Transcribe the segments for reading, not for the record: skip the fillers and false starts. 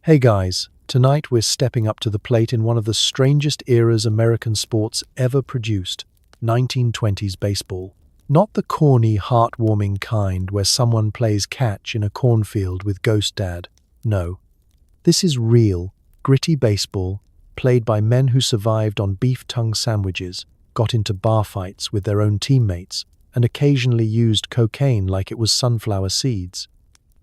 Hey guys, tonight we're stepping up to the plate in one of the strangest eras American sports ever produced, 1920s baseball. Not the corny, heartwarming kind where someone plays catch in a cornfield with Ghost Dad. No. This is real, gritty baseball, played by men who survived on beef tongue sandwiches, got into bar fights with their own teammates, and occasionally used cocaine like it was sunflower seeds.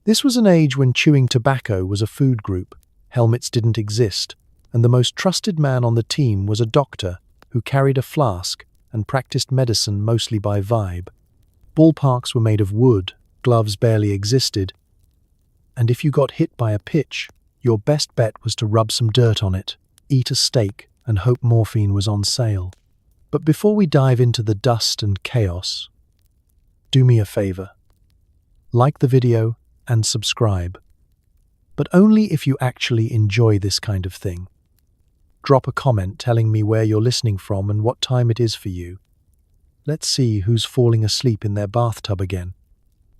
This was an age when chewing tobacco was a food group, helmets didn't exist, and the most trusted man on the team was a doctor who carried a flask and practiced medicine mostly by vibe. Ballparks were made of wood, gloves barely existed, and if you got hit by a pitch, your best bet was to rub some dirt on it, eat a steak, and hope morphine was on sale. But before we dive into the dust and chaos, do me a favor. Like the video and subscribe. But only if you actually enjoy this kind of thing. Drop a comment telling me where you're listening from and what time it is for you. Let's see who's falling asleep in their bathtub again.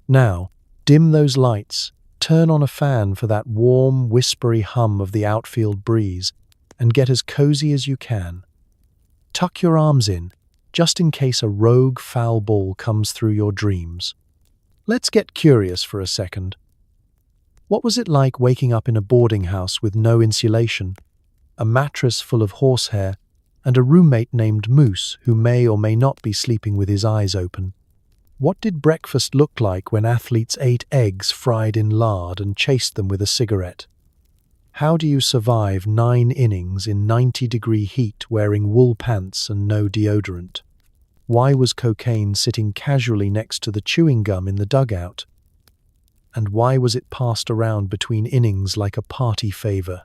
Now, dim those lights, turn on a fan for that warm, whispery hum of the outfield breeze, and get as cozy as you can. Tuck your arms in, just in case a rogue foul ball comes through your dreams. Let's get curious for a second. What was it like waking up in a boarding house with no insulation, a mattress full of horsehair, and a roommate named Moose who may or may not be sleeping with his eyes open? What did breakfast look like when athletes ate eggs fried in lard and chased them with a cigarette? How do you survive 9 innings in 90-degree heat wearing wool pants and no deodorant? Why was cocaine sitting casually next to the chewing gum in the dugout? And why was it passed around between innings like a party favor?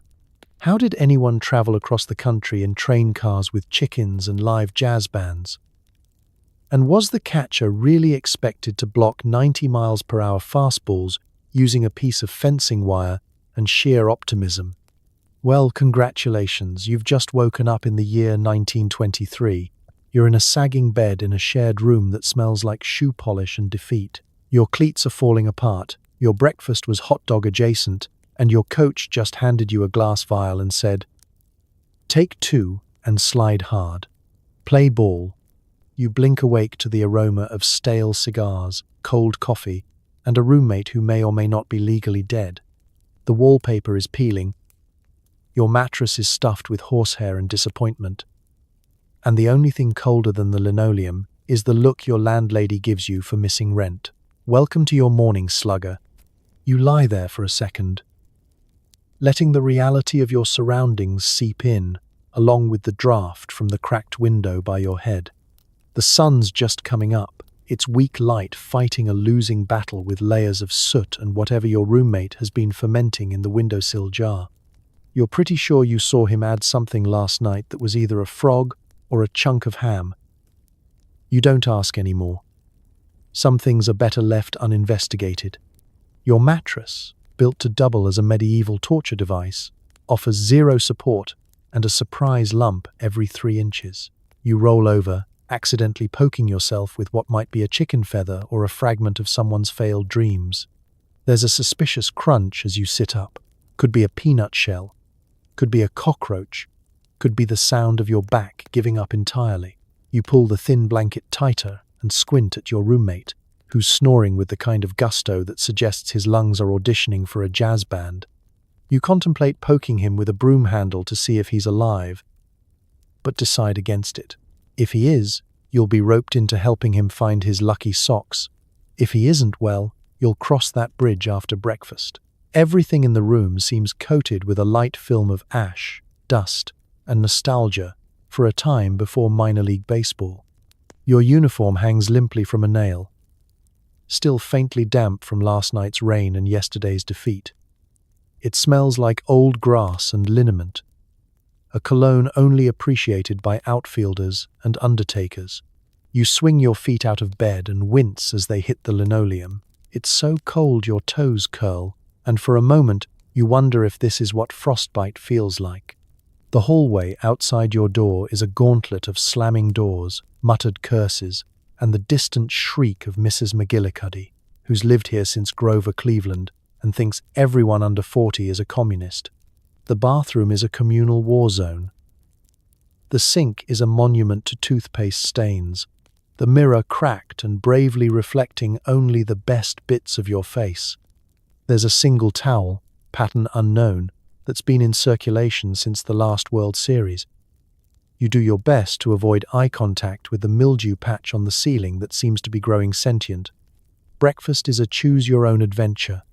How did anyone travel across the country in train cars with chickens and live jazz bands? And was the catcher really expected to block 90 miles per hour fastballs using a piece of fencing wire and sheer optimism? Well, congratulations, you've just woken up in the year 1923. You're in a sagging bed in a shared room that smells like shoe polish and defeat. Your cleats are falling apart, your breakfast was hot dog adjacent, and your coach just handed you a glass vial and said, "Take 2 and slide hard. Play ball." You blink awake to the aroma of stale cigars, cold coffee, and a roommate who may or may not be legally dead. The wallpaper is peeling. Your mattress is stuffed with horsehair and disappointment. And the only thing colder than the linoleum is the look your landlady gives you for missing rent. Welcome to your morning, slugger. You lie there for a second, letting the reality of your surroundings seep in, along with the draft from the cracked window by your head. The sun's just coming up, its weak light fighting a losing battle with layers of soot and whatever your roommate has been fermenting in the windowsill jar. You're pretty sure you saw him add something last night that was either a frog or a chunk of ham. You don't ask anymore. Some things are better left uninvestigated. Your mattress, built to double as a medieval torture device, offers 0 support and a surprise lump every 3 inches. You roll over, accidentally poking yourself with what might be a chicken feather or a fragment of someone's failed dreams. There's a suspicious crunch as you sit up. Could be a peanut shell. Could be a cockroach. Could be the sound of your back giving up entirely. You pull the thin blanket tighter and squint at your roommate, who's snoring with the kind of gusto that suggests his lungs are auditioning for a jazz band. You contemplate poking him with a broom handle to see if he's alive, but decide against it. If he is, you'll be roped into helping him find his lucky socks. If he isn't, well, you'll cross that bridge after breakfast. Everything in the room seems coated with a light film of ash, dust, and nostalgia for a time before minor league baseball. Your uniform hangs limply from a nail, still faintly damp from last night's rain and yesterday's defeat. It smells like old grass and liniment, a cologne only appreciated by outfielders and undertakers. You swing your feet out of bed and wince as they hit the linoleum. It's so cold your toes curl, and for a moment you wonder if this is what frostbite feels like. The hallway outside your door is a gauntlet of slamming doors, muttered curses, and the distant shriek of Mrs. McGillicuddy, who's lived here since Grover Cleveland and thinks everyone under 40 is a communist. The bathroom is a communal war zone. The sink is a monument to toothpaste stains, the mirror cracked and bravely reflecting only the best bits of your face. There's a single towel, pattern unknown, that's been in circulation since the last World Series. You do your best to avoid eye contact with the mildew patch on the ceiling that seems to be growing sentient. Breakfast is a choose-your-own adventure.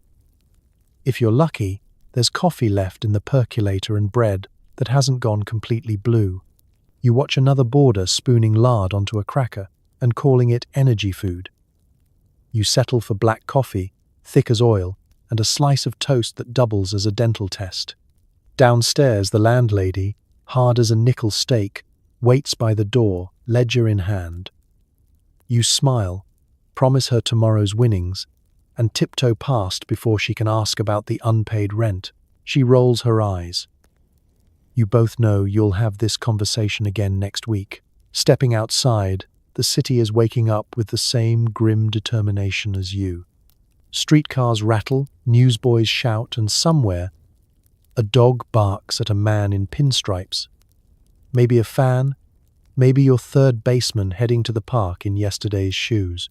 If you're lucky, there's coffee left in the percolator and bread that hasn't gone completely blue. You watch another boarder spooning lard onto a cracker and calling it energy food. You settle for black coffee, thick as oil, and a slice of toast that doubles as a dental test. Downstairs, the landlady, hard as a nickel steak, waits by the door, ledger in hand. You smile, promise her tomorrow's winnings, and tiptoe past before she can ask about the unpaid rent. She rolls her eyes. You both know you'll have this conversation again next week. Stepping outside, the city is waking up with the same grim determination as you. Streetcars rattle, newsboys shout, and somewhere, a dog barks at a man in pinstripes. Maybe a fan, maybe your third baseman heading to the park in yesterday's shoes.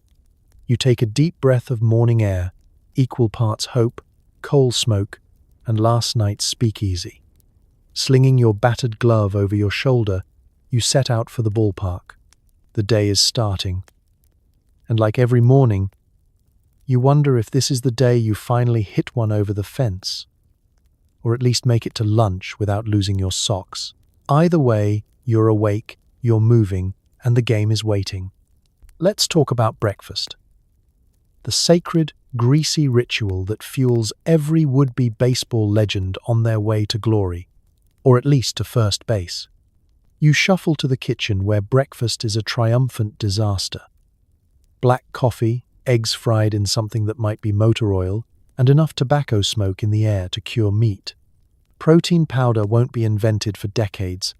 You take a deep breath of morning air, equal parts hope, coal smoke, and last night's speakeasy. Slinging your battered glove over your shoulder, you set out for the ballpark. The day is starting. And like every morning, you wonder if this is the day you finally hit one over the fence, or at least make it to lunch without losing your socks. Either way, you're awake, you're moving, and the game is waiting. Let's talk about breakfast. The sacred, greasy ritual that fuels every would-be baseball legend on their way to glory, or at least to first base. You shuffle to the kitchen where breakfast is a triumphant disaster. Black coffee, eggs fried in something that might be motor oil, and enough tobacco smoke in the air to cure meat. Protein powder won't be invented for decades,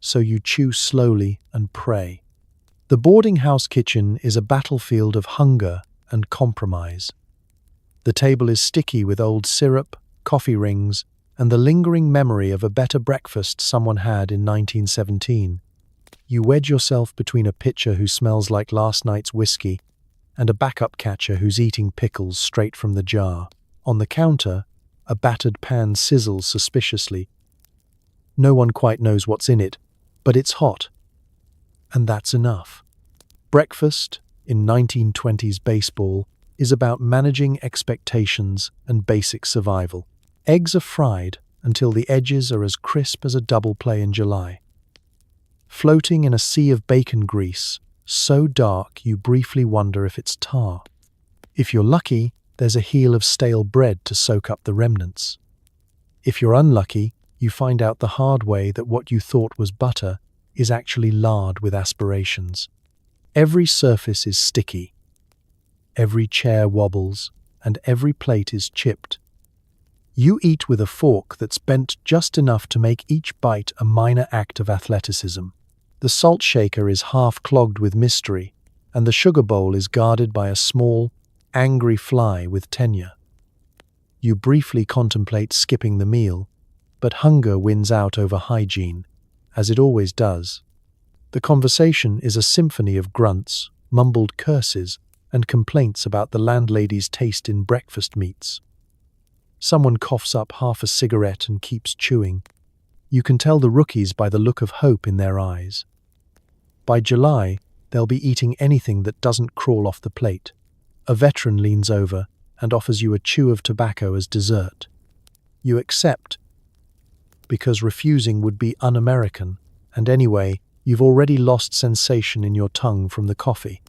so you chew slowly and pray. The boarding house kitchen is a battlefield of hunger and compromise. The table is sticky with old syrup, coffee rings, and the lingering memory of a better breakfast someone had in 1917. You wedge yourself between a pitcher who smells like last night's whiskey and a backup catcher who's eating pickles straight from the jar. On the counter, a battered pan sizzles suspiciously. No one quite knows what's in it, but it's hot. And that's enough. Breakfast, in 1920s baseball, is about managing expectations and basic survival. Eggs are fried until the edges are as crisp as a double play in July. Floating in a sea of bacon grease, so dark you briefly wonder if it's tar. If you're lucky, there's a heel of stale bread to soak up the remnants. If you're unlucky, you find out the hard way that what you thought was butter is actually lard with aspirations. Every surface is sticky. Every chair wobbles, and every plate is chipped. You eat with a fork that's bent just enough to make each bite a minor act of athleticism. The salt shaker is half clogged with mystery, and the sugar bowl is guarded by a small, angry fly with tenure. You briefly contemplate skipping the meal, but hunger wins out over hygiene, as it always does. The conversation is a symphony of grunts, mumbled curses, and complaints about the landlady's taste in breakfast meats. Someone coughs up half a cigarette and keeps chewing. You can tell the rookies by the look of hope in their eyes. By July, they'll be eating anything that doesn't crawl off the plate. A veteran leans over and offers you a chew of tobacco as dessert. You accept, because refusing would be un-American, and anyway, you've already lost sensation in your tongue from the coffee.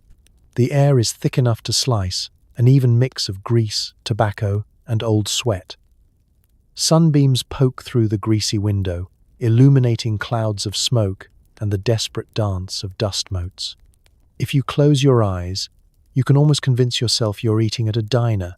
The air is thick enough to slice, an even mix of grease, tobacco, and old sweat. Sunbeams poke through the greasy window, illuminating clouds of smoke and the desperate dance of dust motes. If you close your eyes, you can almost convince yourself you're eating at a diner.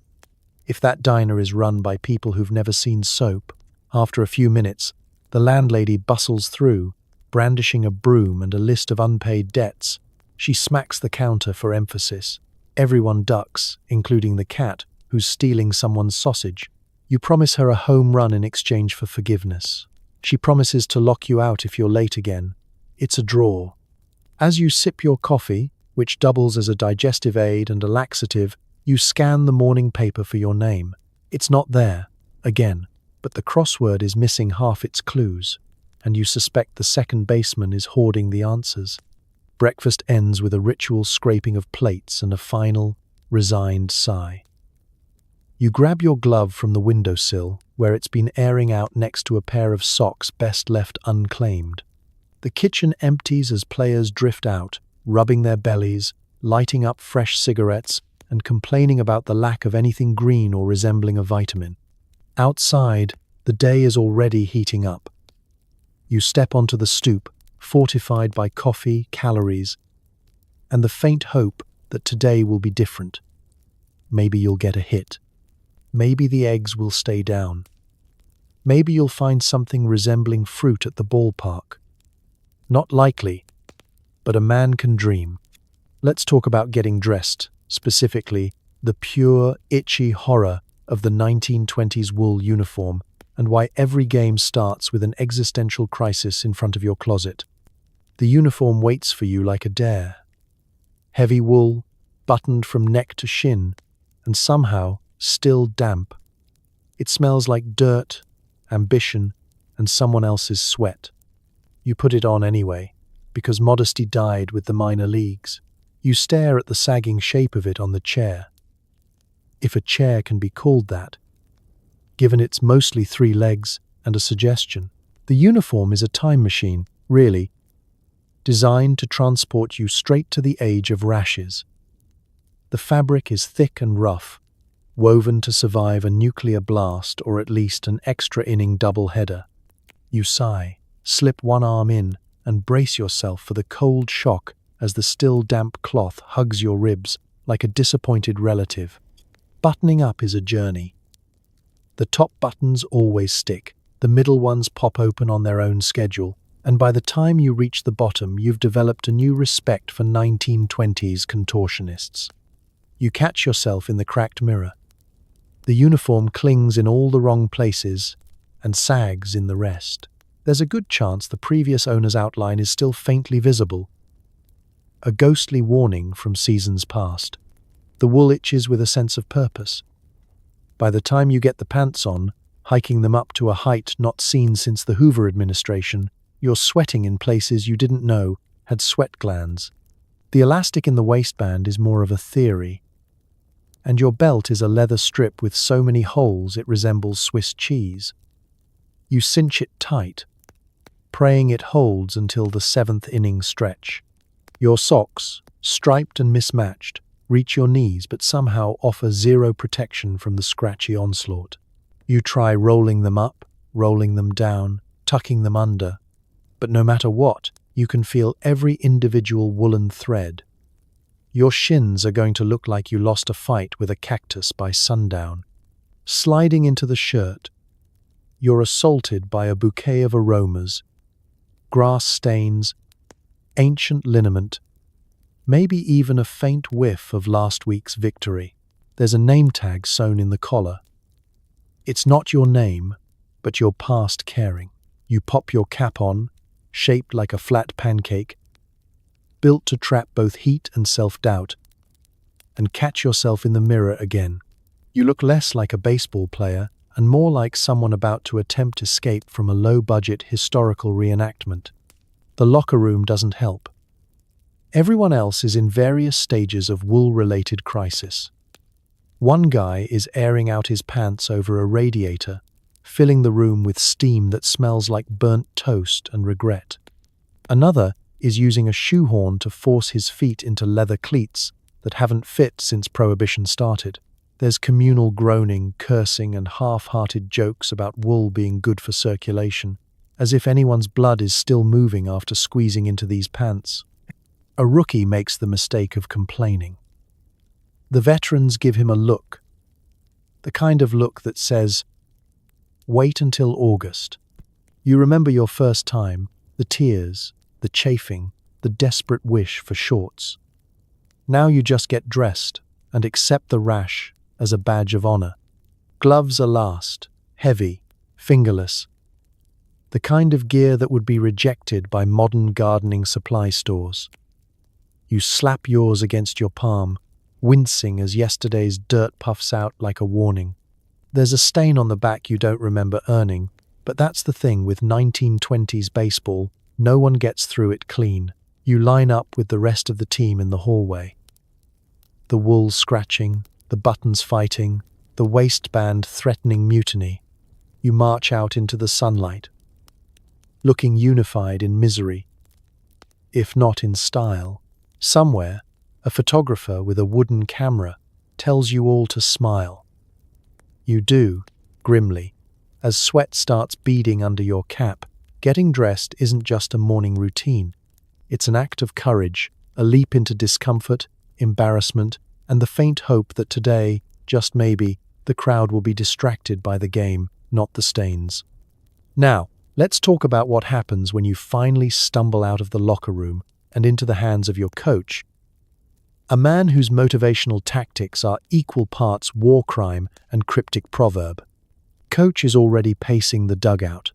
If that diner is run by people who've never seen soap, after a few minutes, the landlady bustles through, brandishing a broom and a list of unpaid debts. She smacks the counter for emphasis. Everyone ducks, including the cat, who's stealing someone's sausage. You promise her a home run in exchange for forgiveness. She promises to lock you out if you're late again. It's a draw. As you sip your coffee, which doubles as a digestive aid and a laxative, you scan the morning paper for your name. It's not there, again, but the crossword is missing half its clues, and you suspect the second baseman is hoarding the answers. Breakfast ends with a ritual scraping of plates and a final, resigned sigh. You grab your glove from the windowsill, where it's been airing out next to a pair of socks best left unclaimed. The kitchen empties as players drift out, rubbing their bellies, lighting up fresh cigarettes, and complaining about the lack of anything green or resembling a vitamin. Outside, the day is already heating up. You step onto the stoop, fortified by coffee, calories, and the faint hope that today will be different. Maybe you'll get a hit. Maybe the eggs will stay down. Maybe you'll find something resembling fruit at the ballpark. Not likely, but a man can dream. Let's talk about getting dressed, specifically the pure, itchy horror of the 1920s wool uniform and why every game starts with an existential crisis in front of your closet. The uniform waits for you like a dare. Heavy wool, buttoned from neck to shin, and somehow still damp. It smells like dirt, ambition, and someone else's sweat. You put it on anyway, because modesty died with the minor leagues. You stare at the sagging shape of it on the chair. If a chair can be called that, given its mostly 3 legs and a suggestion. The uniform is a time machine, really, designed to transport you straight to the age of rashes. The fabric is thick and rough, woven to survive a nuclear blast or at least an extra-inning doubleheader. You sigh, slip one arm in, and brace yourself for the cold shock as the still damp cloth hugs your ribs like a disappointed relative. Buttoning up is a journey. The top buttons always stick, the middle ones pop open on their own schedule, and by the time you reach the bottom, you've developed a new respect for 1920s contortionists. You catch yourself in the cracked mirror. The uniform clings in all the wrong places and sags in the rest. There's a good chance the previous owner's outline is still faintly visible, a ghostly warning from seasons past. The wool itches with a sense of purpose. By the time you get the pants on, hiking them up to a height not seen since the Hoover administration, you're sweating in places you didn't know had sweat glands. The elastic in the waistband is more of a theory, and your belt is a leather strip with so many holes it resembles Swiss cheese. You cinch it tight, praying it holds until the 7th inning stretch. Your socks, striped and mismatched, reach your knees but somehow offer zero protection from the scratchy onslaught. You try rolling them up, rolling them down, tucking them under, but no matter what, you can feel every individual woolen thread. Your shins are going to look like you lost a fight with a cactus by sundown. Sliding into the shirt, you're assaulted by a bouquet of aromas, grass stains, ancient liniment, maybe even a faint whiff of last week's victory. There's a name tag sewn in the collar. It's not your name, but your past caring. You pop your cap on, shaped like a flat pancake, built to trap both heat and self-doubt, and catch yourself in the mirror again. You look less like a baseball player and more like someone about to attempt escape from a low-budget historical reenactment. The locker room doesn't help. Everyone else is in various stages of wool-related crisis. One guy is airing out his pants over a radiator, filling the room with steam that smells like burnt toast and regret. Another is using a shoehorn to force his feet into leather cleats that haven't fit since Prohibition started. There's communal groaning, cursing, and half-hearted jokes about wool being good for circulation, as if anyone's blood is still moving after squeezing into these pants. A rookie makes the mistake of complaining. The veterans give him a look, the kind of look that says, "Wait until August." You remember your first time, the tears, the chafing, the desperate wish for shorts. Now you just get dressed and accept the rash as a badge of honor. Gloves are last, heavy, fingerless, the kind of gear that would be rejected by modern gardening supply stores. You slap yours against your palm, wincing as yesterday's dirt puffs out like a warning. There's a stain on the back you don't remember earning, but that's the thing with 1920s baseball, no one gets through it clean. You line up with the rest of the team in the hallway. The wool scratching, the buttons fighting, the waistband threatening mutiny. You march out into the sunlight, looking unified in misery, if not in style. Somewhere, a photographer with a wooden camera tells you all to smile. You do, grimly, as sweat starts beading under your cap. Getting dressed isn't just a morning routine. It's an act of courage, a leap into discomfort, embarrassment, and the faint hope that today, just maybe, the crowd will be distracted by the game, not the stains. Now, let's talk about what happens when you finally stumble out of the locker room and into the hands of your coach, a man whose motivational tactics are equal parts war crime and cryptic proverb. Coach is already pacing the dugout,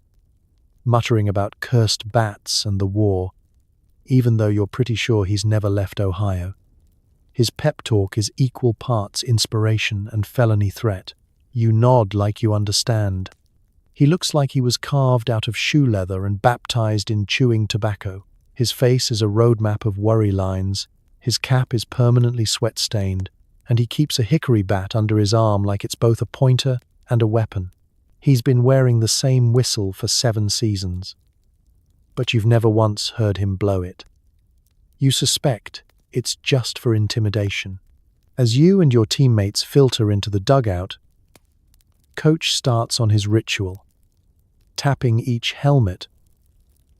muttering about cursed bats and the war, even though you're pretty sure he's never left Ohio. His pep talk is equal parts inspiration and felony threat. You nod like you understand. He looks like he was carved out of shoe leather and baptized in chewing tobacco. His face is a roadmap of worry lines, his cap is permanently sweat-stained, and he keeps a hickory bat under his arm like it's both a pointer and a weapon. He's been wearing the same whistle for 7 seasons, but you've never once heard him blow it. You suspect it's just for intimidation. As you and your teammates filter into the dugout, Coach starts on his ritual, tapping each helmet,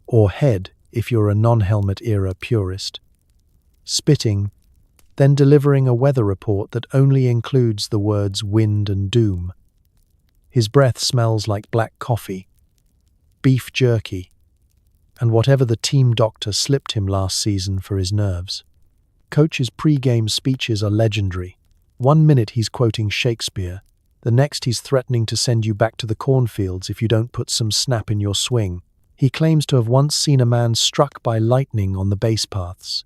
or head if you're a non-helmet era purist, spitting, then delivering a weather report that only includes the words wind and doom. His breath smells like black coffee, beef jerky, and whatever the team doctor slipped him last season for his nerves. Coach's pre-game speeches are legendary. 1 minute he's quoting Shakespeare, the next he's threatening to send you back to the cornfields if you don't put some snap in your swing. He claims to have once seen a man struck by lightning on the base paths.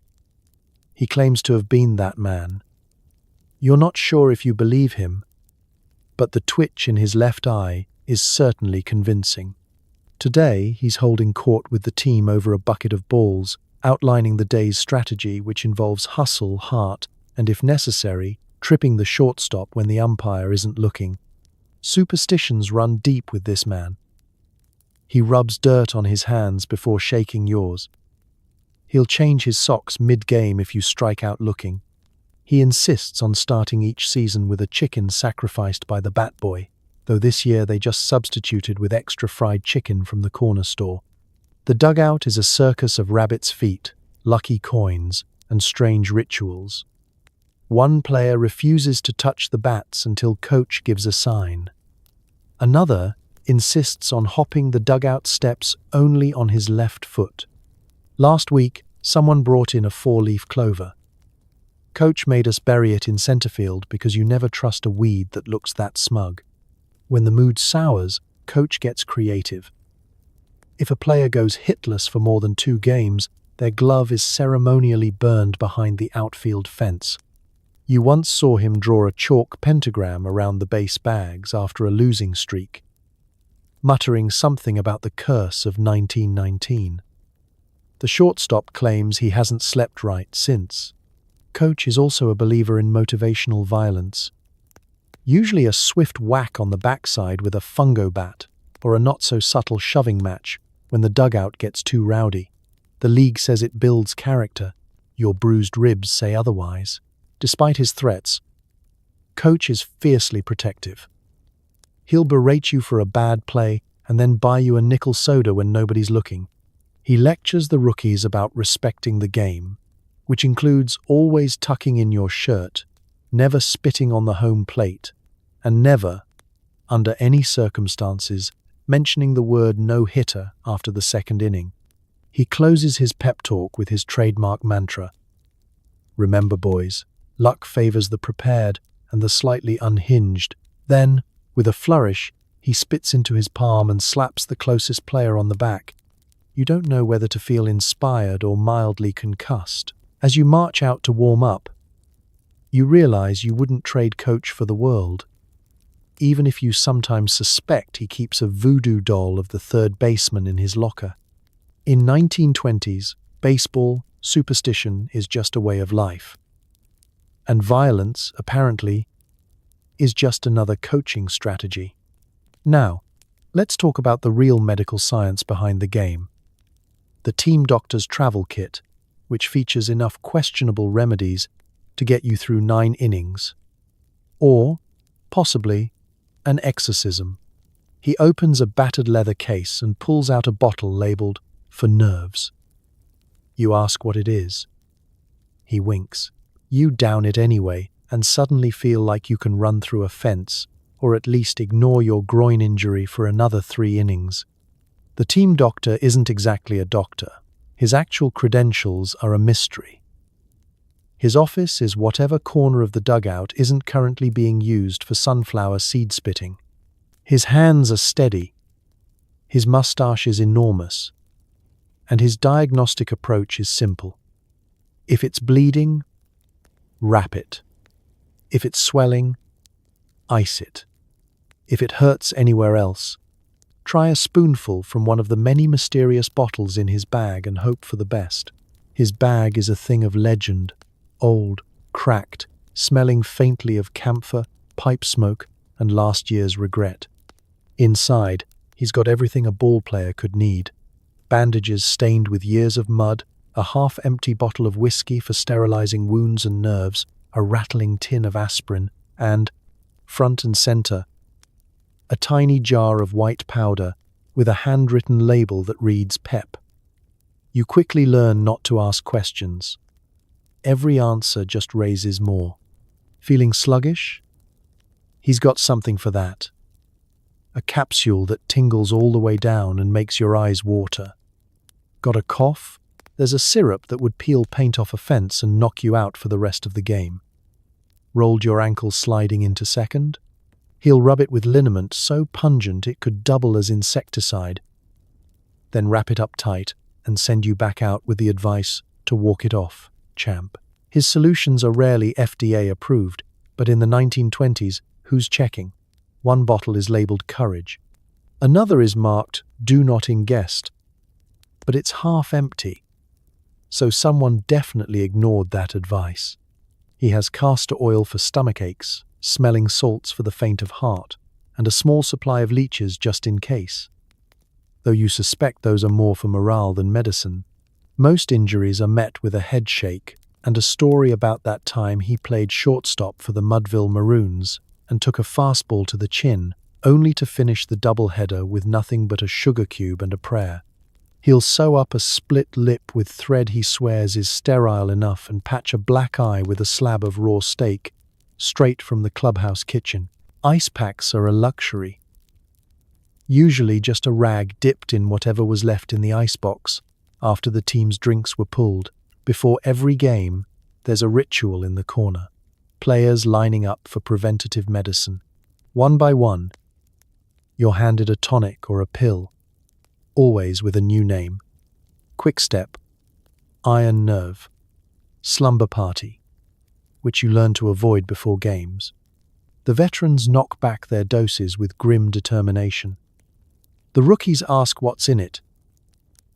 He claims to have been that man. You're not sure if you believe him, but the twitch in his left eye is certainly convincing. Today, he's holding court with the team over a bucket of balls, outlining the day's strategy, which involves hustle, heart, and if necessary, tripping the shortstop when the umpire isn't looking. Superstitions run deep with this man. He rubs dirt on his hands before shaking yours. He'll change his socks mid-game if you strike out looking. He insists on starting each season with a chicken sacrificed by the bat boy, though this year they just substituted with extra fried chicken from the corner store. The dugout is a circus of rabbit's feet, lucky coins, and strange rituals. One player refuses to touch the bats until coach gives a sign. Another insists on hopping the dugout steps only on his left foot. Last week, someone brought in a 4-leaf clover. Coach made us bury it in center field because you never trust a weed that looks that smug. When the mood sours, coach gets creative. If a player goes hitless for more than 2 games, their glove is ceremonially burned behind the outfield fence. You once saw him draw a chalk pentagram around the base bags after a losing streak, muttering something about the curse of 1919. The shortstop claims he hasn't slept right since. Coach is also a believer in motivational violence. Usually a swift whack on the backside with a fungo bat, or a not-so-subtle shoving match when the dugout gets too rowdy. The league says it builds character. Your bruised ribs say otherwise. Despite his threats, Coach is fiercely protective. He'll berate you for a bad play and then buy you a nickel soda when nobody's looking. He lectures the rookies about respecting the game, which includes always tucking in your shirt, never spitting on the home plate, and never, under any circumstances, mentioning the word no-hitter after the 2nd inning. He closes his pep talk with his trademark mantra. Remember, boys, luck favors the prepared and the slightly unhinged. Then, With a flourish, he spits into his palm and slaps the closest player on the back. You don't know whether to feel inspired or mildly concussed. As you march out to warm up, you realize you wouldn't trade Coach for the world, even if you sometimes suspect he keeps a voodoo doll of the third baseman in his locker. In 1920s, baseball, superstition is just a way of life. And violence, apparently, is just another coaching strategy. Now, let's talk about the real medical science behind the game. The team doctor's travel kit, which features enough questionable remedies to get you through 9 innings. Or, possibly, an exorcism. He opens a battered leather case and pulls out a bottle labeled "for nerves." You ask what it is. He winks. You down it anyway and suddenly feel like you can run through a fence, or at least ignore your groin injury for another 3 innings. The team doctor isn't exactly a doctor. His actual credentials are a mystery. His office is whatever corner of the dugout isn't currently being used for sunflower seed spitting. His hands are steady. His mustache is enormous. And his diagnostic approach is simple. If it's bleeding, wrap it. If it's swelling, ice it. If it hurts anywhere else, try a spoonful from one of the many mysterious bottles in his bag and hope for the best. His bag is a thing of legend, old, cracked, smelling faintly of camphor, pipe smoke, and last year's regret. Inside, he's got everything a ball player could need. Bandages stained with years of mud, a half-empty bottle of whiskey for sterilizing wounds and nerves, a rattling tin of aspirin, and, front and center, a tiny jar of white powder with a handwritten label that reads PEP. You quickly learn not to ask questions. Every answer just raises more. Feeling sluggish? He's got something for that. A capsule that tingles all the way down and makes your eyes water. Got a cough? There's a syrup that would peel paint off a fence and knock you out for the rest of the game. Rolled your ankle sliding into second? He'll rub it with liniment so pungent it could double as insecticide. Then wrap it up tight and send you back out with the advice to walk it off, champ. His solutions are rarely FDA approved, but in the 1920s, who's checking? One bottle is labeled courage. Another is marked do not ingest, but it's half empty. So someone definitely ignored that advice. He has castor oil for stomach aches, smelling salts for the faint of heart, and a small supply of leeches just in case. Though you suspect those are more for morale than medicine, most injuries are met with a head shake and a story about that time he played shortstop for the Mudville Maroons and took a fastball to the chin, only to finish the doubleheader with nothing but a sugar cube and a prayer. He'll sew up a split lip with thread he swears is sterile enough and patch a black eye with a slab of raw steak, straight from the clubhouse kitchen. Ice packs are a luxury. Usually just a rag dipped in whatever was left in the icebox after the team's drinks were pulled. Before every game, there's a ritual in the corner. Players lining up for preventative medicine. One by one, you're handed a tonic or a pill, always with a new name. Quick Step, Iron Nerve, Slumber Party, which you learn to avoid before games. The veterans knock back their doses with grim determination. The rookies ask what's in it,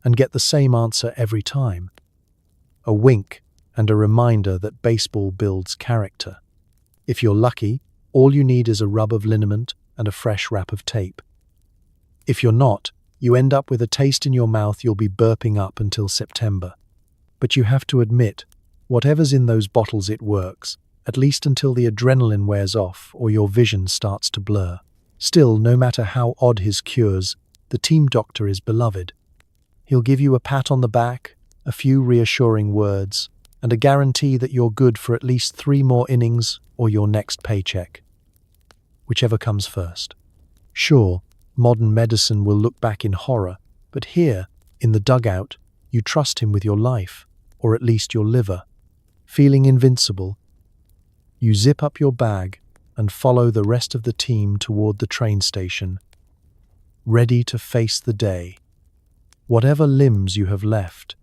and get the same answer every time. A wink and a reminder that baseball builds character. If you're lucky, all you need is a rub of liniment and a fresh wrap of tape. If you're not, you end up with a taste in your mouth you'll be burping up until September. But you have to admit, whatever's in those bottles, it works, at least until the adrenaline wears off or your vision starts to blur. Still, no matter how odd his cures, the team doctor is beloved. He'll give you a pat on the back, a few reassuring words, and a guarantee that you're good for at least 3 more innings or your next paycheck. Whichever comes first. Sure, modern medicine will look back in horror, but here, in the dugout, you trust him with your life, or at least your liver. Feeling invincible, you zip up your bag and follow the rest of the team toward the train station, ready to face the day, whatever limbs you have left.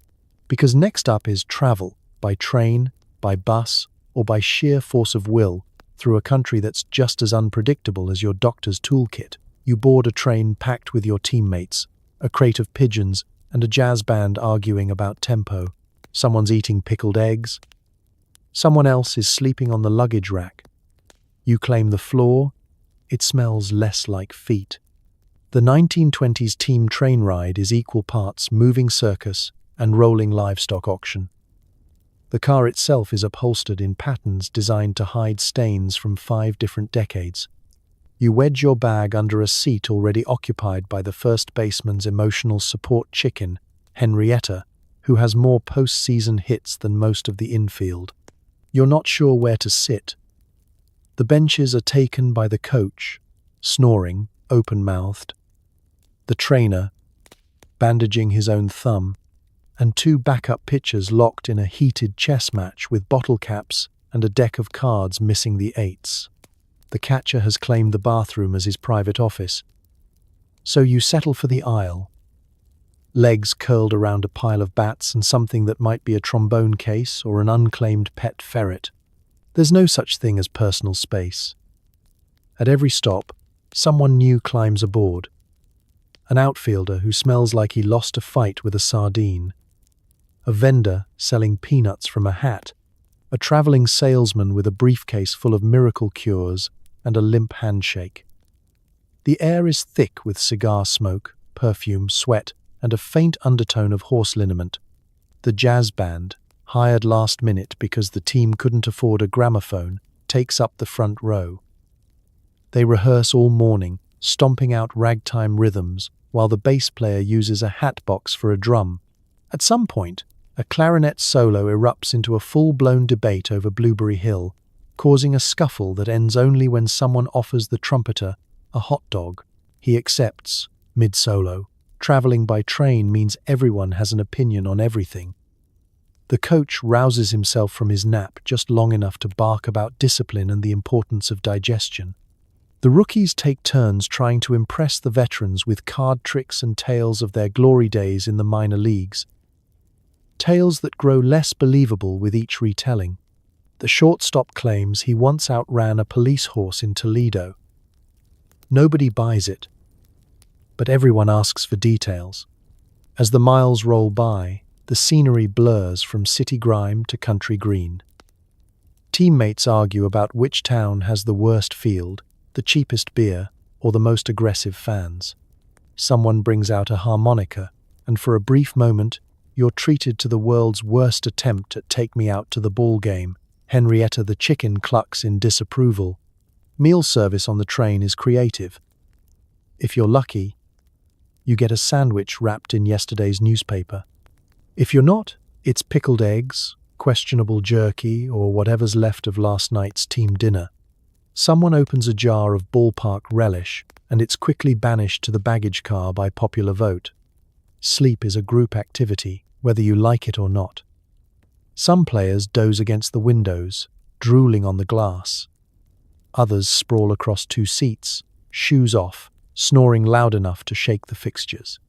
Because next up is travel, by train, by bus, or by sheer force of will, through a country that's just as unpredictable as your doctor's toolkit. You board a train packed with your teammates, a crate of pigeons, and a jazz band arguing about tempo. Someone's eating pickled eggs. Someone else is sleeping on the luggage rack. You claim the floor. It smells less like feet. The 1920s team train ride is equal parts moving circus and rolling livestock auction. The car itself is upholstered in patterns designed to hide stains from 5 different decades. You wedge your bag under a seat already occupied by the first baseman's emotional support chicken, Henrietta, who has more postseason hits than most of the infield. You're not sure where to sit. The benches are taken by the coach, snoring, open-mouthed, the trainer, bandaging his own thumb, and 2 backup pitchers locked in a heated chess match with bottle caps and a deck of cards missing the 8s. The catcher has claimed the bathroom as his private office. So you settle for the aisle. Legs curled around a pile of bats and something that might be a trombone case or an unclaimed pet ferret. There's no such thing as personal space. At every stop, someone new climbs aboard. An outfielder who smells like he lost a fight with a sardine. A vendor selling peanuts from a hat. A traveling salesman with a briefcase full of miracle cures and a limp handshake. The air is thick with cigar smoke, perfume, sweat, and a faint undertone of horse liniment. The jazz band, hired last minute because the team couldn't afford a gramophone, takes up the front row. They rehearse all morning, stomping out ragtime rhythms, while the bass player uses a hatbox for a drum. At some point, a clarinet solo erupts into a full-blown debate over Blueberry Hill, causing a scuffle that ends only when someone offers the trumpeter a hot dog. He accepts, mid-solo. Traveling by train means everyone has an opinion on everything. The coach rouses himself from his nap just long enough to bark about discipline and the importance of digestion. The rookies take turns trying to impress the veterans with card tricks and tales of their glory days in the minor leagues. Tales that grow less believable with each retelling. The shortstop claims he once outran a police horse in Toledo. Nobody buys it, but everyone asks for details. As the miles roll by, the scenery blurs from city grime to country green. Teammates argue about which town has the worst field, the cheapest beer, or the most aggressive fans. Someone brings out a harmonica, and for a brief moment, you're treated to the world's worst attempt at Take Me Out to the Ball Game. Henrietta the chicken clucks in disapproval. Meal service on the train is creative. If you're lucky, you get a sandwich wrapped in yesterday's newspaper. If you're not, it's pickled eggs, questionable jerky, or whatever's left of last night's team dinner. Someone opens a jar of ballpark relish, and it's quickly banished to the baggage car by popular vote. Sleep is a group activity, whether you like it or not. Some players doze against the windows, drooling on the glass. Others sprawl across 2 seats, shoes off, snoring loud enough to shake the fixtures.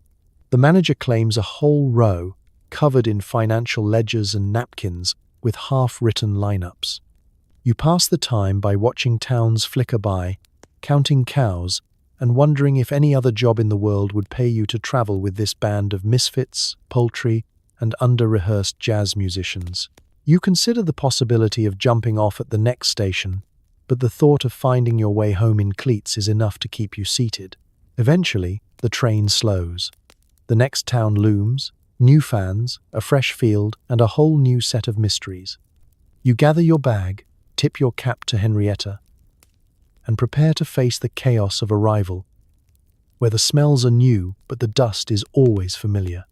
The manager claims a whole row, covered in financial ledgers and napkins, with half-written lineups. You pass the time by watching towns flicker by, counting cows, and wondering if any other job in the world would pay you to travel with this band of misfits, poultry, and under-rehearsed jazz musicians. You consider the possibility of jumping off at the next station, but the thought of finding your way home in cleats is enough to keep you seated. Eventually, the train slows. The next town looms, new fans, a fresh field, and a whole new set of mysteries. You gather your bag, tip your cap to Henrietta, and prepare to face the chaos of arrival, where the smells are new but the dust is always familiar.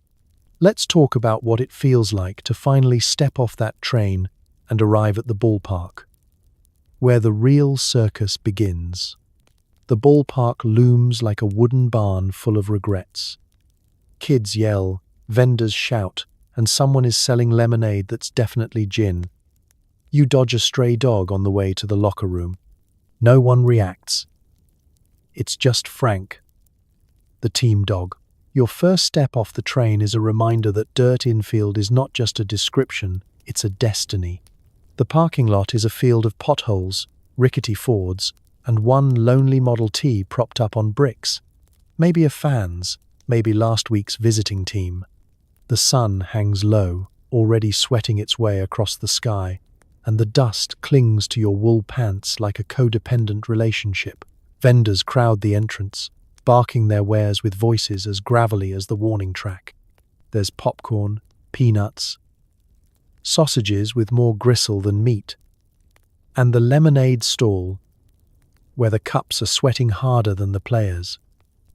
Let's talk about what it feels like to finally step off that train and arrive at the ballpark, where the real circus begins. The ballpark looms like a wooden barn full of regrets. Kids yell, vendors shout, and someone is selling lemonade that's definitely gin. You dodge a stray dog on the way to the locker room. No one reacts. It's just Frank, the team dog. Your first step off the train is a reminder that dirt infield is not just a description, it's a destiny. The parking lot is a field of potholes, rickety Fords, and one lonely Model T propped up on bricks. Maybe a fan's, maybe last week's visiting team. The sun hangs low, already sweating its way across the sky, and the dust clings to your wool pants like a codependent relationship. Vendors crowd the entrance, barking their wares with voices as gravelly as the warning track. There's popcorn, peanuts, sausages with more gristle than meat, and the lemonade stall, where the cups are sweating harder than the players.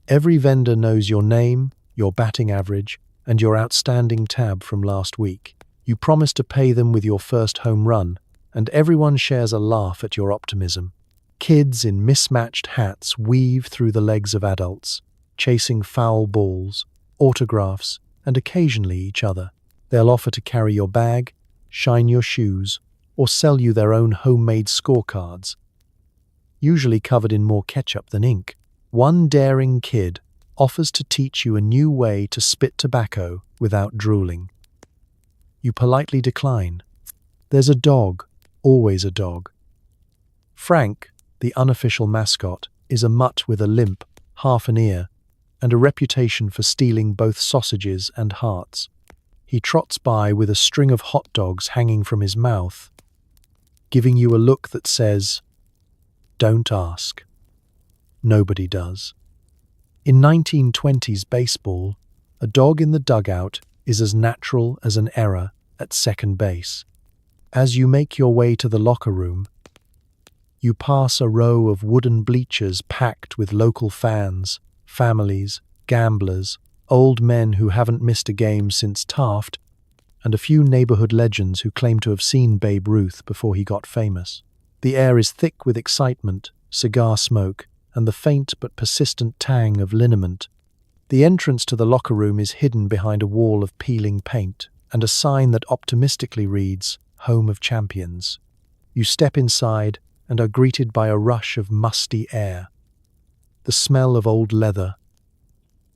Every vendor knows your name, your batting average, and your outstanding tab from last week. You promise to pay them with your first home run, and everyone shares a laugh at your optimism. Kids in mismatched hats weave through the legs of adults, chasing foul balls, autographs, and occasionally each other. They'll offer to carry your bag, shine your shoes, or sell you their own homemade scorecards, usually covered in more ketchup than ink. One daring kid offers to teach you a new way to spit tobacco without drooling. You politely decline. There's a dog, always a dog. Frank, the unofficial mascot, is a mutt with a limp, half an ear, and a reputation for stealing both sausages and hearts. He trots by with a string of hot dogs hanging from his mouth, giving you a look that says, "Don't ask." Nobody does. In 1920s baseball, a dog in the dugout is as natural as an error at second base. As you make your way to the locker room, you pass a row of wooden bleachers packed with local fans, families, gamblers, old men who haven't missed a game since Taft, and a few neighborhood legends who claim to have seen Babe Ruth before he got famous. The air is thick with excitement, cigar smoke, and the faint but persistent tang of liniment. The entrance to the locker room is hidden behind a wall of peeling paint and a sign that optimistically reads, "Home of Champions." You step inside and are greeted by a rush of musty air, the smell of old leather,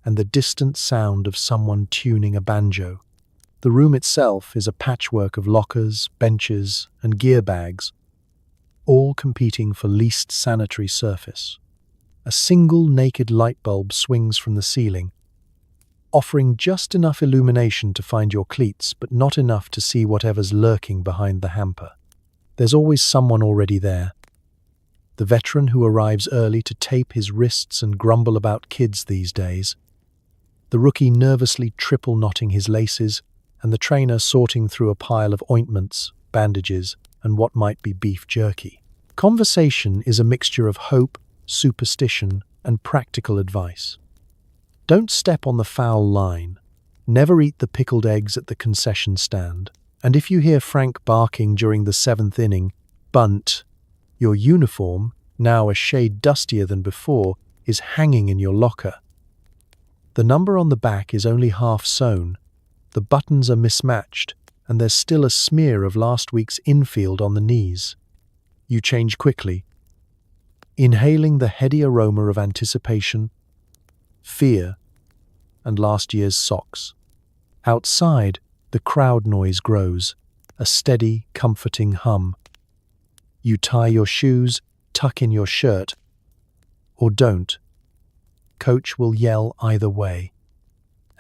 and the distant sound of someone tuning a banjo. The room itself is a patchwork of lockers, benches, and gear bags, all competing for least sanitary surface. A single naked light bulb swings from the ceiling, offering just enough illumination to find your cleats, but not enough to see whatever's lurking behind the hamper. There's always someone already there. The veteran who arrives early to tape his wrists and grumble about kids these days. The rookie nervously triple-knotting his laces, and the trainer sorting through a pile of ointments, bandages, and what might be beef jerky. Conversation is a mixture of hope, superstition, and practical advice. Don't step on the foul line. Never eat the pickled eggs at the concession stand. And if you hear Frank barking during the 7th inning, bunt. Your uniform, now a shade dustier than before, is hanging in your locker. The number on the back is only half sewn, the buttons are mismatched, and there's still a smear of last week's infield on the knees. You change quickly, inhaling the heady aroma of anticipation, fear, and last year's socks. Outside, the crowd noise grows, a steady, comforting hum. You tie your shoes, tuck in your shirt, or don't. Coach will yell either way.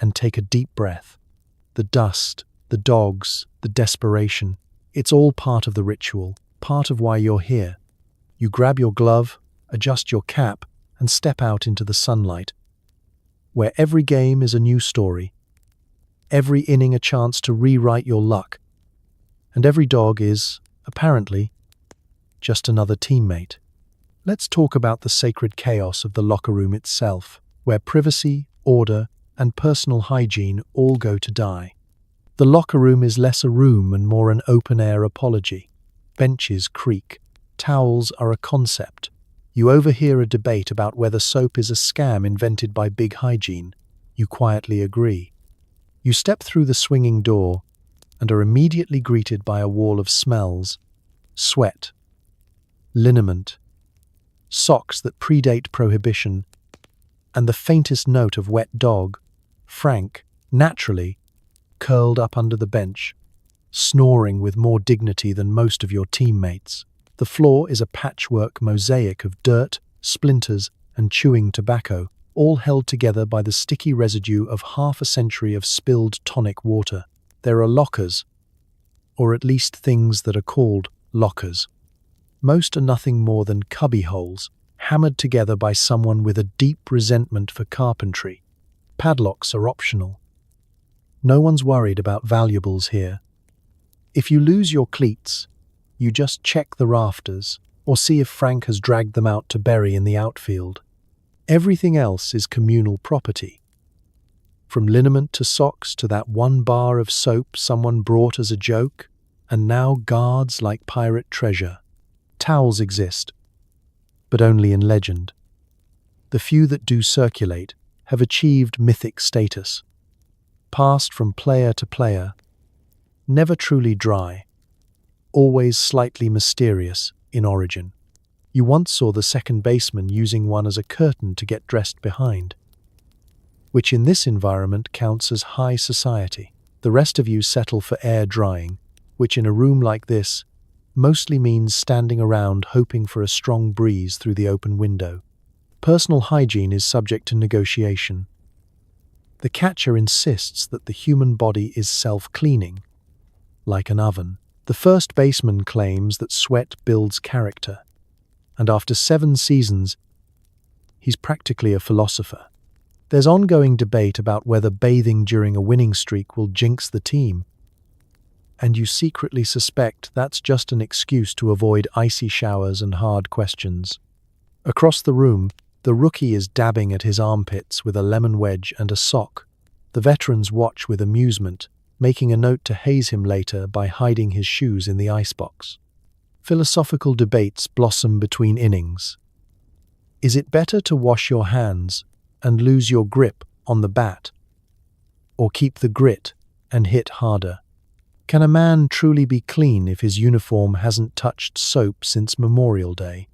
And take a deep breath. The dust, the dogs, the desperation, it's all part of the ritual, part of why you're here. You grab your glove, adjust your cap, and step out into the sunlight, where every game is a new story, every inning a chance to rewrite your luck, and every dog is, apparently, just another teammate. Let's talk about the sacred chaos of the locker room itself, where privacy, order, and personal hygiene all go to die. The locker room is less a room and more an open-air apology. Benches creak. Towels are a concept. You overhear a debate about whether soap is a scam invented by Big Hygiene. You quietly agree. You step through the swinging door and are immediately greeted by a wall of smells, sweat, liniment, socks that predate prohibition, and the faintest note of wet dog, Frank, naturally, curled up under the bench, snoring with more dignity than most of your teammates. The floor is a patchwork mosaic of dirt, splinters, and chewing tobacco, all held together by the sticky residue of half a century of spilled tonic water. There are lockers, or at least things that are called lockers. Most are nothing more than cubbyholes, hammered together by someone with a deep resentment for carpentry. Padlocks are optional. No one's worried about valuables here. If you lose your cleats, you just check the rafters or see if Frank has dragged them out to bury in the outfield. Everything else is communal property. From liniment to socks to that one bar of soap someone brought as a joke, and now guards like pirate treasure. Towels exist, but only in legend. The few that do circulate have achieved mythic status, passed from player to player, never truly dry, always slightly mysterious in origin. You once saw the second baseman using one as a curtain to get dressed behind, which in this environment counts as high society. The rest of you settle for air drying, which in a room like this mostly means standing around hoping for a strong breeze through the open window. Personal hygiene is subject to negotiation. The catcher insists that the human body is self-cleaning, like an oven. The first baseman claims that sweat builds character, and after 7 seasons, he's practically a philosopher. There's ongoing debate about whether bathing during a winning streak will jinx the team, and you secretly suspect that's just an excuse to avoid icy showers and hard questions. Across the room, the rookie is dabbing at his armpits with a lemon wedge and a sock. The veterans watch with amusement, making a note to haze him later by hiding his shoes in the icebox. Philosophical debates blossom between innings. Is it better to wash your hands and lose your grip on the bat, or keep the grit and hit harder? Can a man truly be clean if his uniform hasn't touched soap since Memorial Day?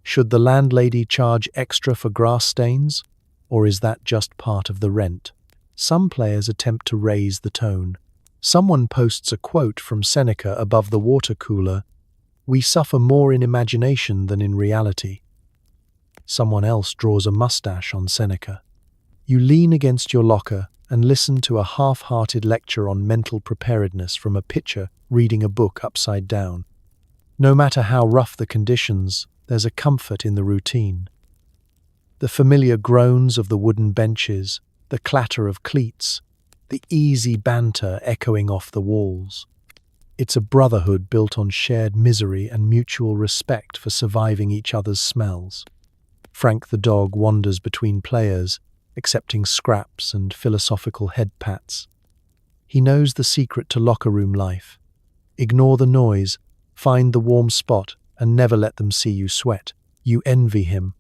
Should the landlady charge extra for grass stains, or is that just part of the rent? Some players attempt to raise the tone. Someone posts a quote from Seneca above the water cooler, "We suffer more in imagination than in reality." Someone else draws a mustache on Seneca. You lean against your locker and listen to a half-hearted lecture on mental preparedness from a pitcher reading a book upside down. No matter how rough the conditions, there's a comfort in the routine. The familiar groans of the wooden benches, the clatter of cleats, the easy banter echoing off the walls. It's a brotherhood built on shared misery and mutual respect for surviving each other's smells. Frank the dog wanders between players, accepting scraps and philosophical head pats. He knows the secret to locker room life. Ignore the noise, find the warm spot, and never let them see you sweat. You envy him.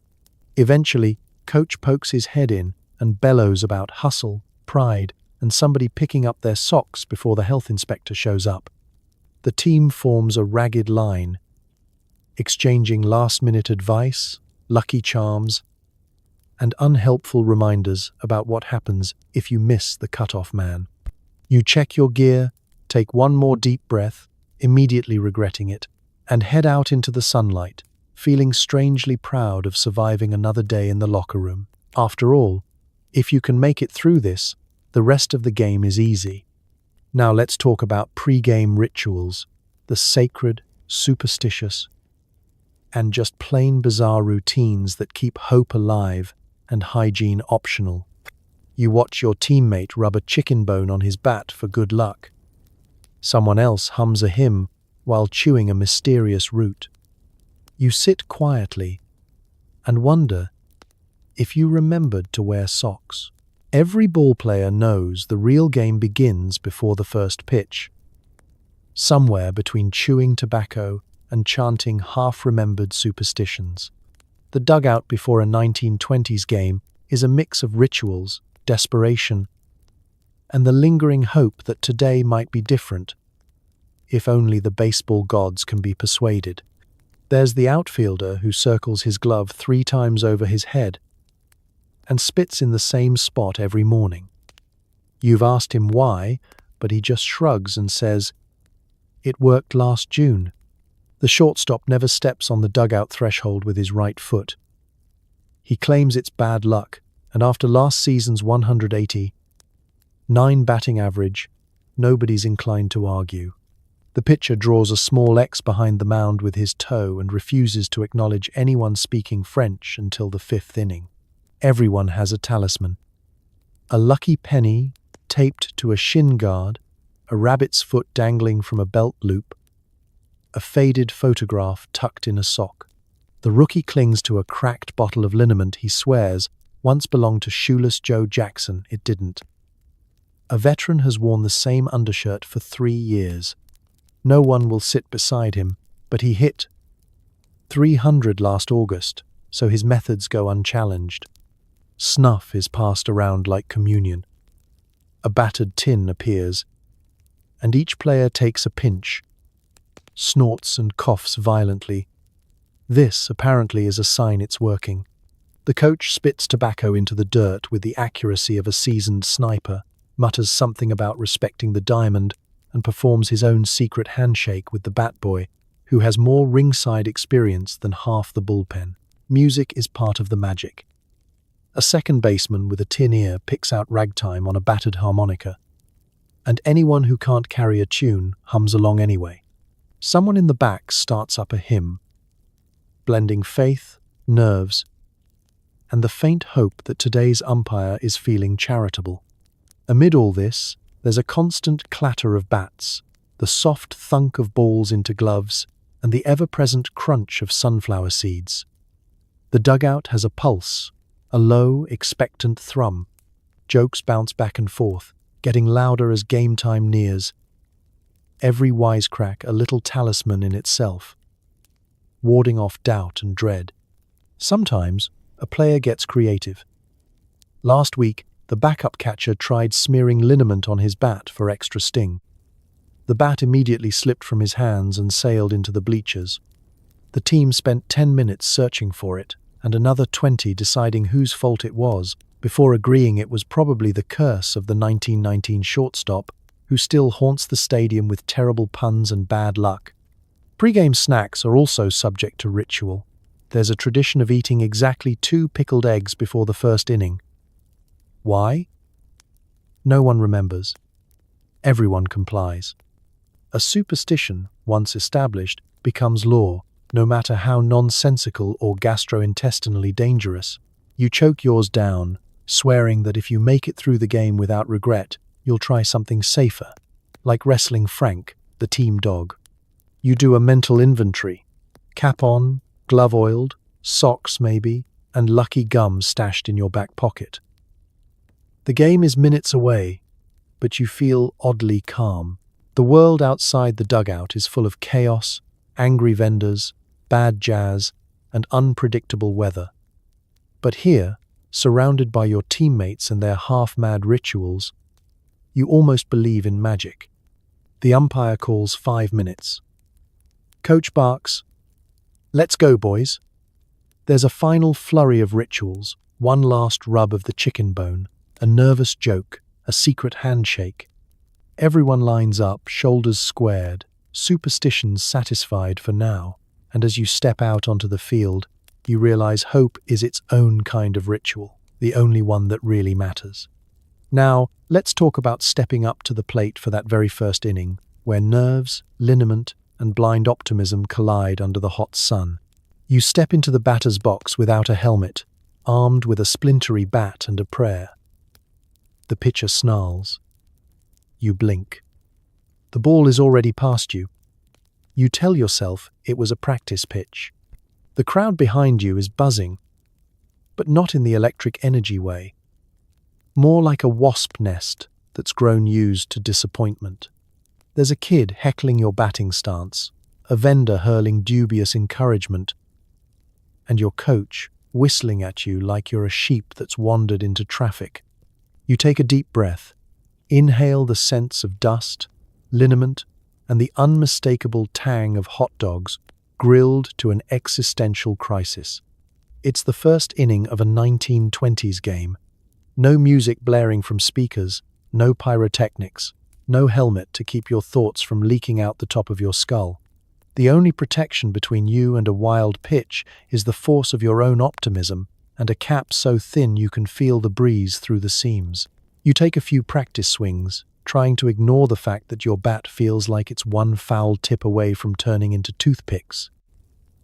Eventually, coach pokes his head in and bellows about hustle, pride, and somebody picking up their socks before the health inspector shows up. The team forms a ragged line, exchanging last-minute advice, lucky charms, and unhelpful reminders about what happens if you miss the cutoff man. You check your gear, take one more deep breath, immediately regretting it, and head out into the sunlight, feeling strangely proud of surviving another day in the locker room. After all, if you can make it through this, the rest of the game is easy. Now let's talk about pre-game rituals, the sacred, superstitious, and just plain bizarre routines that keep hope alive and hygiene optional. You watch your teammate rub a chicken bone on his bat for good luck. Someone else hums a hymn while chewing a mysterious root. You sit quietly and wonder if you remembered to wear socks. Every ballplayer knows the real game begins before the first pitch, somewhere between chewing tobacco and chanting half-remembered superstitions. The dugout before a 1920s game is a mix of rituals, desperation, and the lingering hope that today might be different, if only the baseball gods can be persuaded. There's the outfielder who circles his glove 3 times over his head and spits in the same spot every morning. You've asked him why, but he just shrugs and says, "It worked last June." The shortstop never steps on the dugout threshold with his right foot. He claims it's bad luck, and after last season's 189 batting average, nobody's inclined to argue. The pitcher draws a small X behind the mound with his toe and refuses to acknowledge anyone speaking French until the 5th inning. Everyone has a talisman. A lucky penny taped to a shin guard, a rabbit's foot dangling from a belt loop, a faded photograph tucked in a sock. The rookie clings to a cracked bottle of liniment he swears once belonged to shoeless Joe Jackson. It didn't. A veteran has worn the same undershirt for 3 years. No one will sit beside him, but he hit 300 last August, so his methods go unchallenged. Snuff is passed around like communion. A battered tin appears, and each player takes a pinch, snorts and coughs violently. This, apparently, is a sign it's working. The coach spits tobacco into the dirt with the accuracy of a seasoned sniper, mutters something about respecting the diamond, and performs his own secret handshake with the bat boy, who has more ringside experience than half the bullpen. Music is part of the magic. A second baseman with a tin ear picks out ragtime on a battered harmonica, and anyone who can't carry a tune hums along anyway. Someone in the back starts up a hymn, blending faith, nerves, and the faint hope that today's umpire is feeling charitable. Amid all this, there's a constant clatter of bats, the soft thunk of balls into gloves, and the ever-present crunch of sunflower seeds. The dugout has a pulse, a low, expectant thrum. Jokes bounce back and forth, getting louder as game time nears. Every wisecrack a little talisman in itself, warding off doubt and dread. Sometimes, a player gets creative. Last week, the backup catcher tried smearing liniment on his bat for extra sting. The bat immediately slipped from his hands and sailed into the bleachers. The team spent 10 minutes searching for it, and another 20 deciding whose fault it was, before agreeing it was probably the curse of the 1919 shortstop, who still haunts the stadium with terrible puns and bad luck. Pre-game snacks are also subject to ritual. There's a tradition of eating exactly 2 pickled eggs before the first inning. Why? No one remembers. Everyone complies. A superstition, once established, becomes law, no matter how nonsensical or gastrointestinally dangerous. You choke yours down, swearing that if you make it through the game without regret, you'll try something safer, like wrestling Frank, the team dog. You do a mental inventory. Cap on, glove oiled, socks maybe, and lucky gum stashed in your back pocket. The game is minutes away, but you feel oddly calm. The world outside the dugout is full of chaos, angry vendors, bad jazz, and unpredictable weather. But here, surrounded by your teammates and their half-mad rituals, you almost believe in magic. The umpire calls 5 minutes. Coach barks, "Let's go, boys." There's a final flurry of rituals, one last rub of the chicken bone, a nervous joke, a secret handshake. Everyone lines up, shoulders squared, superstitions satisfied for now, and as you step out onto the field, you realize hope is its own kind of ritual, the only one that really matters. Now, let's talk about stepping up to the plate for that very first inning, where nerves, liniment, and blind optimism collide under the hot sun. You step into the batter's box without a helmet, armed with a splintery bat and a prayer. The pitcher snarls. You blink. The ball is already past you. You tell yourself it was a practice pitch. The crowd behind you is buzzing, but not in the electric energy way. More like a wasp nest that's grown used to disappointment. There's a kid heckling your batting stance, a vendor hurling dubious encouragement, and your coach whistling at you like you're a sheep that's wandered into traffic. You take a deep breath, inhale the scents of dust, liniment, and the unmistakable tang of hot dogs grilled to an existential crisis. It's the first inning of a 1920s game. No music blaring from speakers, no pyrotechnics, no helmet to keep your thoughts from leaking out the top of your skull. The only protection between you and a wild pitch is the force of your own optimism and a cap so thin you can feel the breeze through the seams. You take a few practice swings, trying to ignore the fact that your bat feels like it's one foul tip away from turning into toothpicks.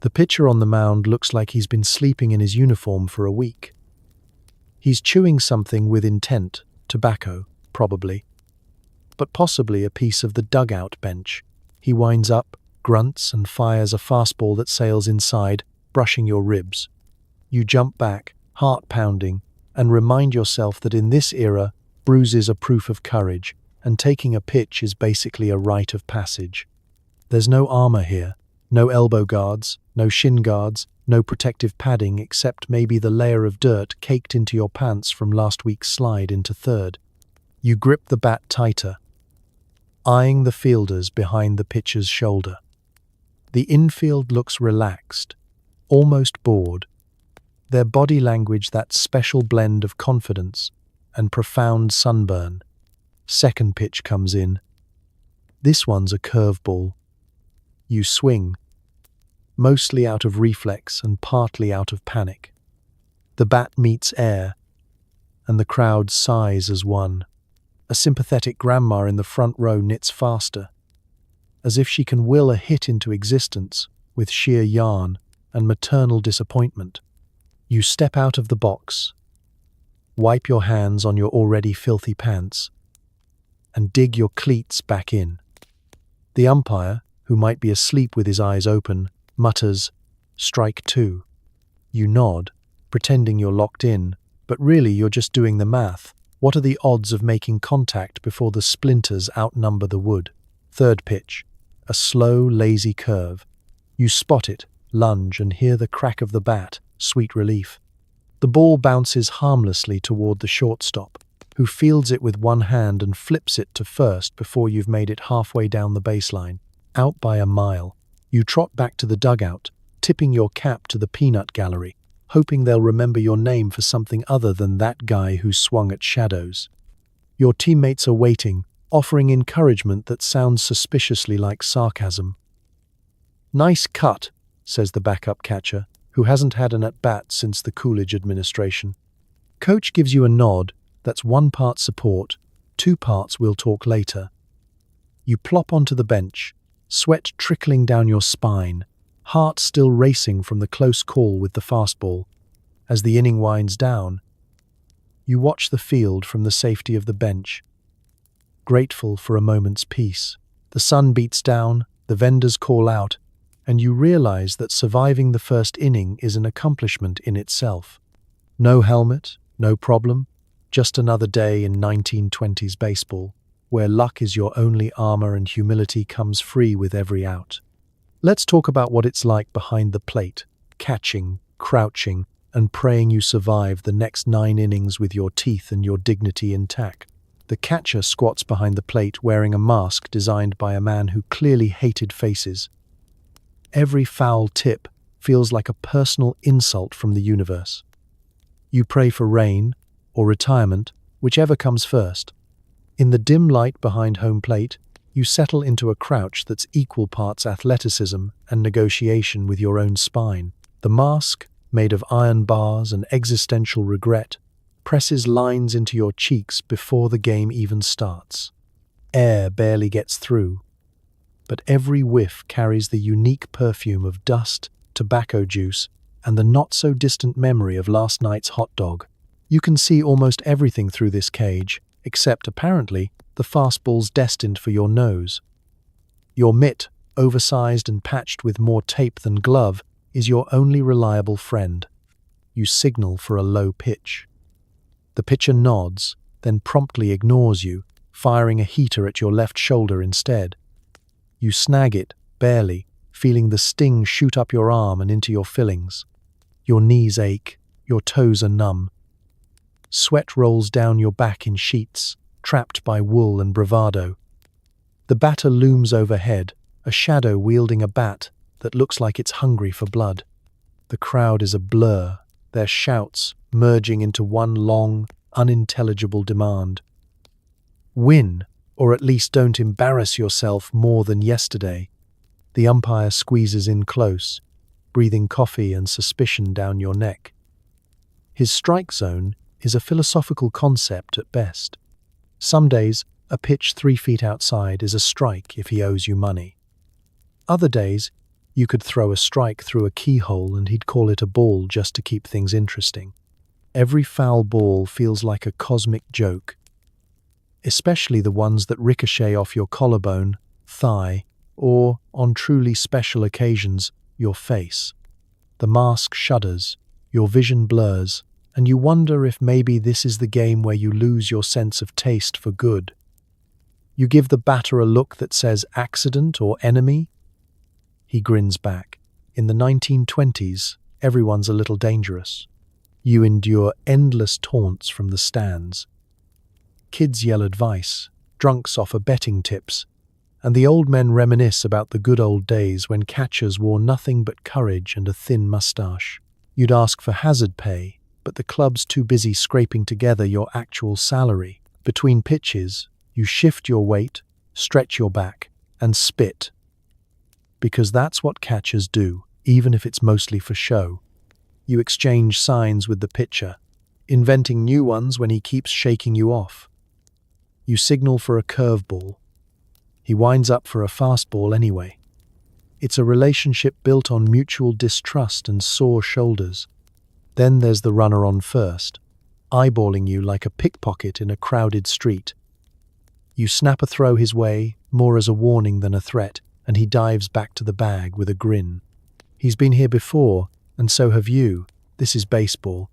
The pitcher on the mound looks like he's been sleeping in his uniform for a week. He's chewing something with intent, tobacco, probably, but possibly a piece of the dugout bench. He winds up, grunts, and fires a fastball that sails inside, brushing your ribs. You jump back, heart pounding, and remind yourself that in this era, bruises are proof of courage, and taking a pitch is basically a rite of passage. There's no armor here, no elbow guards, no shin guards, no protective padding except maybe the layer of dirt caked into your pants from last week's slide into third. You grip the bat tighter, eyeing the fielders behind the pitcher's shoulder. The infield looks relaxed, almost bored. Their body language that special blend of confidence and profound sunburn. Second pitch comes in. This one's a curveball. You swing, mostly out of reflex and partly out of panic. The bat meets air, and the crowd sighs as one. A sympathetic grandma in the front row knits faster, as if she can will a hit into existence with sheer yarn and maternal disappointment. You step out of the box, wipe your hands on your already filthy pants, and dig your cleats back in. The umpire, who might be asleep with his eyes open, mutters, "Strike two." You nod, pretending you're locked in, but really you're just doing the math. What are the odds of making contact before the splinters outnumber the wood? Third pitch, a slow, lazy curve. You spot it, lunge, and hear the crack of the bat, sweet relief. The ball bounces harmlessly toward the shortstop, who fields it with one hand and flips it to first before you've made it halfway down the baseline. Out by a mile, you trot back to the dugout, tipping your cap to the peanut gallery, hoping they'll remember your name for something other than that guy who swung at shadows. Your teammates are waiting, offering encouragement that sounds suspiciously like sarcasm. "Nice cut," says the backup catcher, who hasn't had an at-bat since the Coolidge administration. Coach gives you a nod that's 1 part support, 2 parts we'll talk later. You plop onto the bench, sweat trickling down your spine, heart still racing from the close call with the fastball. As the inning winds down, you watch the field from the safety of the bench, grateful for a moment's peace. The sun beats down, the vendors call out, and you realize that surviving the first inning is an accomplishment in itself. No helmet, no problem, just another day in 1920s baseball, where luck is your only armor and humility comes free with every out. Let's talk about what it's like behind the plate, catching, crouching, and praying you survive the next 9 innings with your teeth and your dignity intact. The catcher squats behind the plate wearing a mask designed by a man who clearly hated faces. Every foul tip feels like a personal insult from the universe. You pray for rain or retirement, whichever comes first. In the dim light behind home plate, you settle into a crouch that's equal parts athleticism and negotiation with your own spine. The mask, made of iron bars and existential regret, presses lines into your cheeks before the game even starts. Air barely gets through, but every whiff carries the unique perfume of dust, tobacco juice, and the not-so-distant memory of last night's hot dog. You can see almost everything through this cage, except, apparently, the fastballs destined for your nose. Your mitt, oversized and patched with more tape than glove, is your only reliable friend. You signal for a low pitch. The pitcher nods, then promptly ignores you, firing a heater at your left shoulder instead. You snag it, barely, feeling the sting shoot up your arm and into your fillings. Your knees ache, your toes are numb. Sweat rolls down your back in sheets, trapped by wool and bravado. The batter looms overhead, a shadow wielding a bat, that looks like it's hungry for blood. The crowd is a blur, their shouts merging into one long, unintelligible demand. Win, or at least don't embarrass yourself more than yesterday. The umpire squeezes in close, breathing coffee and suspicion down your neck. His strike zone is a philosophical concept at best. Some days, a pitch 3 feet outside is a strike if he owes you money. Other days, you could throw a strike through a keyhole and he'd call it a ball just to keep things interesting. Every foul ball feels like a cosmic joke, especially the ones that ricochet off your collarbone, thigh, or, on truly special occasions, your face. The mask shudders, your vision blurs, and you wonder if maybe this is the game where you lose your sense of taste for good. You give the batter a look that says accident or enemy. He grins back. In the 1920s, everyone's a little dangerous. You endure endless taunts from the stands. Kids yell advice, drunks offer betting tips, and the old men reminisce about the good old days when catchers wore nothing but courage and a thin mustache. You'd ask for hazard pay, but the club's too busy scraping together your actual salary. Between pitches, you shift your weight, stretch your back, and spit. Because that's what catchers do, even if it's mostly for show. You exchange signs with the pitcher, inventing new ones when he keeps shaking you off. You signal for a curveball. He winds up for a fastball anyway. It's a relationship built on mutual distrust and sore shoulders. Then there's the runner on first, eyeballing you like a pickpocket in a crowded street. You snap a throw his way, more as a warning than a threat, and he dives back to the bag with a grin. He's been here before, and so have you. This is baseball.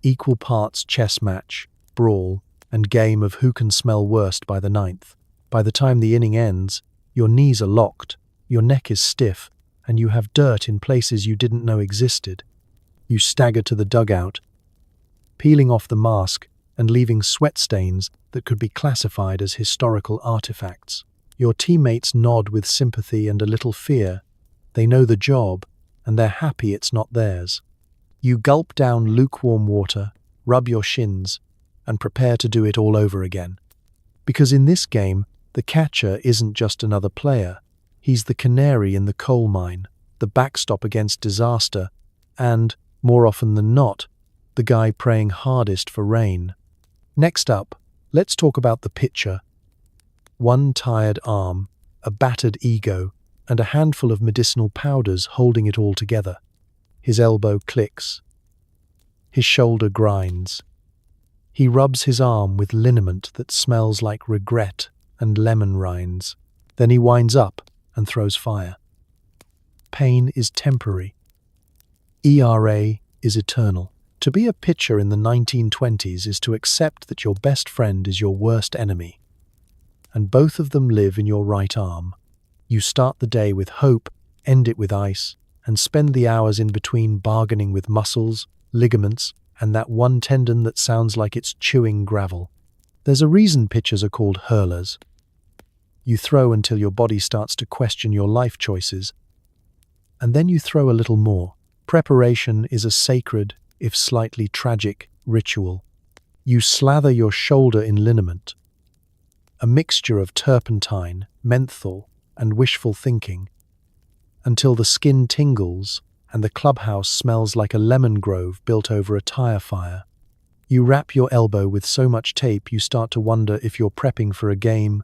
Equal parts chess match, brawl, and game of who can smell worst by the ninth. By the time the inning ends, your knees are locked, your neck is stiff, and you have dirt in places you didn't know existed. You stagger to the dugout, peeling off the mask and leaving sweat stains that could be classified as historical artifacts. Your teammates nod with sympathy and a little fear. They know the job, and they're happy it's not theirs. You gulp down lukewarm water, rub your shins, and prepare to do it all over again. Because in this game, the catcher isn't just another player. He's the canary in the coal mine, the backstop against disaster, and, more often than not, the guy praying hardest for rain. Next up, let's talk about the pitcher. One tired arm, a battered ego, and a handful of medicinal powders holding it all together. His elbow clicks. His shoulder grinds. He rubs his arm with liniment that smells like regret and lemon rinds. Then he winds up and throws fire. Pain is temporary. ERA is eternal. To be a pitcher in the 1920s is to accept that your best friend is your worst enemy. And both of them live in your right arm. You start the day with hope, end it with ice, and spend the hours in between bargaining with muscles, ligaments, and that one tendon that sounds like it's chewing gravel. There's a reason pitchers are called hurlers. You throw until your body starts to question your life choices, and then you throw a little more. Preparation is a sacred, if slightly tragic, ritual. You slather your shoulder in liniment, a mixture of turpentine, menthol, and wishful thinking, until the skin tingles and the clubhouse smells like a lemon grove built over a tire fire. You wrap your elbow with so much tape you start to wonder if you're prepping for a game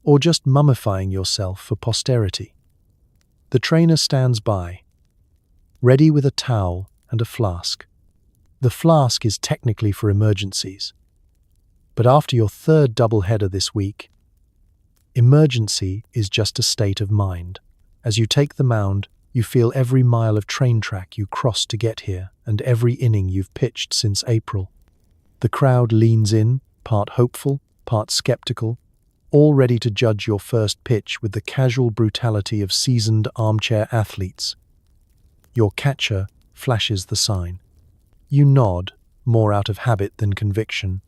or just mummifying yourself for posterity. The trainer stands by, ready with a towel and a flask. The flask is technically for emergencies, but after your third doubleheader this week, emergency is just a state of mind. As you take the mound, you feel every mile of train track you crossed to get here and every inning you've pitched since April. The crowd leans in, part hopeful, part skeptical, all ready to judge your first pitch with the casual brutality of seasoned armchair athletes. Your catcher flashes the sign. You nod, more out of habit than conviction.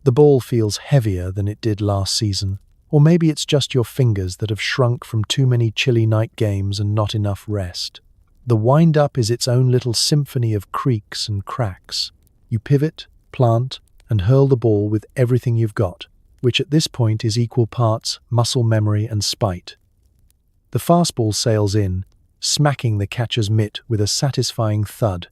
The ball feels heavier than it did last season, Or maybe it's just your fingers that have shrunk from too many chilly night games and not enough rest. The wind-up is its own little symphony of creaks and cracks. You pivot, plant, and hurl the ball with everything you've got, which at this point is equal parts muscle memory and spite. The fastball sails in, smacking the catcher's mitt with a satisfying thud.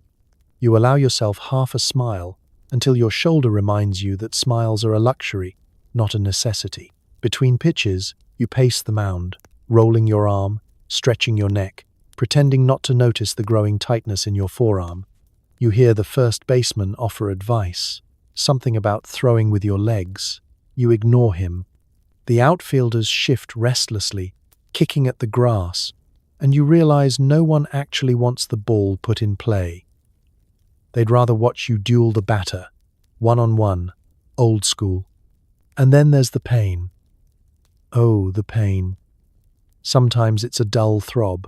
You allow yourself half a smile until your shoulder reminds you that smiles are a luxury, not a necessity. Between pitches, you pace the mound, rolling your arm, stretching your neck, pretending not to notice the growing tightness in your forearm. You hear the first baseman offer advice, something about throwing with your legs. You ignore him. The outfielders shift restlessly, kicking at the grass, and you realize no one actually wants the ball put in play. They'd rather watch you duel the batter, one-on-one, old school. And then there's the pain. Oh, the pain. Sometimes it's a dull throb.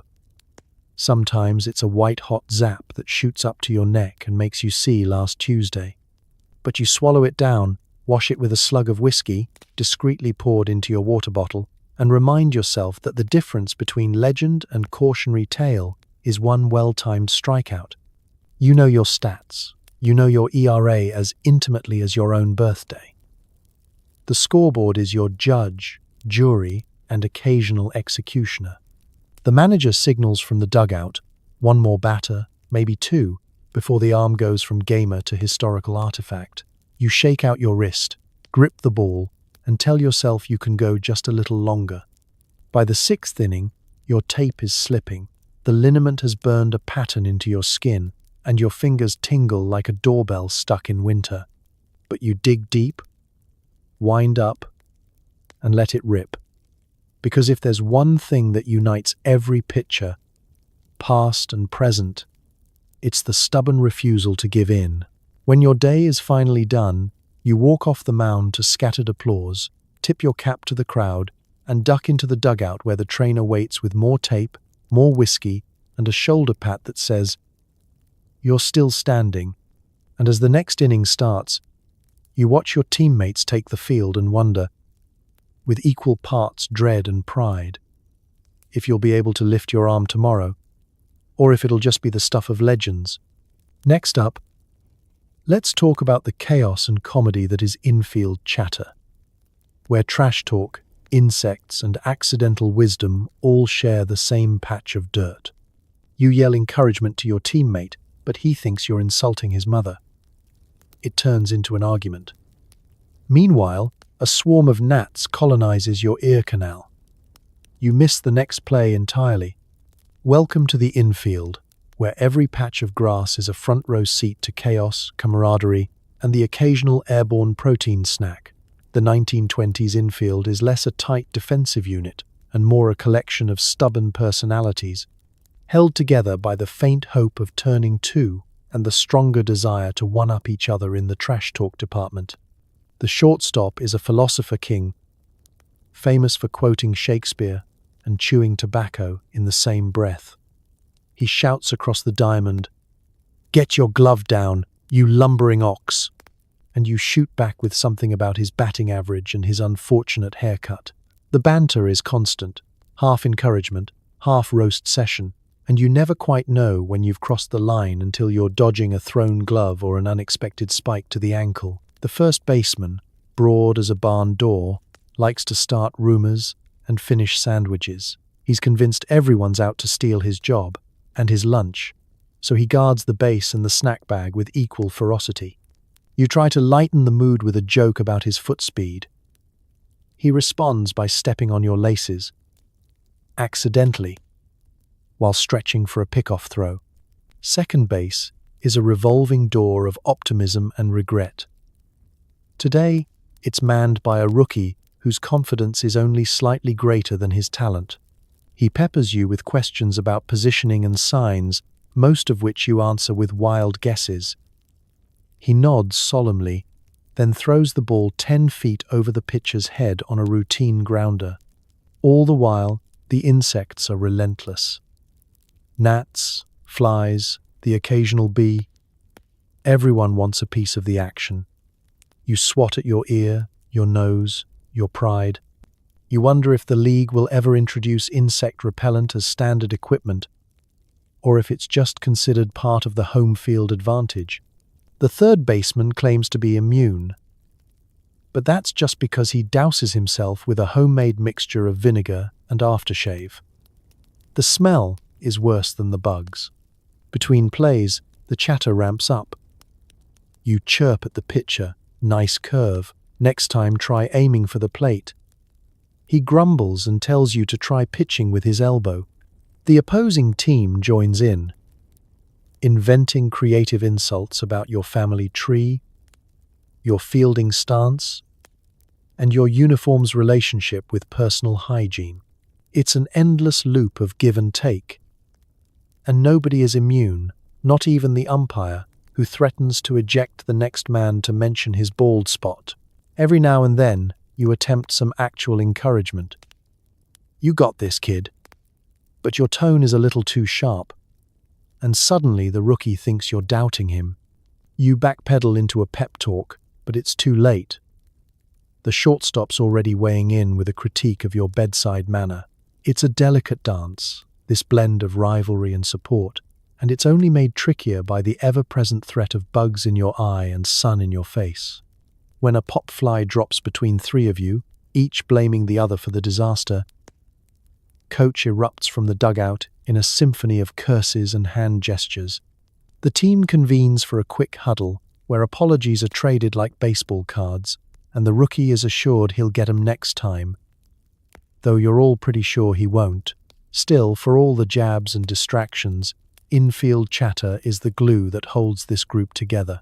Sometimes it's a white-hot zap that shoots up to your neck and makes you see last Tuesday. But you swallow it down, wash it with a slug of whiskey, discreetly poured into your water bottle, and remind yourself that the difference between legend and cautionary tale is one well-timed strikeout. You know your stats. You know your ERA as intimately as your own birthday. The scoreboard is your judge, jury, and occasional executioner. The manager signals from the dugout, one more batter, maybe two, before the arm goes from gamer to historical artifact. You shake out your wrist, grip the ball, and tell yourself you can go just a little longer. By the sixth inning, your tape is slipping. The liniment has burned a pattern into your skin, and your fingers tingle like a doorbell stuck in winter. But you dig deep, wind up, and let it rip. Because if there's one thing that unites every pitcher, past and present, it's the stubborn refusal to give in. When your day is finally done, you walk off the mound to scattered applause, tip your cap to the crowd, and duck into the dugout where the trainer waits with more tape, more whiskey, and a shoulder pat that says, "You're still standing." And as the next inning starts, you watch your teammates take the field and wonder, with equal parts dread and pride, if you'll be able to lift your arm tomorrow, or if it'll just be the stuff of legends. Next up, let's talk about the chaos and comedy that is infield chatter, where trash talk, insects, and accidental wisdom all share the same patch of dirt. You yell encouragement to your teammate, but he thinks you're insulting his mother. It turns into an argument. Meanwhile, a swarm of gnats colonizes your ear canal. You miss the next play entirely. Welcome to the infield, where every patch of grass is a front row seat to chaos, camaraderie, and the occasional airborne protein snack. The 1920s infield is less a tight defensive unit and more a collection of stubborn personalities, held together by the faint hope of turning two and the stronger desire to one-up each other in the trash talk department. The shortstop is a philosopher king, famous for quoting Shakespeare and chewing tobacco in the same breath. He shouts across the diamond, "Get your glove down, you lumbering ox!" And you shoot back with something about his batting average and his unfortunate haircut. The banter is constant, half encouragement, half roast session, and you never quite know when you've crossed the line until you're dodging a thrown glove or an unexpected spike to the ankle. The first baseman, broad as a barn door, likes to start rumors and finish sandwiches. He's convinced everyone's out to steal his job and his lunch, so he guards the base and the snack bag with equal ferocity. You try to lighten the mood with a joke about his foot speed. He responds by stepping on your laces, accidentally, while stretching for a pickoff throw. Second base is a revolving door of optimism and regret. Today, it's manned by a rookie whose confidence is only slightly greater than his talent. He peppers you with questions about positioning and signs, most of which you answer with wild guesses. He nods solemnly, then throws the ball 10 feet over the pitcher's head on a routine grounder. All the while, the insects are relentless. Gnats, flies, the occasional bee. Everyone wants a piece of the action. You swat at your ear, your nose, your pride. You wonder if the league will ever introduce insect repellent as standard equipment, or if it's just considered part of the home field advantage. The third baseman claims to be immune, but that's just because he douses himself with a homemade mixture of vinegar and aftershave. The smell is worse than the bugs. Between plays, the chatter ramps up. You chirp at the pitcher, "Nice curve. Next time try aiming for the plate." He grumbles and tells you to try pitching with his elbow. The opposing team joins in, inventing creative insults about your family tree, your fielding stance, and your uniform's relationship with personal hygiene. It's an endless loop of give and take. And nobody is immune, not even the umpire, who threatens to eject the next man to mention his bald spot. Every now and then, you attempt some actual encouragement. "You got this, kid." But your tone is a little too sharp, and suddenly the rookie thinks you're doubting him. You backpedal into a pep talk, but it's too late. The shortstop's already weighing in with a critique of your bedside manner. It's a delicate dance, this blend of rivalry and support, and it's only made trickier by the ever-present threat of bugs in your eye and sun in your face. When a pop fly drops between three of you, each blaming the other for the disaster, coach erupts from the dugout in a symphony of curses and hand gestures. The team convenes for a quick huddle, where apologies are traded like baseball cards, and the rookie is assured he'll get 'em next time, though you're all pretty sure he won't. Still, for all the jabs and distractions, infield chatter is the glue that holds this group together.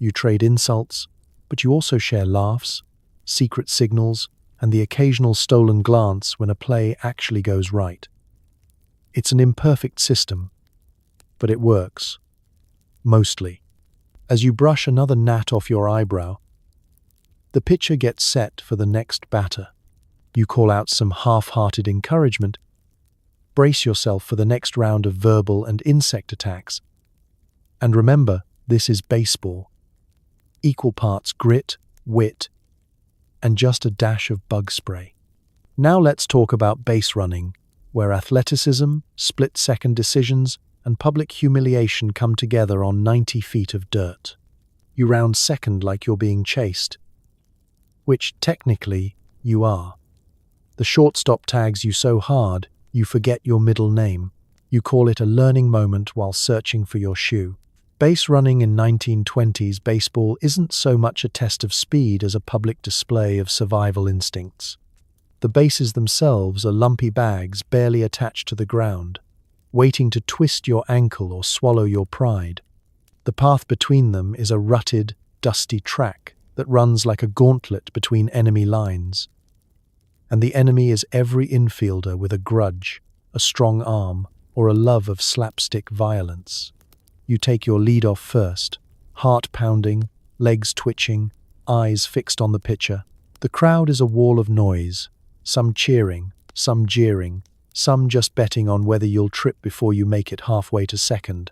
You trade insults, but you also share laughs, secret signals, and the occasional stolen glance when a play actually goes right. It's an imperfect system, but it works. Mostly. As you brush another gnat off your eyebrow, the pitcher gets set for the next batter. You call out some half-hearted encouragement. Brace yourself for the next round of verbal and insect attacks. And remember, this is baseball. Equal parts grit, wit, and just a dash of bug spray. Now let's talk about base running, where athleticism, split-second decisions, and public humiliation come together on 90 feet of dirt. You round second like you're being chased, which technically you are. The shortstop tags you so hard, you forget your middle name. You call it a learning moment while searching for your shoe. Base running in 1920s baseball isn't so much a test of speed as a public display of survival instincts. The bases themselves are lumpy bags barely attached to the ground, waiting to twist your ankle or swallow your pride. The path between them is a rutted, dusty track that runs like a gauntlet between enemy lines. And the enemy is every infielder with a grudge, a strong arm, or a love of slapstick violence. You take your lead off first, heart pounding, legs twitching, eyes fixed on the pitcher. The crowd is a wall of noise, some cheering, some jeering, some just betting on whether you'll trip before you make it halfway to second.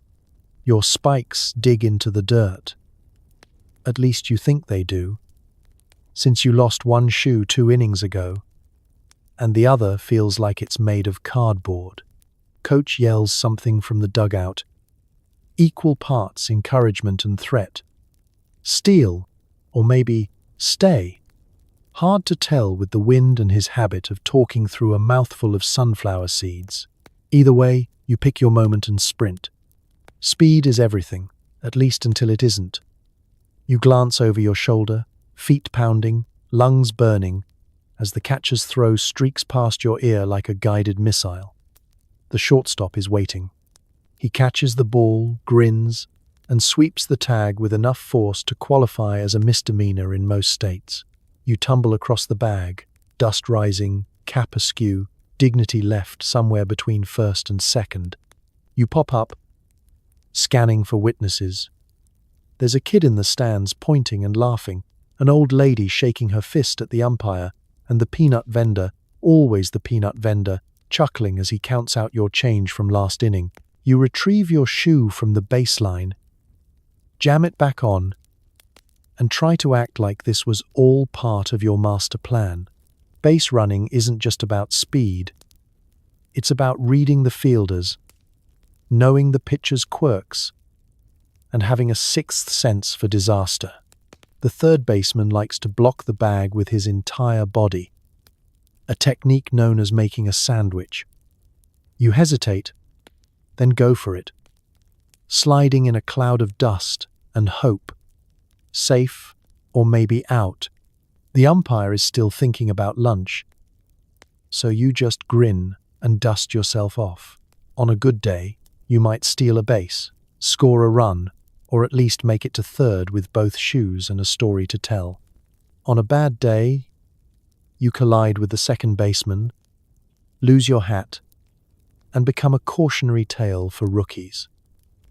Your spikes dig into the dirt. At least you think they do, since you lost one shoe 2 innings ago, and the other feels like it's made of cardboard. Coach yells something from the dugout, equal parts encouragement and threat. Steal, or maybe stay. Hard to tell with the wind and his habit of talking through a mouthful of sunflower seeds. Either way, you pick your moment and sprint. Speed is everything, at least until it isn't. You glance over your shoulder, feet pounding, lungs burning, as the catcher's throw streaks past your ear like a guided missile. The shortstop is waiting. He catches the ball, grins, and sweeps the tag with enough force to qualify as a misdemeanor in most states. You tumble across the bag, dust rising, cap askew, dignity left somewhere between first and second. You pop up, scanning for witnesses. There's a kid in the stands pointing and laughing, an old lady shaking her fist at the umpire, and the peanut vendor, always the peanut vendor, chuckling as he counts out your change from last inning. You retrieve your shoe from the baseline, jam it back on, and try to act like this was all part of your master plan. Base running isn't just about speed. It's about reading the fielders, knowing the pitcher's quirks, and having a sixth sense for disaster. The third baseman likes to block the bag with his entire body, a technique known as making a sandwich. You hesitate, then go for it, sliding in a cloud of dust and hope, safe or maybe out. The umpire is still thinking about lunch, so you just grin and dust yourself off. On a good day, you might steal a base, score a run, or at least make it to third with both shoes and a story to tell. On a bad day, you collide with the second baseman, lose your hat, and become a cautionary tale for rookies.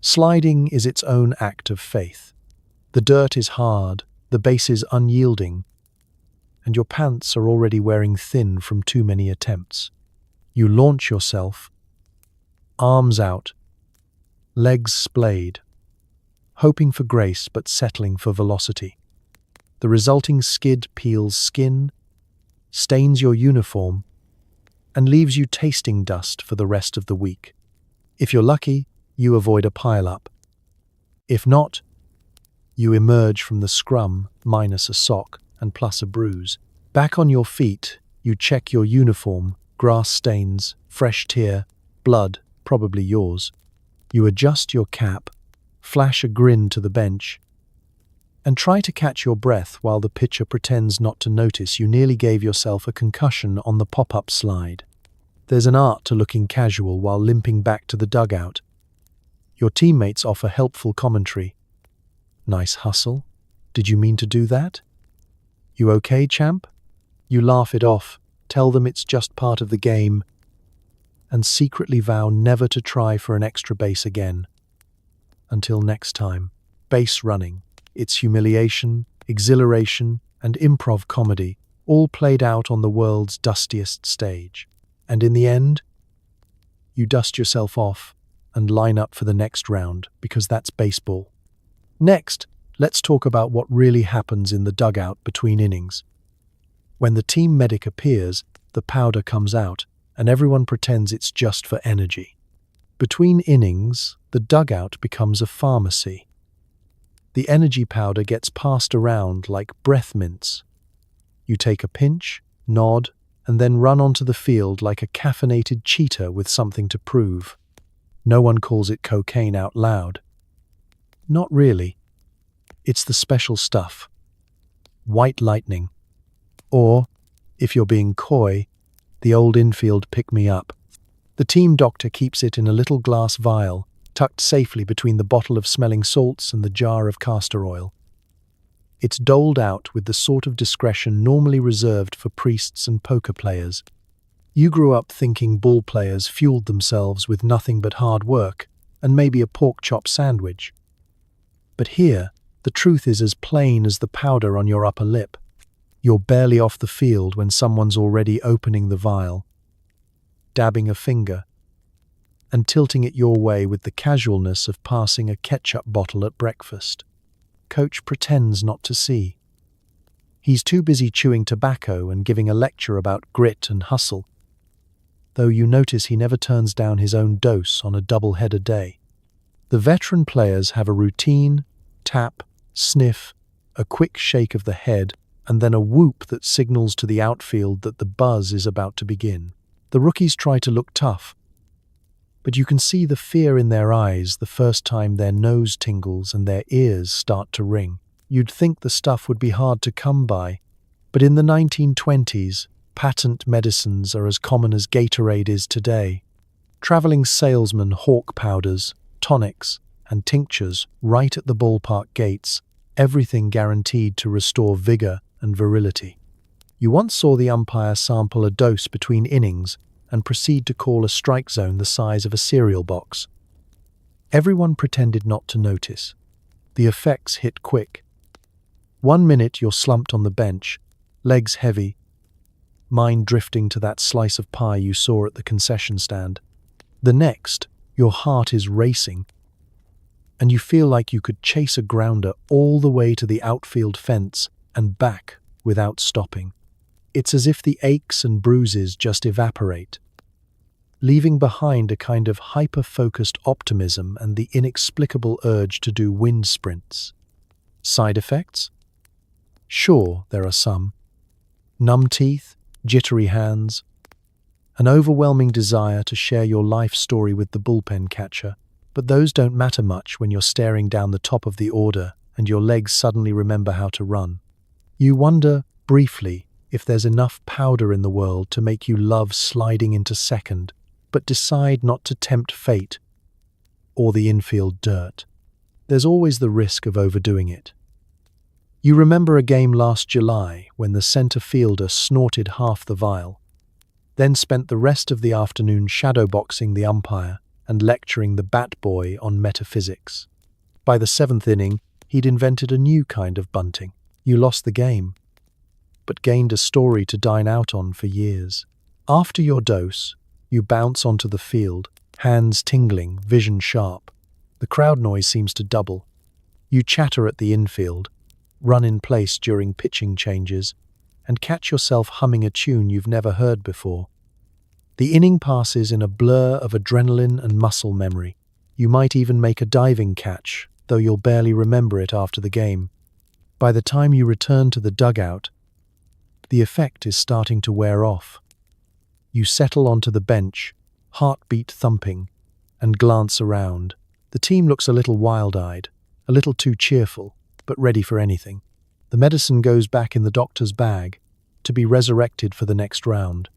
Sliding is its own act of faith. The dirt is hard, the base is unyielding, and your pants are already wearing thin from too many attempts. You launch yourself, arms out, legs splayed, hoping for grace but settling for velocity. The resulting skid peels skin, stains your uniform, and leaves you tasting dust for the rest of the week. If you're lucky, you avoid a pile-up. If not, you emerge from the scrum minus a sock and plus a bruise. Back on your feet, you check your uniform, grass stains, fresh tear, blood, probably yours. You adjust your cap, flash a grin to the bench, and try to catch your breath while the pitcher pretends not to notice you nearly gave yourself a concussion on the pop-up slide. There's an art to looking casual while limping back to the dugout. Your teammates offer helpful commentary. Nice hustle. Did you mean to do that? You okay, champ? You laugh it off, tell them it's just part of the game, and secretly vow never to try for an extra base again. Until next time, base running. It's humiliation, exhilaration, and improv comedy, all played out on the world's dustiest stage. And in the end, you dust yourself off and line up for the next round, because that's baseball. Next, let's talk about what really happens in the dugout between innings. When the team medic appears, the powder comes out, and everyone pretends it's just for energy. Between innings, the dugout becomes a pharmacy. The energy powder gets passed around like breath mints. You take a pinch, nod, and then run onto the field like a caffeinated cheetah with something to prove. No one calls it cocaine out loud. Not really. It's the special stuff. White lightning. Or, if you're being coy, the old infield pick-me-up. The team doctor keeps it in a little glass vial, tucked safely between the bottle of smelling salts and the jar of castor oil. It's doled out with the sort of discretion normally reserved for priests and poker players. You grew up thinking ball players fueled themselves with nothing but hard work and maybe a pork chop sandwich. But here, the truth is as plain as the powder on your upper lip. You're barely off the field when someone's already opening the vial, dabbing a finger, and tilting it your way with the casualness of passing a ketchup bottle at breakfast. Coach pretends not to see. He's too busy chewing tobacco and giving a lecture about grit and hustle, though you notice he never turns down his own dose on a double-header day. The veteran players have a routine: tap, sniff, a quick shake of the head, and then a whoop that signals to the outfield that the buzz is about to begin. The rookies try to look tough, but you can see the fear in their eyes the first time their nose tingles and their ears start to ring. You'd think the stuff would be hard to come by, but in the 1920s, patent medicines are as common as Gatorade is today. Traveling salesmen hawk powders, tonics, and tinctures right at the ballpark gates, everything guaranteed to restore vigor and virility. You once saw the umpire sample a dose between innings and proceed to call a strike zone the size of a cereal box. Everyone pretended not to notice. The effects hit quick. 1 minute you're slumped on the bench, legs heavy, mind drifting to that slice of pie you saw at the concession stand. The next, your heart is racing, and you feel like you could chase a grounder all the way to the outfield fence and back without stopping. It's as if the aches and bruises just evaporate, leaving behind a kind of hyper-focused optimism and the inexplicable urge to do wind sprints. Side effects? Sure, there are some. Numb teeth, jittery hands, an overwhelming desire to share your life story with the bullpen catcher, but those don't matter much when you're staring down the top of the order and your legs suddenly remember how to run. You wonder, briefly, if there's enough powder in the world to make you love sliding into second, but decide not to tempt fate or the infield dirt. There's always the risk of overdoing it. You remember a game last July when the center fielder snorted half the vial, then spent the rest of the afternoon shadowboxing the umpire and lecturing the bat boy on metaphysics. By the seventh inning, he'd invented a new kind of bunting. You lost the game, but gained a story to dine out on for years. After your dose, you bounce onto the field, hands tingling, vision sharp. The crowd noise seems to double. You chatter at the infield, run in place during pitching changes, and catch yourself humming a tune you've never heard before. The inning passes in a blur of adrenaline and muscle memory. You might even make a diving catch, though you'll barely remember it after the game. By the time you return to the dugout, the effect is starting to wear off. You settle onto the bench, heartbeat thumping, and glance around. The team looks a little wild-eyed, a little too cheerful, but ready for anything. The medicine goes back in the doctor's bag, to be resurrected for the next round.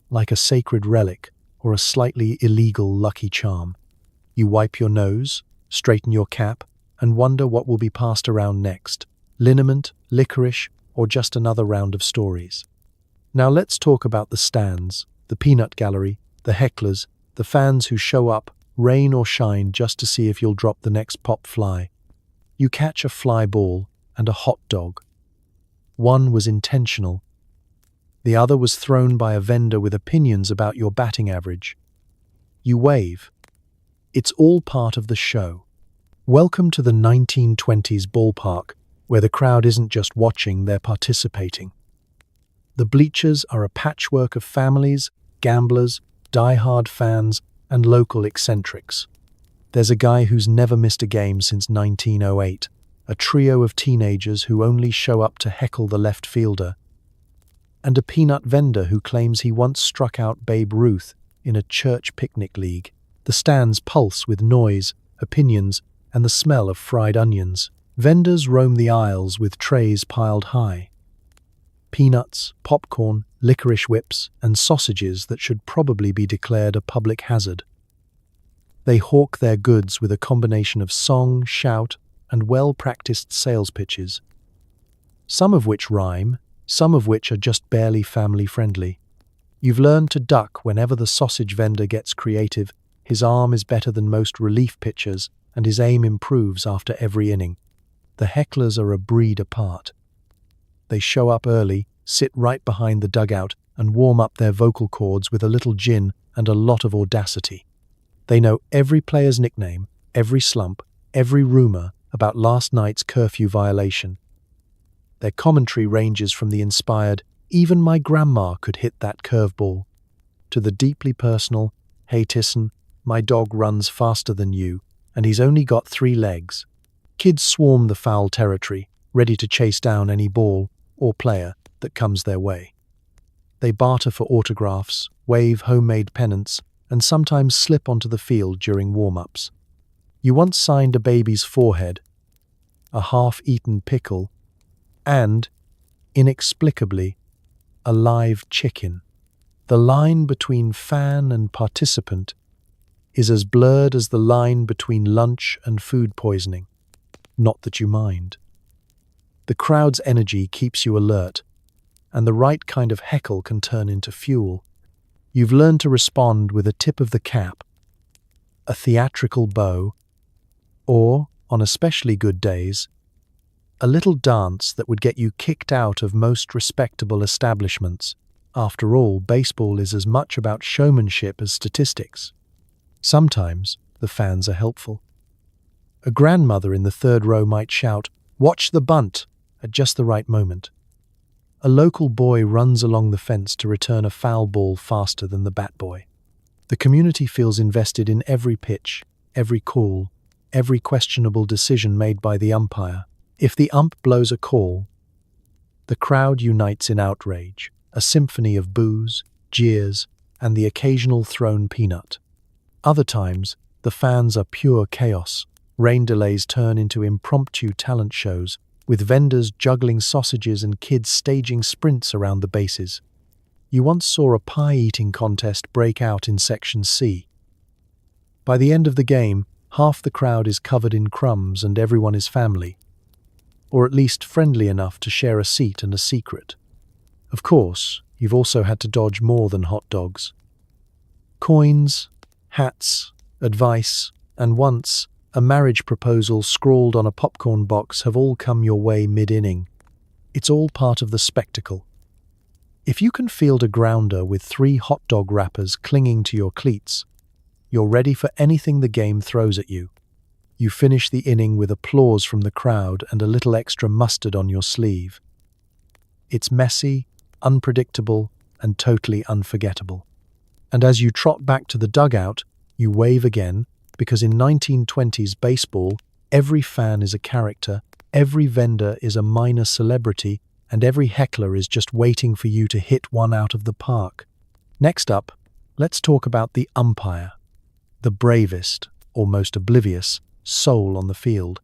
Like a sacred relic or a slightly illegal lucky charm. You wipe your nose, straighten your cap, and wonder what will be passed around next. Liniment, licorice, or just another round of stories. Now let's talk about the stands, the peanut gallery, the hecklers, the fans who show up, rain or shine, just to see if you'll drop the next pop fly. You catch a fly ball and a hot dog. One was intentional. The other was thrown by a vendor with opinions about your batting average. You wave. It's all part of the show. Welcome to the 1920s ballpark, where the crowd isn't just watching, they're participating. The bleachers are a patchwork of families, gamblers, die-hard fans, and local eccentrics. There's a guy who's never missed a game since 1908, a trio of teenagers who only show up to heckle the left fielder, and a peanut vendor who claims he once struck out Babe Ruth in a church picnic league. The stands pulse with noise, opinions, and the smell of fried onions. Vendors roam the aisles with trays piled high. Peanuts, popcorn, licorice whips, and sausages that should probably be declared a public hazard. They hawk their goods with a combination of song, shout, and well-practiced sales pitches, some of which rhyme, some of which are just barely family-friendly. You've learned to duck whenever the sausage vendor gets creative. His arm is better than most relief pitchers, and his aim improves after every inning. The hecklers are a breed apart. They show up early, sit right behind the dugout, and warm up their vocal cords with a little gin and a lot of audacity. They know every player's nickname, every slump, every rumor about last night's curfew violation. Their commentary ranges from the inspired, "Even my grandma could hit that curveball," to the deeply personal, "Hey Tisson, my dog runs faster than you, and he's only got 3 legs." Kids swarm the foul territory, ready to chase down any ball or player that comes their way. They barter for autographs, wave homemade pennants, and sometimes slip onto the field during warm-ups. You once signed a baby's forehead, a half-eaten pickle, and, inexplicably, a live chicken. The line between fan and participant is as blurred as the line between lunch and food poisoning. Not that you mind. The crowd's energy keeps you alert, and the right kind of heckle can turn into fuel. You've learned to respond with a tip of the cap, a theatrical bow, or, on especially good days, a little dance that would get you kicked out of most respectable establishments. After all, baseball is as much about showmanship as statistics. Sometimes the fans are helpful. A grandmother in the third row might shout, "Watch the bunt," at just the right moment. A local boy runs along the fence to return a foul ball faster than the bat boy. The community feels invested in every pitch, every call, every questionable decision made by the umpire. If the ump blows a call, the crowd unites in outrage, a symphony of boos, jeers, and the occasional thrown peanut. Other times, the fans are pure chaos. Rain delays turn into impromptu talent shows, with vendors juggling sausages and kids staging sprints around the bases. You once saw a pie-eating contest break out in Section C. By the end of the game, half the crowd is covered in crumbs and everyone is family, or at least friendly enough to share a seat and a secret. Of course, you've also had to dodge more than hot dogs. Coins, hats, advice, and once, a marriage proposal scrawled on a popcorn box have all come your way mid-inning. It's all part of the spectacle. If you can field a grounder with 3 hot dog wrappers clinging to your cleats, you're ready for anything the game throws at you. You finish the inning with applause from the crowd and a little extra mustard on your sleeve. It's messy, unpredictable, and totally unforgettable. And as you trot back to the dugout, you wave again, because in 1920s baseball, every fan is a character, every vendor is a minor celebrity, and every heckler is just waiting for you to hit one out of the park. Next up, let's talk about the umpire, the bravest, or most oblivious, soul on the field,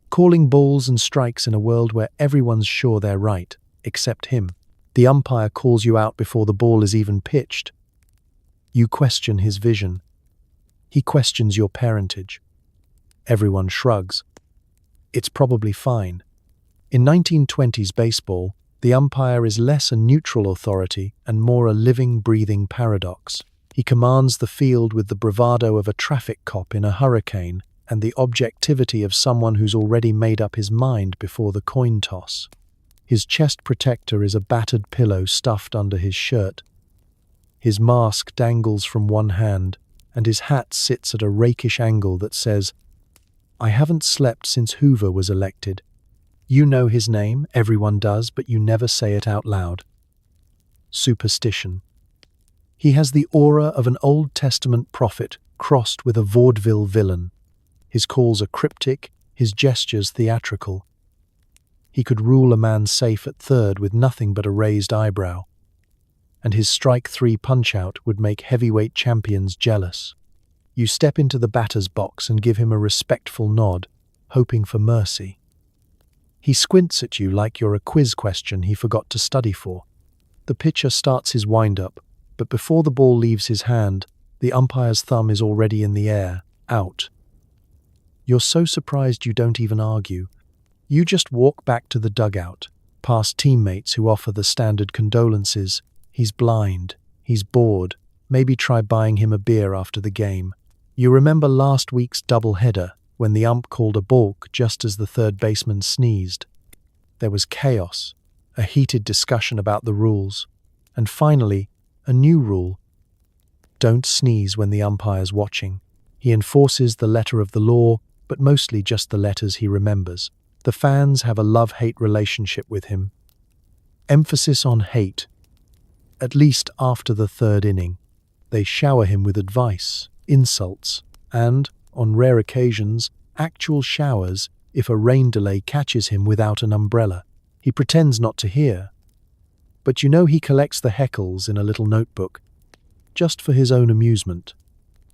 calling balls and strikes in a world where everyone's sure they're right, except him. The umpire calls you out before the ball is even pitched. You question his vision. He questions your parentage. Everyone shrugs. It's probably fine. In 1920s baseball, the umpire is less a neutral authority and more a living, breathing paradox. He commands the field with the bravado of a traffic cop in a hurricane and the objectivity of someone who's already made up his mind before the coin toss. His chest protector is a battered pillow stuffed under his shirt. His mask dangles from one hand, and his hat sits at a rakish angle that says, "I haven't slept since Hoover was elected." You know his name, everyone does, but you never say it out loud. Superstition. He has the aura of an Old Testament prophet crossed with a vaudeville villain. His calls are cryptic, his gestures theatrical. He could rule a man safe at third with nothing but a raised eyebrow. And his strike 3 punch-out would make heavyweight champions jealous. You step into the batter's box and give him a respectful nod, hoping for mercy. He squints at you like you're a quiz question he forgot to study for. The pitcher starts his wind-up, but before the ball leaves his hand, the umpire's thumb is already in the air, out. You're so surprised you don't even argue. You just walk back to the dugout, past teammates who offer the standard condolences. He's blind, he's bored, maybe try buying him a beer after the game. You remember last week's doubleheader when the ump called a balk just as the third baseman sneezed. There was chaos, a heated discussion about the rules, and finally, a new rule. Don't sneeze when the umpire's watching. He enforces the letter of the law, but mostly just the letters he remembers. The fans have a love-hate relationship with him. Emphasis on hate. At least after the third inning, they shower him with advice, insults, and, on rare occasions, actual showers if a rain delay catches him without an umbrella. He pretends not to hear. But you know he collects the heckles in a little notebook, just for his own amusement.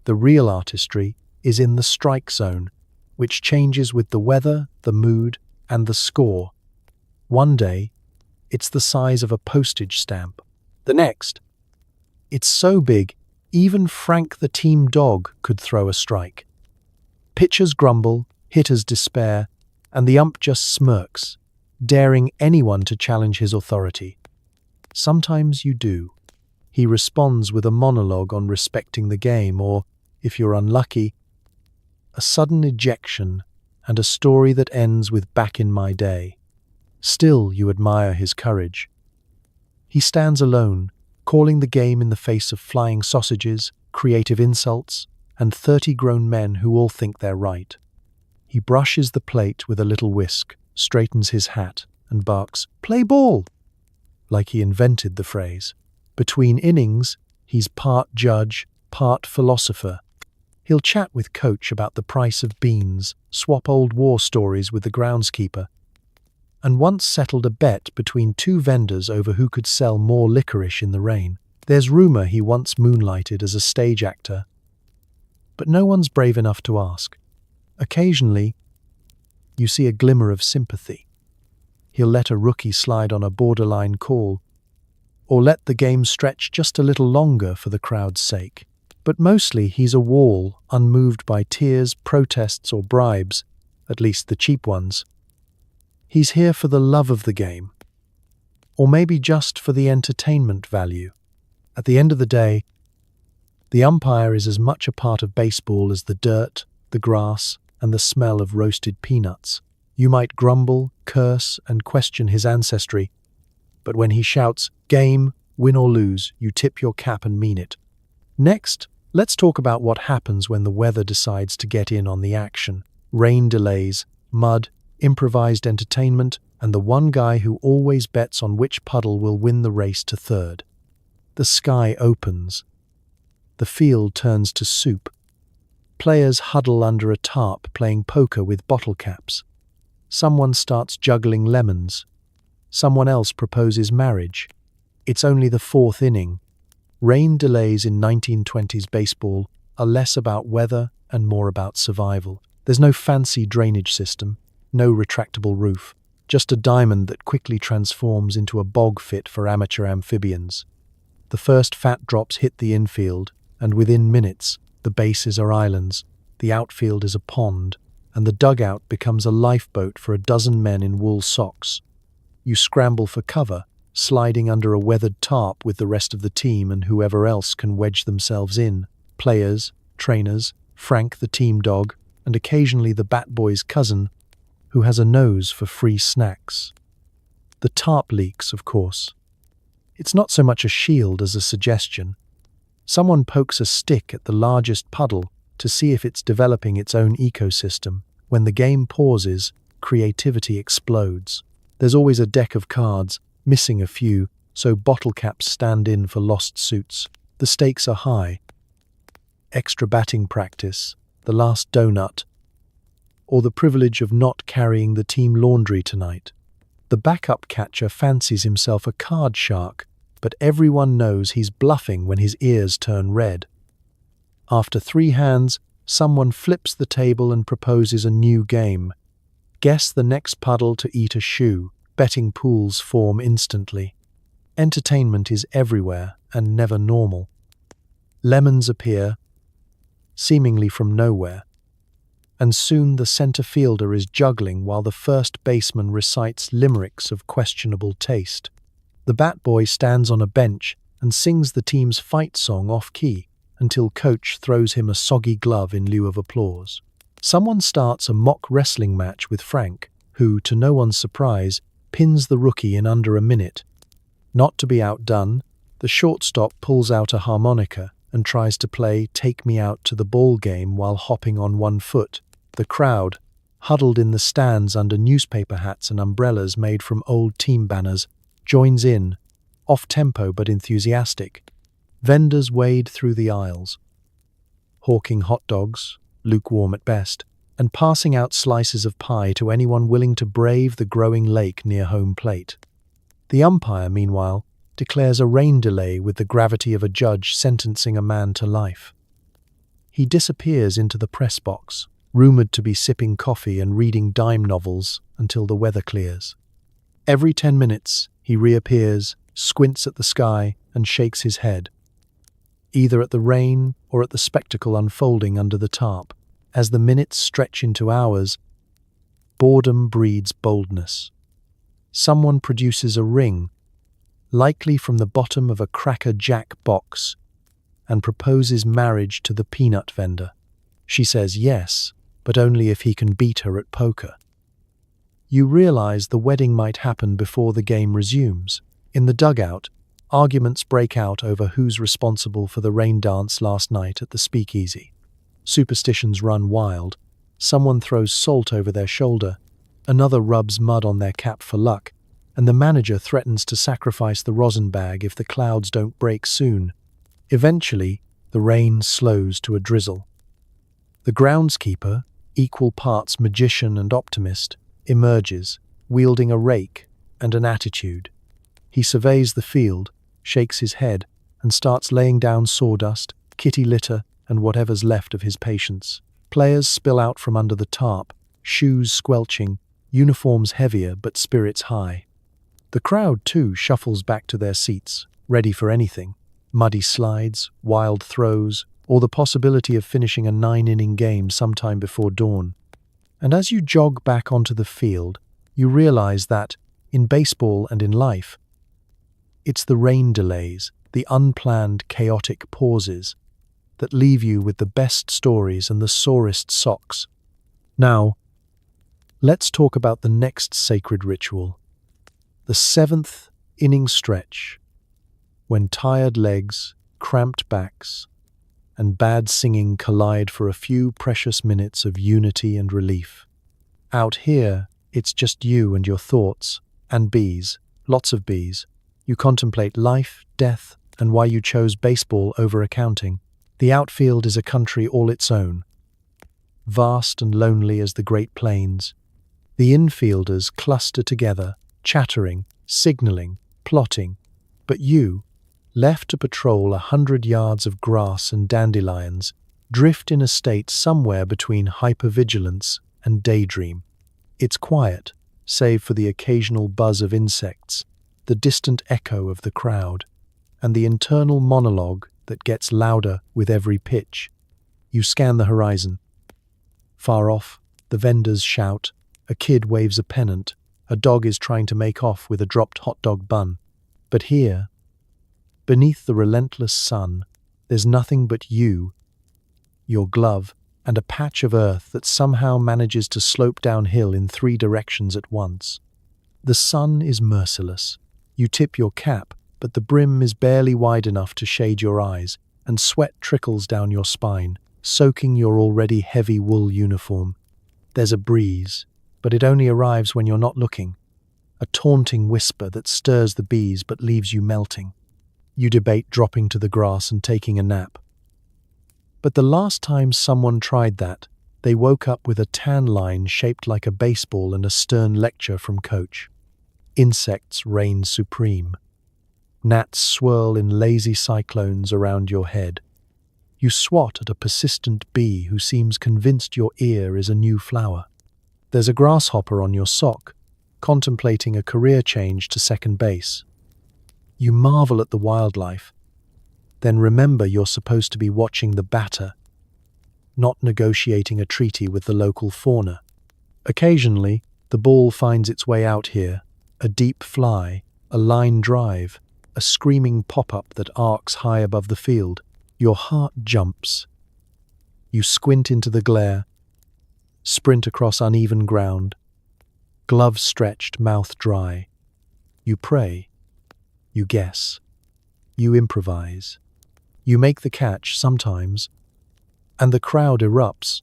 The real artistry is in the strike zone, which changes with the weather, the mood, and the score. One day, it's the size of a postage stamp. The next, it's so big, even Frank the team dog could throw a strike. Pitchers grumble, hitters despair, and the ump just smirks, daring anyone to challenge his authority. Sometimes you do. He responds with a monologue on respecting the game, or, if you're unlucky, a sudden ejection and a story that ends with "back in my day." Still, you admire his courage. He stands alone, calling the game in the face of flying sausages, creative insults, and 30 grown men who all think they're right. He brushes the plate with a little whisk, straightens his hat, and barks, "Play ball!" like he invented the phrase. Between innings, he's part judge, part philosopher. He'll chat with coach about the price of beans, swap old war stories with the groundskeeper, and once settled a bet between two vendors over who could sell more licorice in the rain. There's rumor he once moonlighted as a stage actor, but no one's brave enough to ask. Occasionally, you see a glimmer of sympathy. He'll let a rookie slide on a borderline call, or let the game stretch just a little longer for the crowd's sake. But mostly he's a wall, unmoved by tears, protests, or bribes, at least the cheap ones. He's here for the love of the game, or maybe just for the entertainment value. At the end of the day, the umpire is as much a part of baseball as the dirt, the grass, and the smell of roasted peanuts. You might grumble, curse, and question his ancestry, but when he shouts, "Game, win or lose," you tip your cap and mean it. Next, let's talk about what happens when the weather decides to get in on the action. Rain delays, mud, improvised entertainment, and the one guy who always bets on which puddle will win the race to third. The sky opens. The field turns to soup. Players huddle under a tarp playing poker with bottle caps. Someone starts juggling lemons. Someone else proposes marriage. It's only the fourth inning. Rain delays in 1920s baseball are less about weather and more about survival. There's no fancy drainage system, no retractable roof, just a diamond that quickly transforms into a bog fit for amateur amphibians. The first fat drops hit the infield, and within minutes, the bases are islands, the outfield is a pond, and the dugout becomes a lifeboat for a dozen men in wool socks. You scramble for cover, sliding under a weathered tarp with the rest of the team and whoever else can wedge themselves in. Players, trainers, Frank the team dog, and occasionally the bat boy's cousin, who has a nose for free snacks. The tarp leaks, of course. It's not so much a shield as a suggestion. Someone pokes a stick at the largest puddle to see if it's developing its own ecosystem. When the game pauses, creativity explodes. There's always a deck of cards, missing a few, so bottle caps stand in for lost suits. The stakes are high. Extra batting practice, the last donut, or the privilege of not carrying the team laundry tonight. The backup catcher fancies himself a card shark, but everyone knows he's bluffing when his ears turn red. After 3 hands, someone flips the table and proposes a new game. Guess the next puddle to eat a shoe. Betting pools form instantly. Entertainment is everywhere and never normal. Lemons appear, seemingly from nowhere, and soon the center fielder is juggling while the first baseman recites limericks of questionable taste. The bat boy stands on a bench and sings the team's fight song off-key until coach throws him a soggy glove in lieu of applause. Someone starts a mock wrestling match with Frank, who, to no one's surprise, pins the rookie in under a minute. Not to be outdone, the shortstop pulls out a harmonica and tries to play "Take Me Out to the Ball Game" while hopping on one foot. The crowd, huddled in the stands under newspaper hats and umbrellas made from old team banners, joins in, off-tempo but enthusiastic. Vendors wade through the aisles, hawking hot dogs, lukewarm at best, and passing out slices of pie to anyone willing to brave the growing lake near home plate. The umpire, meanwhile, declares a rain delay with the gravity of a judge sentencing a man to life. He disappears into the press box, rumored to be sipping coffee and reading dime novels until the weather clears. Every 10 minutes, he reappears, squints at the sky, and shakes his head, either at the rain or at the spectacle unfolding under the tarp. As the minutes stretch into hours, boredom breeds boldness. Someone produces a ring, likely from the bottom of a Cracker Jack box, and proposes marriage to the peanut vendor. She says yes, but only if he can beat her at poker. You realize the wedding might happen before the game resumes. In the dugout, arguments break out over who's responsible for the rain dance last night at the speakeasy. Superstitions run wild. Someone throws salt over their shoulder, another rubs mud on their cap for luck, and the manager threatens to sacrifice the rosin bag if the clouds don't break soon. Eventually, the rain slows to a drizzle. The groundskeeper, equal parts magician and optimist, emerges, wielding a rake and an attitude. He surveys the field, shakes his head, and starts laying down sawdust, kitty litter, and whatever's left of his patience. Players spill out from under the tarp, shoes squelching, uniforms heavier but spirits high. The crowd, too, shuffles back to their seats, ready for anything. Muddy slides, wild throws, or the possibility of finishing a 9-inning game sometime before dawn. And as you jog back onto the field, you realize that, in baseball and in life, it's the rain delays, the unplanned, chaotic pauses, that leave you with the best stories and the sorest socks. Now, let's talk about the next sacred ritual, the 7th inning stretch, when tired legs, cramped backs, and bad singing collide for a few precious minutes of unity and relief. Out here, it's just you and your thoughts, and bees, lots of bees. You contemplate life, death, and why you chose baseball over accounting. The outfield is a country all its own, vast and lonely as the Great Plains. The infielders cluster together, chattering, signaling, plotting. But you, left to patrol 100 yards of grass and dandelions, drift in a state somewhere between hypervigilance and daydream. It's quiet, save for the occasional buzz of insects, the distant echo of the crowd, and the internal monologue that gets louder with every pitch. You scan the horizon. Far off, the vendors shout, a kid waves a pennant, a dog is trying to make off with a dropped hot dog bun. But here, beneath the relentless sun, there's nothing but you, your glove, and a patch of earth that somehow manages to slope downhill in 3 directions at once. The sun is merciless. You tip your cap, but the brim is barely wide enough to shade your eyes, and sweat trickles down your spine, soaking your already heavy wool uniform. There's a breeze, but it only arrives when you're not looking, a taunting whisper that stirs the bees but leaves you melting. You debate dropping to the grass and taking a nap. But the last time someone tried that, they woke up with a tan line shaped like a baseball and a stern lecture from coach. Insects reign supreme. Gnats swirl in lazy cyclones around your head. You swat at a persistent bee who seems convinced your ear is a new flower. There's a grasshopper on your sock, contemplating a career change to second base. You marvel at the wildlife, then remember you're supposed to be watching the batter, not negotiating a treaty with the local fauna. Occasionally, the ball finds its way out here, a deep fly, a line drive, a screaming pop-up that arcs high above the field. Your heart jumps. You squint into the glare, sprint across uneven ground, gloves stretched, mouth dry. You pray. You guess. You improvise. You make the catch sometimes, and the crowd erupts.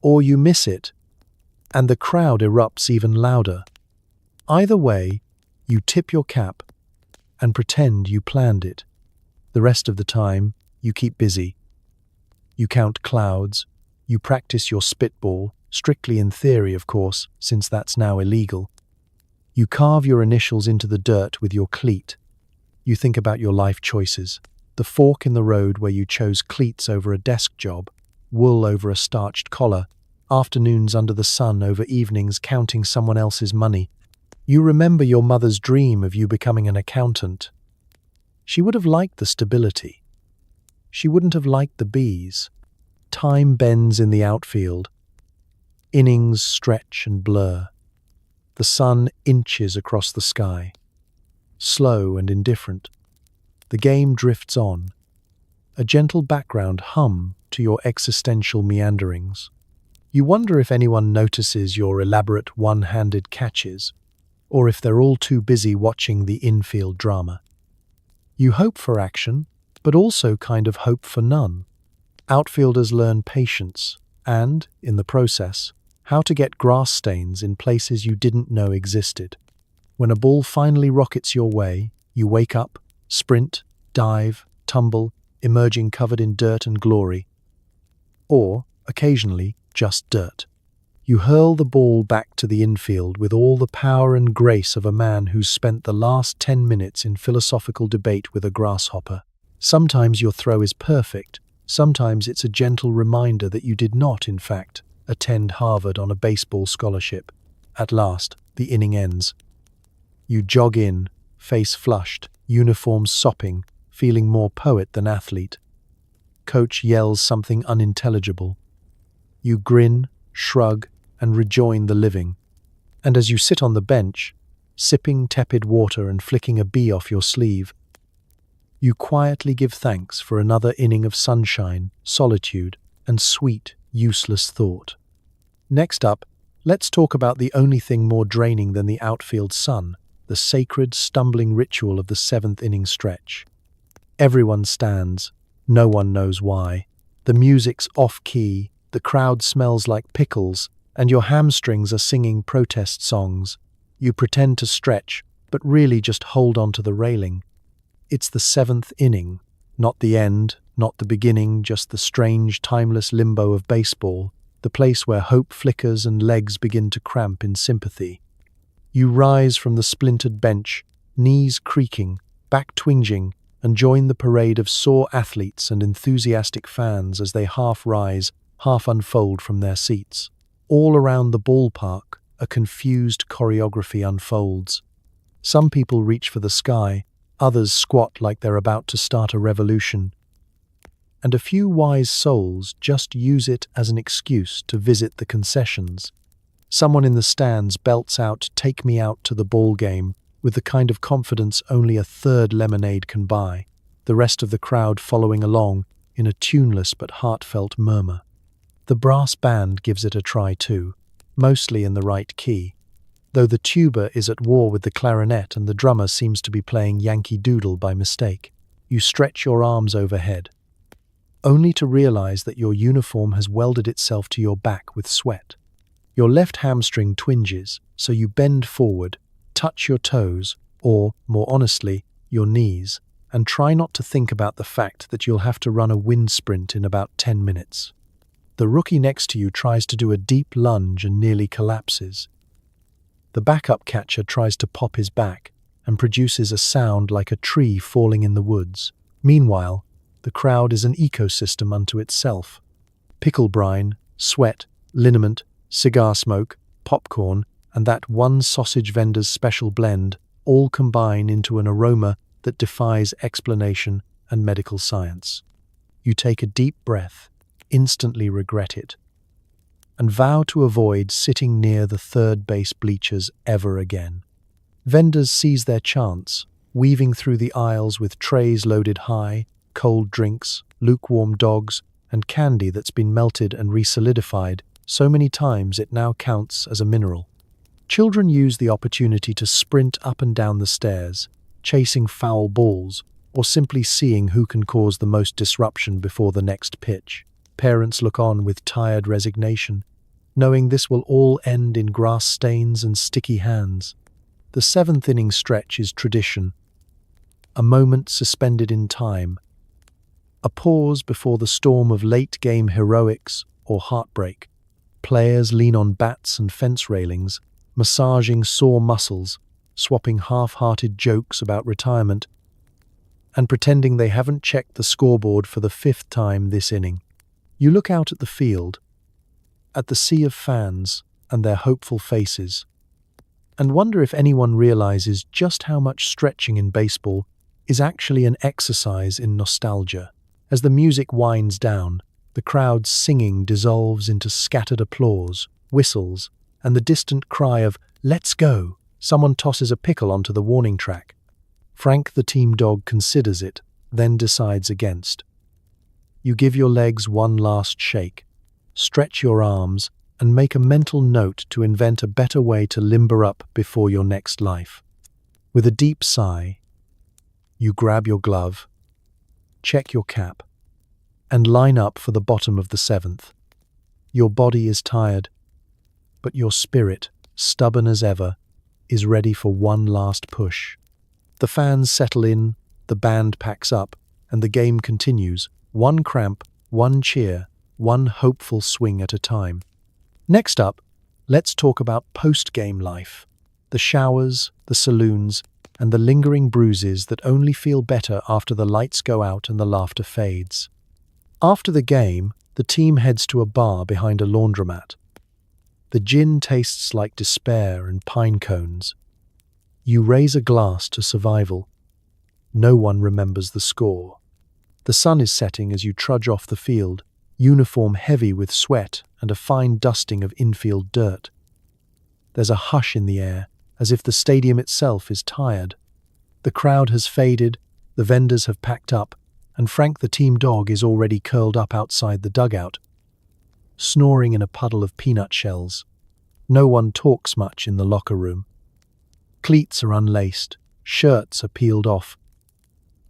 Or you miss it, and the crowd erupts even louder. Either way, you tip your cap and pretend you planned it. The rest of the time, you keep busy. You count clouds. You practice your spitball, strictly in theory, of course, since that's now illegal. You carve your initials into the dirt with your cleat. You think about your life choices. The fork in the road where you chose cleats over a desk job, wool over a starched collar, afternoons under the sun over evenings counting someone else's money. You remember your mother's dream of you becoming an accountant. She would have liked the stability. She wouldn't have liked the bees. Time bends in the outfield. Innings stretch and blur. The sun inches across the sky. Slow and indifferent. The game drifts on. A gentle background hum to your existential meanderings. You wonder if anyone notices your elaborate one-handed catches, or if they're all too busy watching the infield drama. You hope for action, but also kind of hope for none. Outfielders learn patience and, in the process, how to get grass stains in places you didn't know existed. When a ball finally rockets your way, you wake up, sprint, dive, tumble, emerging covered in dirt and glory. Or, occasionally, just dirt. You hurl the ball back to the infield with all the power and grace of a man who's spent the last 10 minutes in philosophical debate with a grasshopper. Sometimes your throw is perfect, sometimes it's a gentle reminder that you did not, in fact, attend Harvard on a baseball scholarship. At last, the inning ends. You jog in, face flushed, uniform sopping, feeling more poet than athlete. Coach yells something unintelligible. You grin, shrug, and rejoin the living. And as you sit on the bench, sipping tepid water and flicking a bee off your sleeve, you quietly give thanks for another inning of sunshine, solitude, and sweet, useless thought. Next up, let's talk about the only thing more draining than the outfield sun, the sacred, stumbling ritual of the seventh inning stretch. Everyone stands. No one knows why. The music's off-key, the crowd smells like pickles, and your hamstrings are singing protest songs. You pretend to stretch, but really just hold onto the railing. It's the seventh inning, not the end, not the beginning, just the strange, timeless limbo of baseball, the place where hope flickers and legs begin to cramp in sympathy. You rise from the splintered bench, knees creaking, back twinging, and join the parade of sore athletes and enthusiastic fans as they half rise, half unfold from their seats. All around the ballpark, a confused choreography unfolds. Some people reach for the sky, others squat like they're about to start a revolution. And a few wise souls just use it as an excuse to visit the concessions. Someone in the stands belts out "Take Me Out to the Ball Game" with the kind of confidence only a third lemonade can buy, the rest of the crowd following along in a tuneless but heartfelt murmur. The brass band gives it a try too, mostly in the right key, though the tuba is at war with the clarinet and the drummer seems to be playing Yankee Doodle by mistake. You stretch your arms overhead, only to realize that your uniform has welded itself to your back with sweat. Your left hamstring twinges, so you bend forward, touch your toes, or, more honestly, your knees, and try not to think about the fact that you'll have to run a wind sprint in about 10 minutes. The rookie next to you tries to do a deep lunge and nearly collapses. The backup catcher tries to pop his back and produces a sound like a tree falling in the woods. Meanwhile, the crowd is an ecosystem unto itself. Pickle brine, sweat, liniment, cigar smoke, popcorn, and that one sausage vendor's special blend all combine into an aroma that defies explanation and medical science. You take a deep breath, instantly regret it, and vow to avoid sitting near the third base bleachers ever again. Vendors seize their chance, weaving through the aisles with trays loaded high, cold drinks, lukewarm dogs, and candy that's been melted and re-solidified so many times it now counts as a mineral. Children use the opportunity to sprint up and down the stairs, chasing foul balls, or simply seeing who can cause the most disruption before the next pitch. Parents look on with tired resignation, knowing this will all end in grass stains and sticky hands. The seventh inning stretch is tradition, a moment suspended in time, a pause before the storm of late-game heroics or heartbreak. Players lean on bats and fence railings, massaging sore muscles, swapping half-hearted jokes about retirement, and pretending they haven't checked the scoreboard for the 5th time this inning. You look out at the field, at the sea of fans and their hopeful faces, and wonder if anyone realizes just how much stretching in baseball is actually an exercise in nostalgia. As the music winds down, the crowd's singing dissolves into scattered applause, whistles, and the distant cry of "Let's go!" Someone tosses a pickle onto the warning track. Frank the team dog considers it, then decides against. You give your legs one last shake, stretch your arms, and make a mental note to invent a better way to limber up before your next life. With a deep sigh, you grab your glove, check your cap, and line up for the bottom of the 7th. Your body is tired, but your spirit, stubborn as ever, is ready for one last push. The fans settle in, the band packs up, and the game continues, one cramp, one cheer, one hopeful swing at a time. Next up, let's talk about post-game life. The showers, the saloons, and the lingering bruises that only feel better after the lights go out and the laughter fades. After the game, the team heads to a bar behind a laundromat. The gin tastes like despair and pine cones. You raise a glass to survival. No one remembers the score. The sun is setting as you trudge off the field, uniform heavy with sweat and a fine dusting of infield dirt. There's a hush in the air, as if the stadium itself is tired. The crowd has faded, the vendors have packed up, and Frank the team dog is already curled up outside the dugout, snoring in a puddle of peanut shells. No one talks much in the locker room. Cleats are unlaced, shirts are peeled off.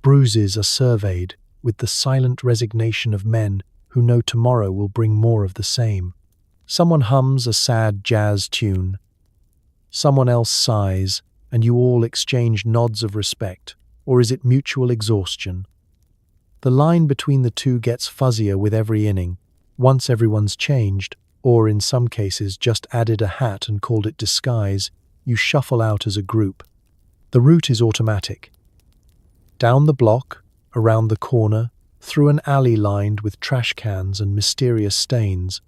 Bruises are surveyed with the silent resignation of men who know tomorrow will bring more of the same. Someone hums a sad jazz tune. Someone else sighs, and you all exchange nods of respect, or is it mutual exhaustion? The line between the two gets fuzzier with every inning. Once everyone's changed, or in some cases just added a hat and called it disguise, you shuffle out as a group. The route is automatic. Down the block, around the corner, through an alley lined with trash cans and mysterious stains,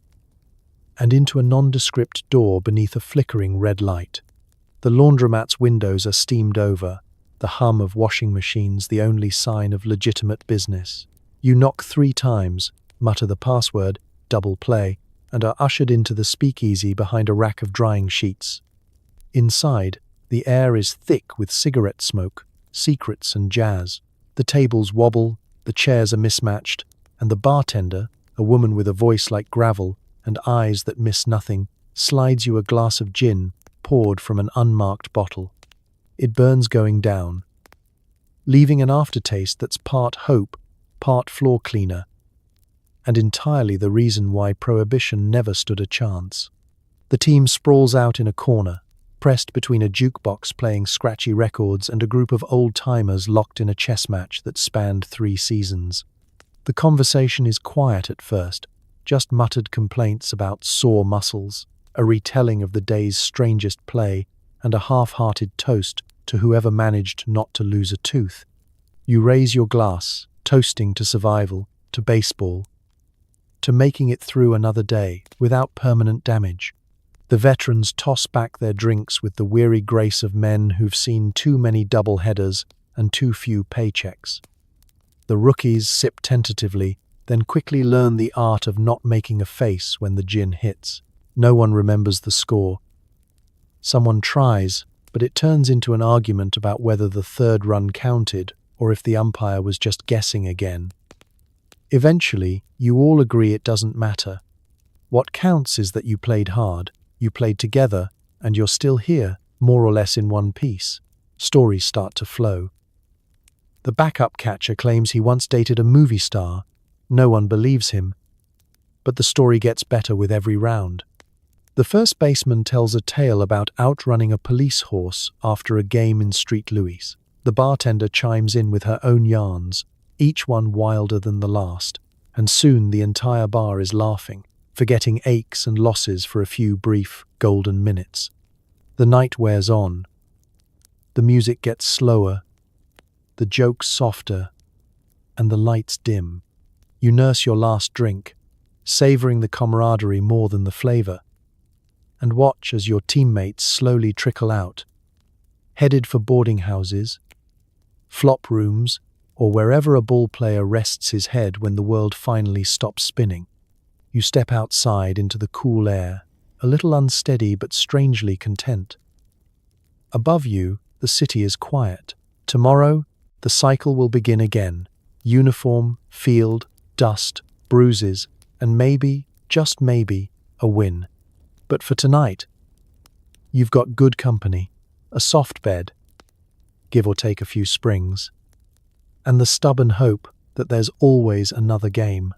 and into a nondescript door beneath a flickering red light. The laundromat's windows are steamed over, the hum of washing machines the only sign of legitimate business. You knock 3 times, mutter the password, double play, and are ushered into the speakeasy behind a rack of drying sheets. Inside, the air is thick with cigarette smoke, secrets and jazz. The tables wobble, the chairs are mismatched, and the bartender, a woman with a voice like gravel and eyes that miss nothing, slides you a glass of gin poured from an unmarked bottle. It burns going down, leaving an aftertaste that's part hope, part floor cleaner, and entirely the reason why Prohibition never stood a chance. The team sprawls out in a corner, pressed between a jukebox playing scratchy records and a group of old-timers locked in a chess match that spanned 3 seasons. The conversation is quiet at first, just muttered complaints about sore muscles, a retelling of the day's strangest play, and a half-hearted toast to whoever managed not to lose a tooth. You raise your glass, toasting to survival, to baseball, to making it through another day without permanent damage. The veterans toss back their drinks with the weary grace of men who've seen too many double-headers and too few paychecks. The rookies sip tentatively, then quickly learn the art of not making a face when the gin hits. No one remembers the score. Someone tries, but it turns into an argument about whether the 3rd run counted or if the umpire was just guessing again. Eventually, you all agree it doesn't matter. What counts is that you played hard, you played together, and you're still here, more or less in one piece. Stories start to flow. The backup catcher claims he once dated a movie star. No one believes him. But the story gets better with every round. The first baseman tells a tale about outrunning a police horse after a game in Street Louis. The bartender chimes in with her own yarns, each one wilder than the last, and soon the entire bar is laughing, forgetting aches and losses for a few brief, golden minutes. The night wears on. The music gets slower, the jokes softer, and the lights dim. You nurse your last drink, savoring the camaraderie more than the flavor, and watch as your teammates slowly trickle out, headed for boarding houses, flop rooms, or wherever a ball player rests his head when the world finally stops spinning. You step outside into the cool air, a little unsteady but strangely content. Above you, the city is quiet. Tomorrow, the cycle will begin again. Uniform, field, dust, bruises, and maybe, just maybe, a win. But for tonight, you've got good company, a soft bed, give or take a few springs, and the stubborn hope that there's always another game.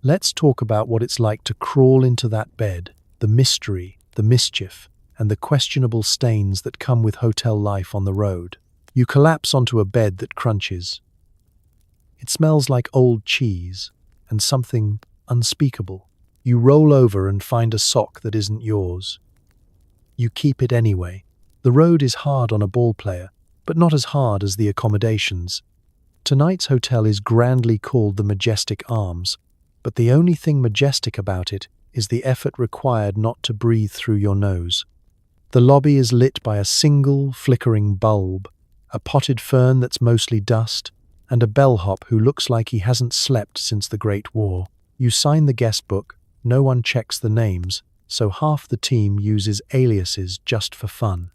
Let's talk about what it's like to crawl into that bed, the mystery, the mischief, and the questionable stains that come with hotel life on the road. You collapse onto a bed that crunches. It smells like old cheese and something unspeakable. You roll over and find a sock that isn't yours. You keep it anyway. The road is hard on a ball player, but not as hard as the accommodations. Tonight's hotel is grandly called the Majestic Arms, but the only thing majestic about it is the effort required not to breathe through your nose. The lobby is lit by a single flickering bulb, a potted fern that's mostly dust, and a bellhop who looks like he hasn't slept since the Great War. You sign the guest book, no one checks the names, so half the team uses aliases just for fun.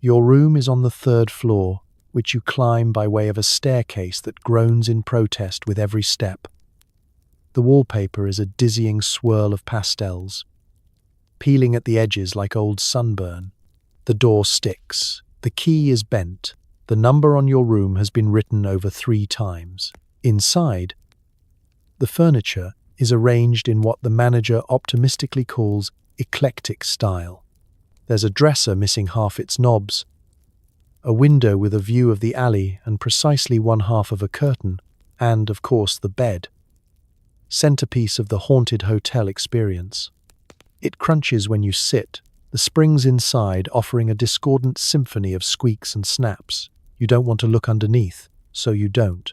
Your room is on the 3rd floor, which you climb by way of a staircase that groans in protest with every step. The wallpaper is a dizzying swirl of pastels, peeling at the edges like old sunburn. The door sticks. The key is bent. The number on your room has been written over 3 times. Inside, the furniture is arranged in what the manager optimistically calls eclectic style. There's a dresser missing half its knobs, a window with a view of the alley and precisely one half of a curtain, and, of course, the bed. Centerpiece of the haunted hotel experience. It crunches when you sit, the springs inside offering a discordant symphony of squeaks and snaps. You don't want to look underneath, so you don't.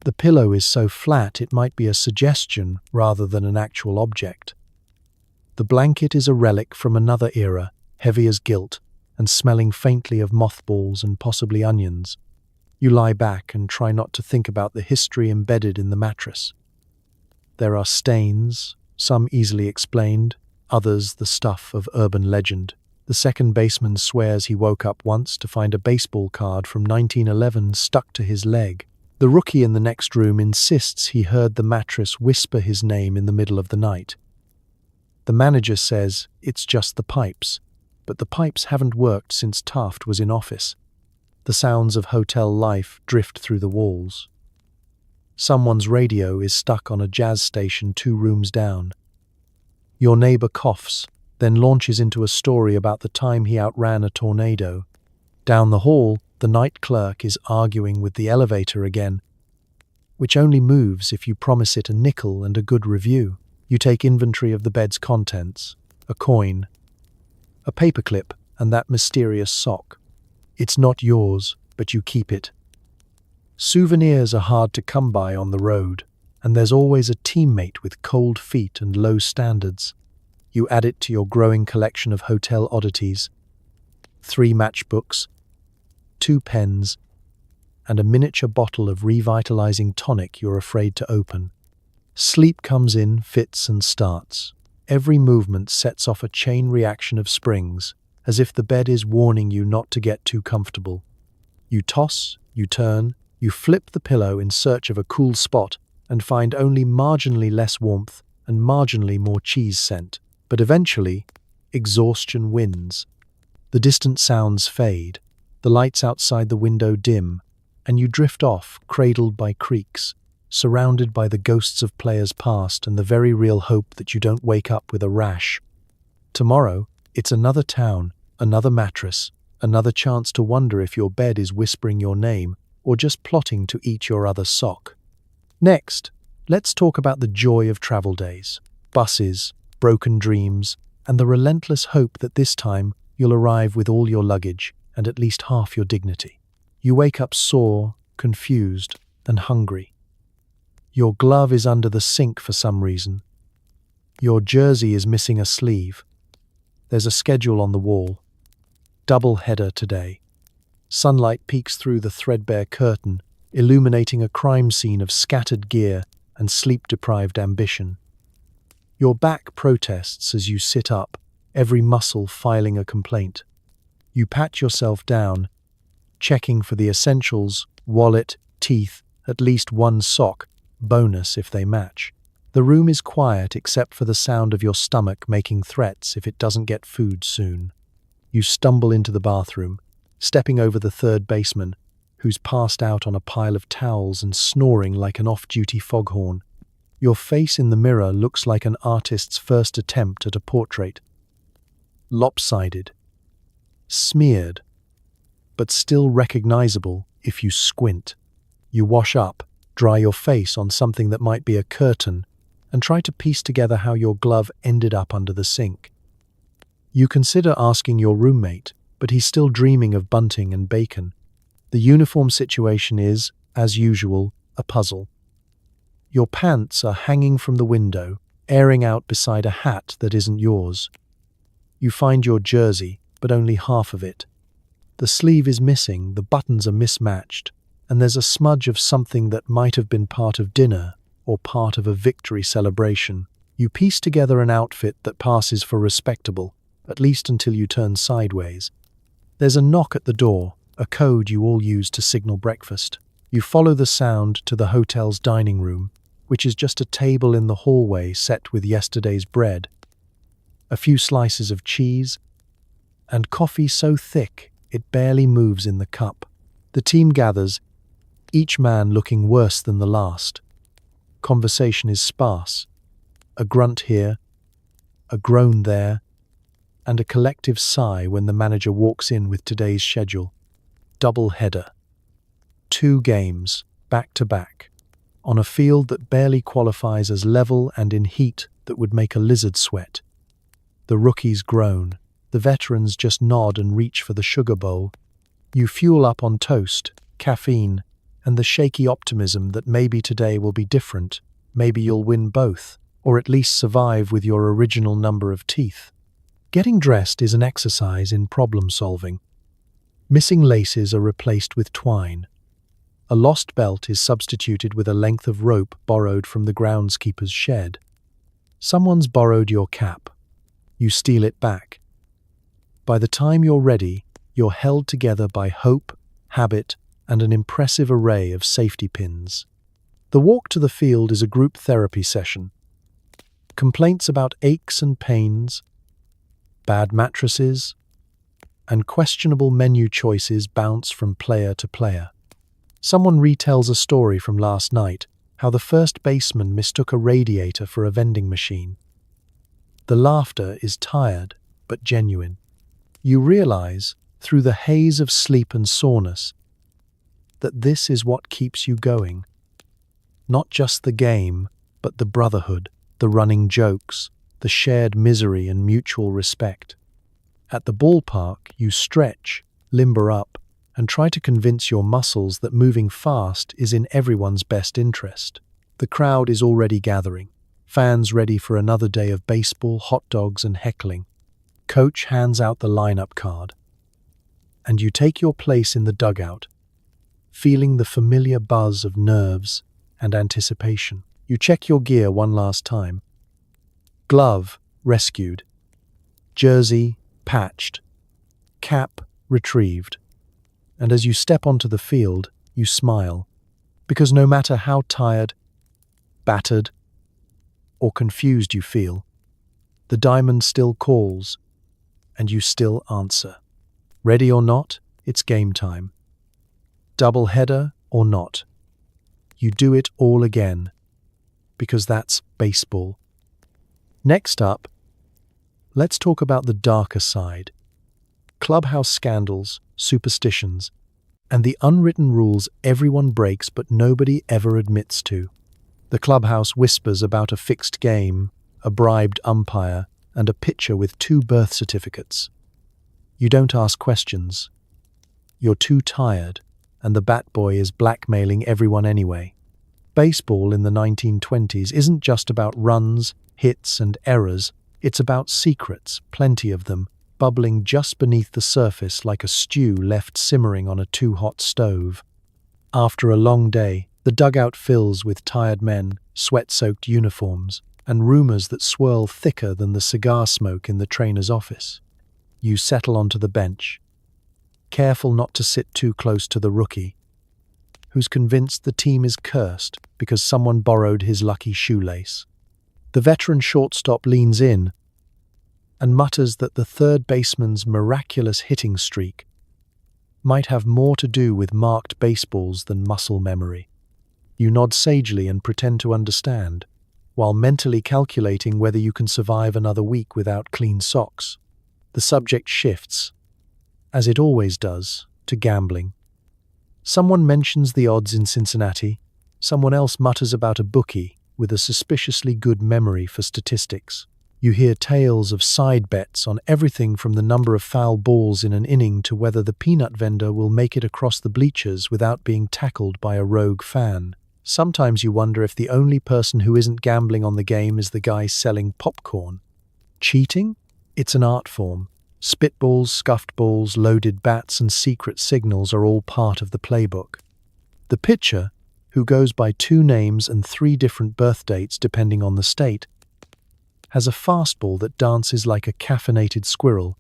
The pillow is so flat it might be a suggestion rather than an actual object. The blanket is a relic from another era, heavy as guilt, and smelling faintly of mothballs and possibly onions. You lie back and try not to think about the history embedded in the mattress. There are stains, some easily explained, others the stuff of urban legend. The second baseman swears he woke up once to find a baseball card from 1911 stuck to his leg. The rookie in the next room insists he heard the mattress whisper his name in the middle of the night. The manager says it's just the pipes, but the pipes haven't worked since Taft was in office. The sounds of hotel life drift through the walls. Someone's radio is stuck on a jazz station 2 rooms down. Your neighbor coughs, then launches into a story about the time he outran a tornado. Down the hall, the night clerk is arguing with the elevator again, which only moves if you promise it a nickel and a good review. You take inventory of the bed's contents, a coin, a paperclip, and that mysterious sock. It's not yours, but you keep it. Souvenirs are hard to come by on the road, and there's always a teammate with cold feet and low standards. You add it to your growing collection of hotel oddities. 3 matchbooks, 2 pens, and a miniature bottle of revitalizing tonic you're afraid to open. Sleep comes in, fits and starts. Every movement sets off a chain reaction of springs, as if the bed is warning you not to get too comfortable. You toss, you turn, you flip the pillow in search of a cool spot and find only marginally less warmth and marginally more cheese scent. But eventually, exhaustion wins. The distant sounds fade, the lights outside the window dim, and you drift off, cradled by creaks, surrounded by the ghosts of players past and the very real hope that you don't wake up with a rash. Tomorrow, it's another town, another mattress, another chance to wonder if your bed is whispering your name or just plotting to eat your other sock. Next, let's talk about the joy of travel days, buses, broken dreams, and the relentless hope that this time you'll arrive with all your luggage and at least half your dignity. You wake up sore, confused, and hungry. Your glove is under the sink for some reason. Your jersey is missing a sleeve. There's a schedule on the wall. Double header today. Sunlight peeks through the threadbare curtain, illuminating a crime scene of scattered gear and sleep-deprived ambition. Your back protests as you sit up, every muscle filing a complaint. You pat yourself down, checking for the essentials, wallet, teeth, at least 1 sock, bonus if they match. The room is quiet except for the sound of your stomach making threats if it doesn't get food soon. You stumble into the bathroom, stepping over the third baseman, who's passed out on a pile of towels and snoring like an off-duty foghorn. Your face in the mirror looks like an artist's first attempt at a portrait. Lopsided, smeared, but still recognizable if you squint. You wash up, dry your face on something that might be a curtain, and try to piece together how your glove ended up under the sink. You consider asking your roommate, but he's still dreaming of bunting and bacon. The uniform situation is, as usual, a puzzle. Your pants are hanging from the window, airing out beside a hat that isn't yours. You find your jersey, but only half of it. The sleeve is missing, the buttons are mismatched, and there's a smudge of something that might have been part of dinner or part of a victory celebration. You piece together an outfit that passes for respectable, at least until you turn sideways. There's a knock at the door, a code you all use to signal breakfast. You follow the sound to the hotel's dining room, which is just a table in the hallway set with yesterday's bread, a few slices of cheese, and coffee so thick it barely moves in the cup. The team gathers, each man looking worse than the last. Conversation is sparse. A grunt here, a groan there, and a collective sigh when the manager walks in with today's schedule. Double header. 2 games, back to back, on a field that barely qualifies as level and in heat that would make a lizard sweat. The rookies groan. The veterans just nod and reach for the sugar bowl. You fuel up on toast, caffeine, and the shaky optimism that maybe today will be different, maybe you'll win both, or at least survive with your original number of teeth. Getting dressed is an exercise in problem solving. Missing laces are replaced with twine. A lost belt is substituted with a length of rope borrowed from the groundskeeper's shed. Someone's borrowed your cap. You steal it back. By the time you're ready, you're held together by hope, habit, and an impressive array of safety pins. The walk to the field is a group therapy session. Complaints about aches and pains, bad mattresses, and questionable menu choices bounce from player to player. Someone retells a story from last night, how the first baseman mistook a radiator for a vending machine. The laughter is tired, but genuine. You realize, through the haze of sleep and soreness, that this is what keeps you going. Not just the game, but the brotherhood, the running jokes, the shared misery and mutual respect. At the ballpark, you stretch, limber up, and try to convince your muscles that moving fast is in everyone's best interest. The crowd is already gathering, fans ready for another day of baseball, hot dogs, and heckling. Coach hands out the lineup card, and you take your place in the dugout, feeling the familiar buzz of nerves and anticipation. You check your gear one last time. Glove rescued, jersey patched, cap retrieved. And as you step onto the field, you smile, because no matter how tired, battered, or confused you feel, the diamond still calls, and you still answer. Ready or not, it's game time. Double header or not, you do it all again, because that's baseball. Next up, let's talk about the darker side. Clubhouse scandals, superstitions, and the unwritten rules everyone breaks but nobody ever admits to. The clubhouse whispers about a fixed game, a bribed umpire, and a pitcher with 2 birth certificates. You don't ask questions. You're too tired, and the bat boy is blackmailing everyone anyway. Baseball in the 1920s isn't just about runs, hits, and errors. It's about secrets, plenty of them, bubbling just beneath the surface like a stew left simmering on a too-hot stove. After a long day, the dugout fills with tired men, sweat-soaked uniforms, and rumors that swirl thicker than the cigar smoke in the trainer's office. You settle onto the bench, careful not to sit too close to the rookie, who's convinced the team is cursed because someone borrowed his lucky shoelace. The veteran shortstop leans in and mutters that the third baseman's miraculous hitting streak might have more to do with marked baseballs than muscle memory. You nod sagely and pretend to understand, while mentally calculating whether you can survive another week without clean socks. The subject shifts. as it always does, to gambling. Someone mentions the odds in Cincinnati, someone else mutters about a bookie with a suspiciously good memory for statistics. You hear tales of side bets on everything from the number of foul balls in an inning to whether the peanut vendor will make it across the bleachers without being tackled by a rogue fan. Sometimes you wonder if the only person who isn't gambling on the game is the guy selling popcorn. Cheating? It's an art form. Spitballs, scuffed balls, loaded bats, and secret signals are all part of the playbook. The pitcher, who goes by 2 names and 3 different birth dates depending on the state, has a fastball that dances like a caffeinated squirrel.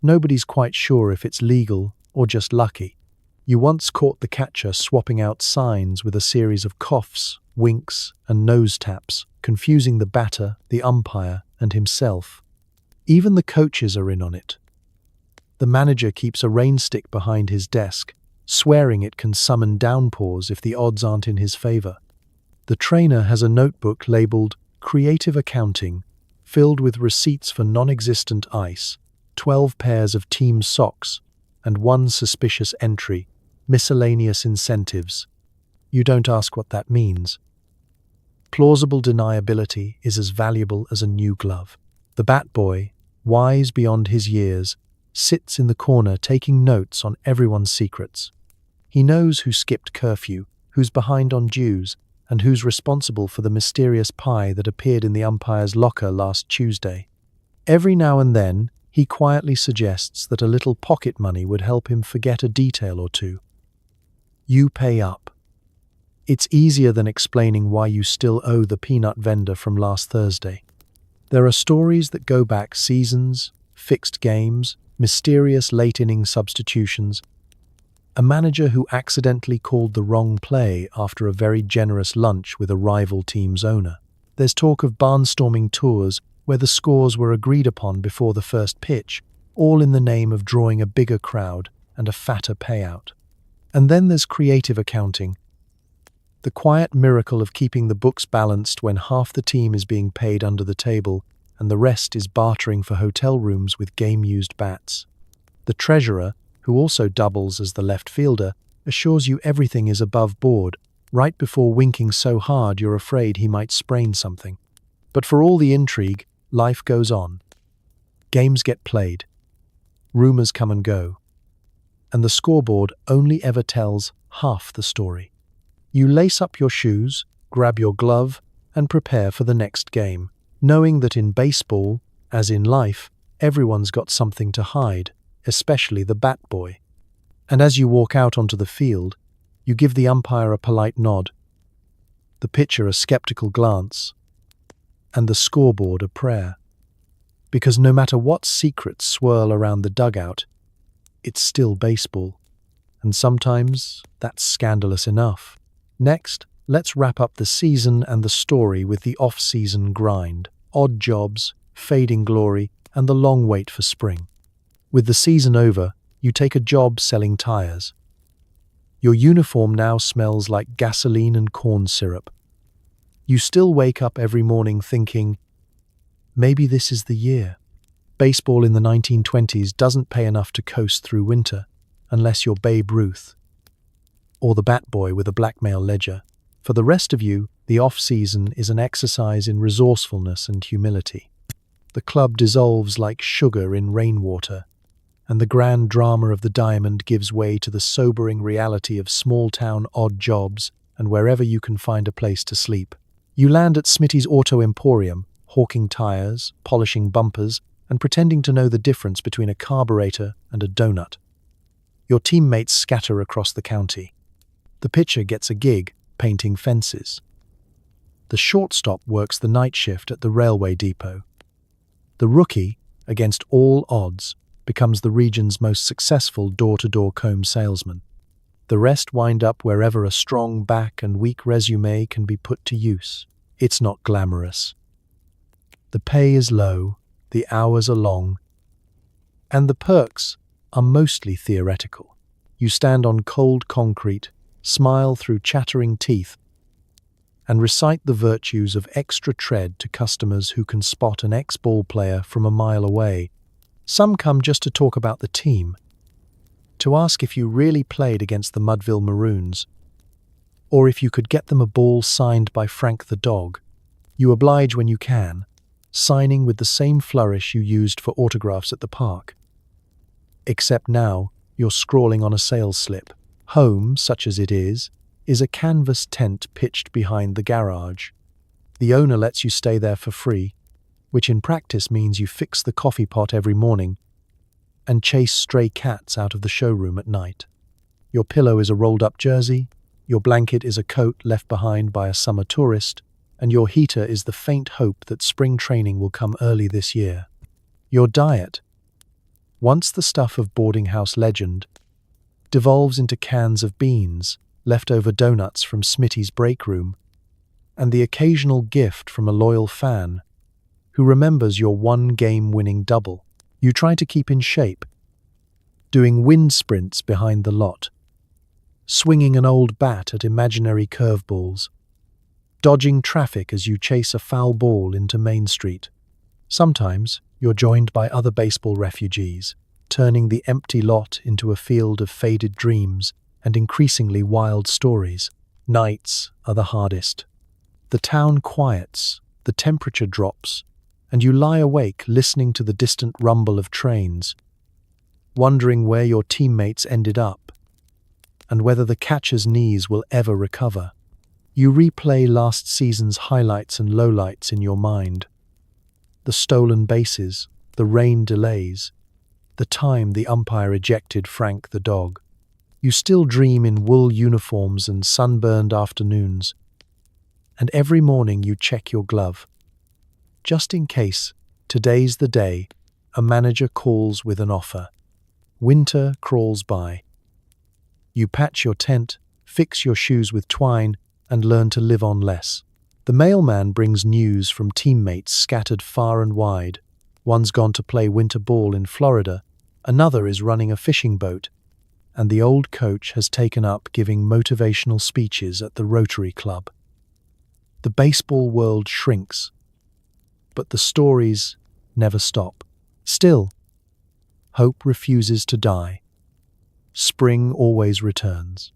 Nobody's quite sure if it's legal or just lucky. You once caught the catcher swapping out signs with a series of coughs, winks, and nose taps, confusing the batter, the umpire, and himself. Even the coaches are in on it. The manager keeps a rain stick behind his desk, swearing it can summon downpours if the odds aren't in his favor. The trainer has a notebook labeled Creative Accounting, filled with receipts for non-existent ice, 12 pairs of team socks, and 1 suspicious entry, miscellaneous incentives. You don't ask what that means. Plausible deniability is as valuable as a new glove. The bat boy, wise beyond his years, sits in the corner taking notes on everyone's secrets. He knows who skipped curfew, who's behind on dues, and who's responsible for the mysterious pie that appeared in the umpire's locker last Tuesday. Every now and then, he quietly suggests that a little pocket money would help him forget a detail or two. You pay up. It's easier than explaining why you still owe the peanut vendor from last Thursday. There are stories that go back seasons, fixed games, mysterious late-inning substitutions, a manager who accidentally called the wrong play after a very generous lunch with a rival team's owner. There's talk of barnstorming tours where the scores were agreed upon before the first pitch, all in the name of drawing a bigger crowd and a fatter payout. And then there's creative accounting, the quiet miracle of keeping the books balanced when half the team is being paid under the table and the rest is bartering for hotel rooms with game-used bats. The treasurer, who also doubles as the left fielder, assures you everything is above board, right before winking so hard you're afraid he might sprain something. But for all the intrigue, life goes on. Games get played. Rumors come and go. And the scoreboard only ever tells half the story. You lace up your shoes, grab your glove, and prepare for the next game, knowing that in baseball, as in life, everyone's got something to hide, especially the bat boy. And as you walk out onto the field, you give the umpire a polite nod, the pitcher a skeptical glance, and the scoreboard a prayer. Because no matter what secrets swirl around the dugout, it's still baseball. And sometimes that's scandalous enough. Next, let's wrap up the season and the story with the off-season grind, odd jobs, fading glory, and the long wait for spring. With the season over, you take a job selling tires. Your uniform now smells like gasoline and corn syrup. You still wake up every morning thinking, maybe this is the year. Baseball in the 1920s doesn't pay enough to coast through winter, unless you're Babe Ruth, or the bat boy with a blackmail ledger. For the rest of you, the off-season is an exercise in resourcefulness and humility. The club dissolves like sugar in rainwater, and the grand drama of the diamond gives way to the sobering reality of small-town odd jobs and wherever you can find a place to sleep. You land at Smitty's Auto Emporium, hawking tires, polishing bumpers, and pretending to know the difference between a carburetor and a donut. Your teammates scatter across the county. The pitcher gets a gig painting fences. The shortstop works the night shift at the railway depot. The rookie, against all odds, becomes the region's most successful door-to-door comb salesman. The rest wind up wherever a strong back and weak resume can be put to use. It's not glamorous. The pay is low, the hours are long, and the perks are mostly theoretical. You stand on cold concrete, smile through chattering teeth, and recite the virtues of extra tread to customers who can spot an ex-ball player from a mile away. Some come just to talk about the team, to ask if you really played against the Mudville Maroons, or if you could get them a ball signed by Frank the dog. You oblige when you can, signing with the same flourish you used for autographs at the park. Except now, you're scrawling on a sales slip. Home, such as it is a canvas tent pitched behind the garage. The owner lets you stay there for free, which in practice means you fix the coffee pot every morning and chase stray cats out of the showroom at night. Your pillow is a rolled-up jersey, your blanket is a coat left behind by a summer tourist, and your heater is the faint hope that spring training will come early this year. Your diet, once the stuff of boarding house legend, devolves into cans of beans, leftover donuts from Smitty's break room, and the occasional gift from a loyal fan who remembers your one game-winning double. You try to keep in shape, doing wind sprints behind the lot, swinging an old bat at imaginary curveballs, dodging traffic as you chase a foul ball into Main Street. Sometimes you're joined by other baseball refugees, turning the empty lot into a field of faded dreams and increasingly wild stories. Nights are the hardest. The town quiets, the temperature drops, and you lie awake listening to the distant rumble of trains, wondering where your teammates ended up and whether the catcher's knees will ever recover. You replay last season's highlights and lowlights in your mind. The stolen bases, the rain delays, the time the umpire ejected Frank the dog. You still dream in wool uniforms and sunburned afternoons, and every morning you check your glove. Just in case, today's the day, a manager calls with an offer. Winter crawls by. You patch your tent, fix your shoes with twine, and learn to live on less. The mailman brings news from teammates scattered far and wide. One's gone to play winter ball in Florida, another is running a fishing boat, and the old coach has taken up giving motivational speeches at the Rotary Club. The baseball world shrinks, but the stories never stop. Still, hope refuses to die. Spring always returns.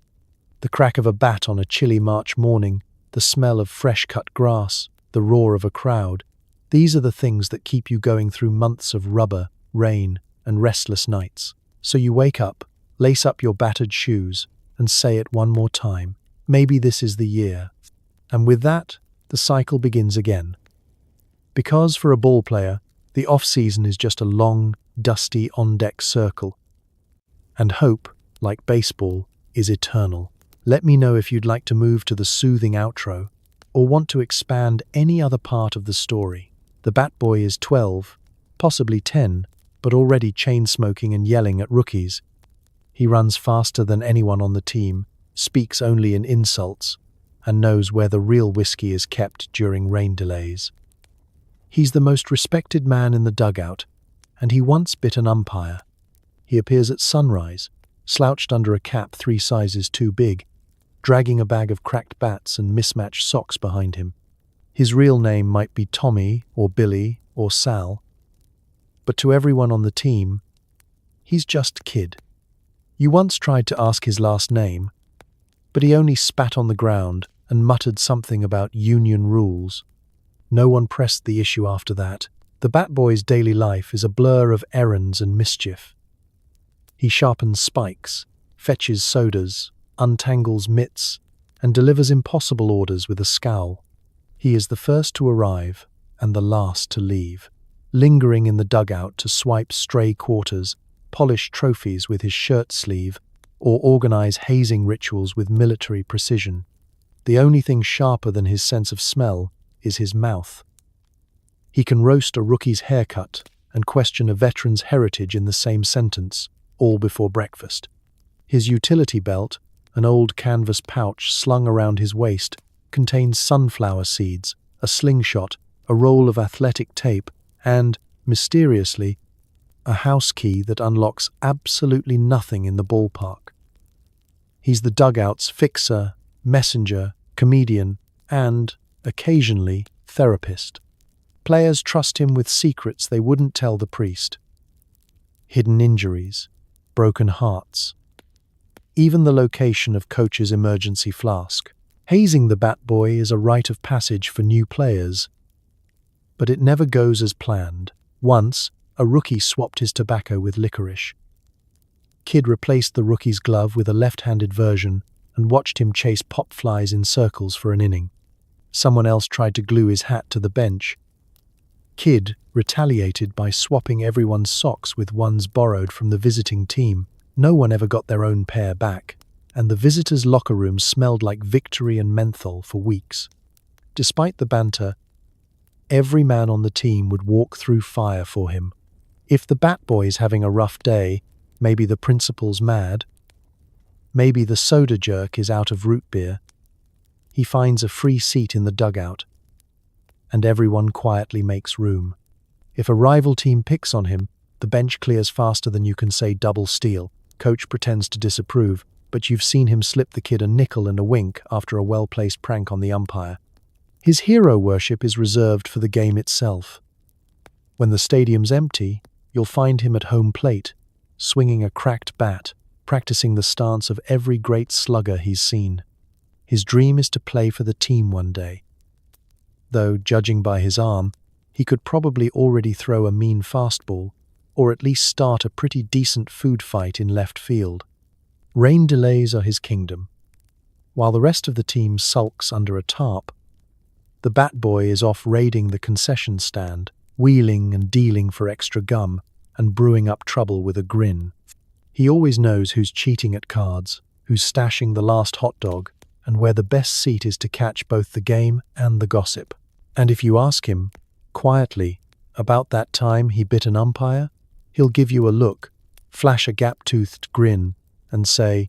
The crack of a bat on a chilly March morning, the smell of fresh-cut grass, the roar of a crowd, these are the things that keep you going through months of rubber, rain, and restless nights. So you wake up, lace up your battered shoes, and say it one more time. Maybe this is the year. And with that, the cycle begins again. Because for a ball player, the off-season is just a long, dusty on-deck circle. And hope, like baseball, is eternal. Let me know if you'd like to move to the soothing outro, or want to expand any other part of the story. The Bat Boy is 12, possibly 10, but already chain-smoking and yelling at rookies. He runs faster than anyone on the team, speaks only in insults, and knows where the real whiskey is kept during rain delays. He's the most respected man in the dugout, and he once bit an umpire. He appears at sunrise, slouched under a cap 3 sizes too big, dragging a bag of cracked bats and mismatched socks behind him. His real name might be Tommy or Billy or Sal, but to everyone on the team, he's just Kid. You once tried to ask his last name, but he only spat on the ground and muttered something about union rules. No one pressed the issue after that. The Bat Boy's daily life is a blur of errands and mischief. He sharpens spikes, fetches sodas, untangles mitts, and delivers impossible orders with a scowl. He is the first to arrive and the last to leave, lingering in the dugout to swipe stray quarters, polish trophies with his shirt sleeve, or organize hazing rituals with military precision. The only thing sharper than his sense of smell is his mouth. He can roast a rookie's haircut and question a veteran's heritage in the same sentence, all before breakfast. His utility belt, an old canvas pouch slung around his waist, contains sunflower seeds, a slingshot, a roll of athletic tape, and, mysteriously, a house key that unlocks absolutely nothing in the ballpark. He's the dugout's fixer, messenger, comedian, and, occasionally, therapist. Players trust him with secrets they wouldn't tell the priest. Hidden injuries, broken hearts. Even the location of coach's emergency flask. Hazing the bat boy is a rite of passage for new players, but it never goes as planned. Once, a rookie swapped his tobacco with licorice. Kid replaced the rookie's glove with a left-handed version and watched him chase pop flies in circles for an inning. Someone else tried to glue his hat to the bench. Kid retaliated by swapping everyone's socks with ones borrowed from the visiting team. No one ever got their own pair back, and the visitors' locker room smelled like victory and menthol for weeks. Despite the banter, every man on the team would walk through fire for him. If the bat boy's having a rough day, maybe the principal's mad, maybe the soda jerk is out of root beer, he finds a free seat in the dugout, and everyone quietly makes room. If a rival team picks on him, the bench clears faster than you can say double steal. Coach pretends to disapprove, but you've seen him slip the kid a nickel and a wink after a well-placed prank on the umpire. His hero worship is reserved for the game itself. When the stadium's empty, you'll find him at home plate, swinging a cracked bat, practicing the stance of every great slugger he's seen. His dream is to play for the team one day. Though, judging by his arm, he could probably already throw a mean fastball, or at least start a pretty decent food fight in left field. Rain delays are his kingdom. While the rest of the team sulks under a tarp, the bat boy is off raiding the concession stand, wheeling and dealing for extra gum, and brewing up trouble with a grin. He always knows who's cheating at cards, who's stashing the last hot dog, and where the best seat is to catch both the game and the gossip. And if you ask him, quietly, about that time he bit an umpire, he'll give you a look, flash a gap-toothed grin, and say,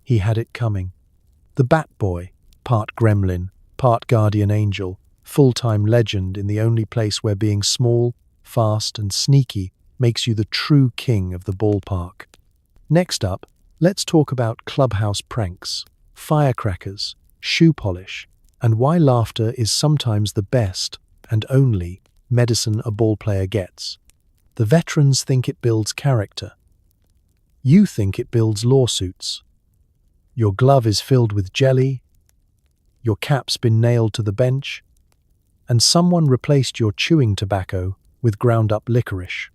he had it coming. The bat boy, part gremlin, part guardian angel, full-time legend in the only place where being small, fast, and sneaky makes you the true king of the ballpark. Next up, let's talk about clubhouse pranks, firecrackers, shoe polish, and why laughter is sometimes the best and only medicine a ballplayer gets. The veterans think it builds character. You think it builds lawsuits. Your glove is filled with jelly, your cap's been nailed to the bench, and someone replaced your chewing tobacco with ground-up licorice.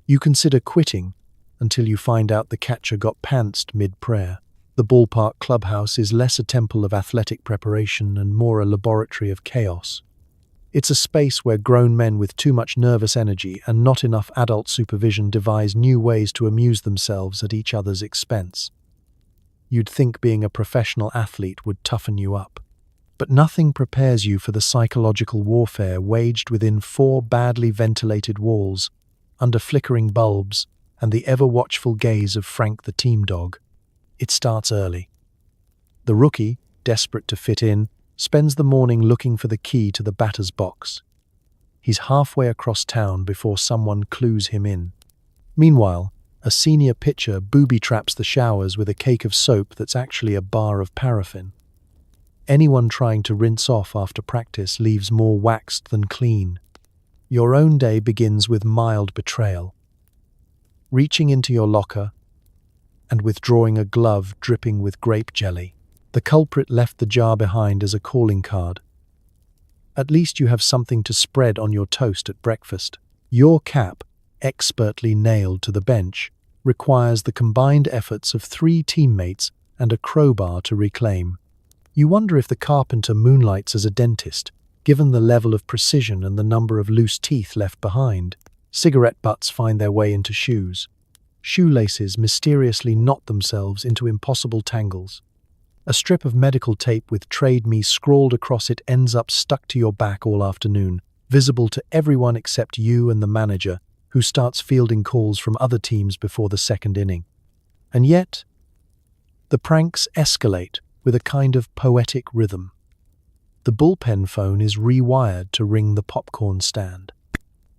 You consider quitting until you find out the catcher got pantsed mid-prayer. The ballpark clubhouse is less a temple of athletic preparation and more a laboratory of chaos. It's a space where grown men with too much nervous energy and not enough adult supervision devise new ways to amuse themselves at each other's expense. You'd think being a professional athlete would toughen you up. But nothing prepares you for the psychological warfare waged within 4 badly ventilated walls, under flickering bulbs, and the ever-watchful gaze of Frank the team dog. It starts early. The rookie, desperate to fit in, spends the morning looking for the key to the batter's box. He's halfway across town before someone clues him in. Meanwhile, a senior pitcher booby-traps the showers with a cake of soap that's actually a bar of paraffin. Anyone trying to rinse off after practice leaves more waxed than clean. Your own day begins with mild betrayal. Reaching into your locker and withdrawing a glove dripping with grape jelly. The culprit left the jar behind as a calling card. At least you have something to spread on your toast at breakfast. Your cap, expertly nailed to the bench, requires the combined efforts of 3 teammates and a crowbar to reclaim. You wonder if the carpenter moonlights as a dentist, given the level of precision and the number of loose teeth left behind. Cigarette butts find their way into shoes. Shoelaces mysteriously knot themselves into impossible tangles. A strip of medical tape with "Trade Me" scrawled across it ends up stuck to your back all afternoon, visible to everyone except you and the manager, who starts fielding calls from other teams before the second inning. And yet, the pranks escalate with a kind of poetic rhythm. The bullpen phone is rewired to ring the popcorn stand.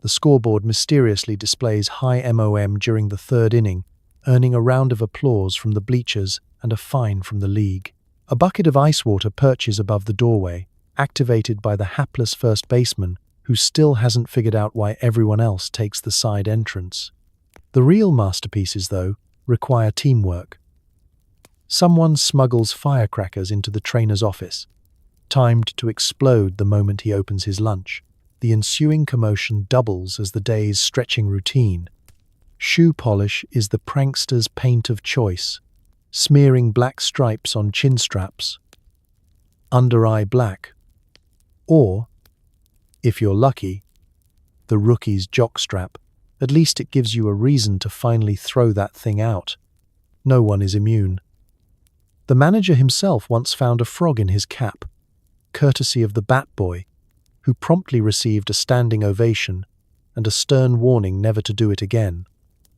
The scoreboard mysteriously displays high MOM during the 3rd inning, earning a round of applause from the bleachers and a fine from the league. A bucket of ice water perches above the doorway, activated by the hapless first baseman, who still hasn't figured out why everyone else takes the side entrance. The real masterpieces, though, require teamwork. Someone smuggles firecrackers into the trainer's office, timed to explode the moment he opens his lunch. The ensuing commotion doubles as the day's stretching routine. Shoe polish is the prankster's paint of choice, smearing black stripes on chin straps, under eye black, or, if you're lucky, the rookie's jockstrap. At least it gives you a reason to finally throw that thing out. No one is immune. The manager himself once found a frog in his cap, courtesy of the Bat Boy, who promptly received a standing ovation and a stern warning never to do it again.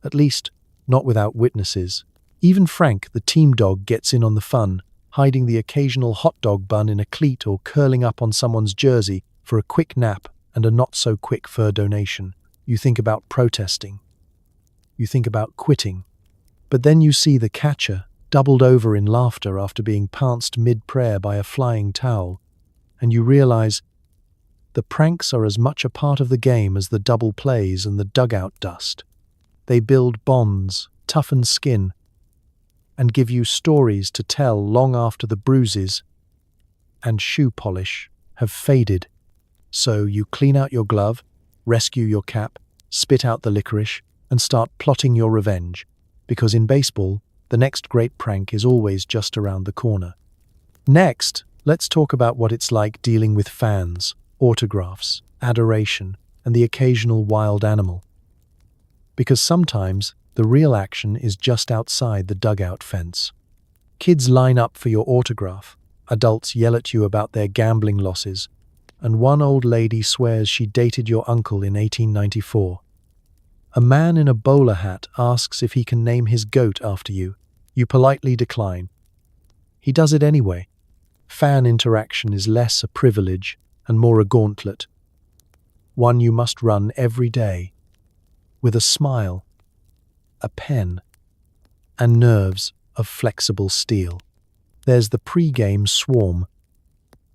At least, not without witnesses. Even Frank, the team dog, gets in on the fun, hiding the occasional hot dog bun in a cleat or curling up on someone's jersey for a quick nap and a not-so-quick fur donation. You think about protesting. You think about quitting. But then you see the catcher, doubled over in laughter after being pounced mid-prayer by a flying towel, and you realize the pranks are as much a part of the game as the double plays and the dugout dust. They build bonds, toughen skin, and give you stories to tell long after the bruises and shoe polish have faded. So you clean out your glove, rescue your cap, spit out the licorice, and start plotting your revenge, because in baseball, the next great prank is always just around the corner. Next, let's talk about what it's like dealing with fans, autographs, adoration, and the occasional wild animal. Because sometimes, the real action is just outside the dugout fence. Kids line up for your autograph, adults yell at you about their gambling losses, and one old lady swears she dated your uncle in 1894. A man in a bowler hat asks if he can name his goat after you. You politely decline. He does it anyway. Fan interaction is less a privilege and more a gauntlet, one you must run every day, with a smile, a pen, and nerves of flexible steel. There's the pre-game swarm,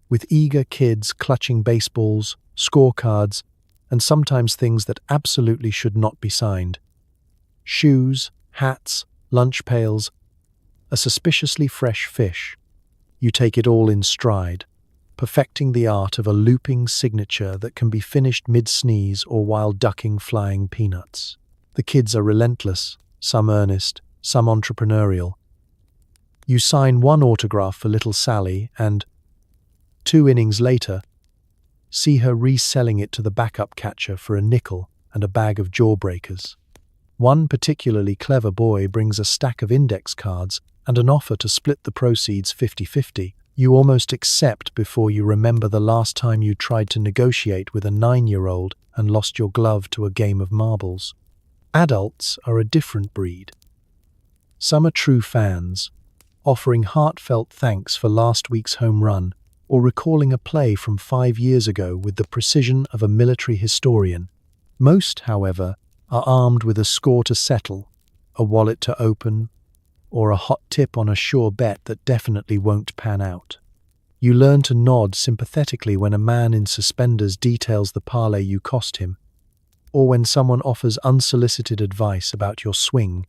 with eager kids clutching baseballs, scorecards, and sometimes things that absolutely should not be signed. Shoes, hats, lunch pails, a suspiciously fresh fish. You take it all in stride, perfecting the art of a looping signature that can be finished mid-sneeze or while ducking flying peanuts. The kids are relentless, some earnest, some entrepreneurial. You sign one autograph for little Sally and, 2 innings later, see her reselling it to the backup catcher for a nickel and a bag of jawbreakers. One particularly clever boy brings a stack of index cards and an offer to split the proceeds 50-50. You almost accept before you remember the last time you tried to negotiate with a 9-year-old and lost your glove to a game of marbles. Adults are a different breed. Some are true fans, offering heartfelt thanks for last week's home run or recalling a play from 5 years ago with the precision of a military historian. Most, however, are armed with a score to settle, a wallet to open, or a hot tip on a sure bet that definitely won't pan out. You learn to nod sympathetically when a man in suspenders details the parlay you cost him, or when someone offers unsolicited advice about your swing,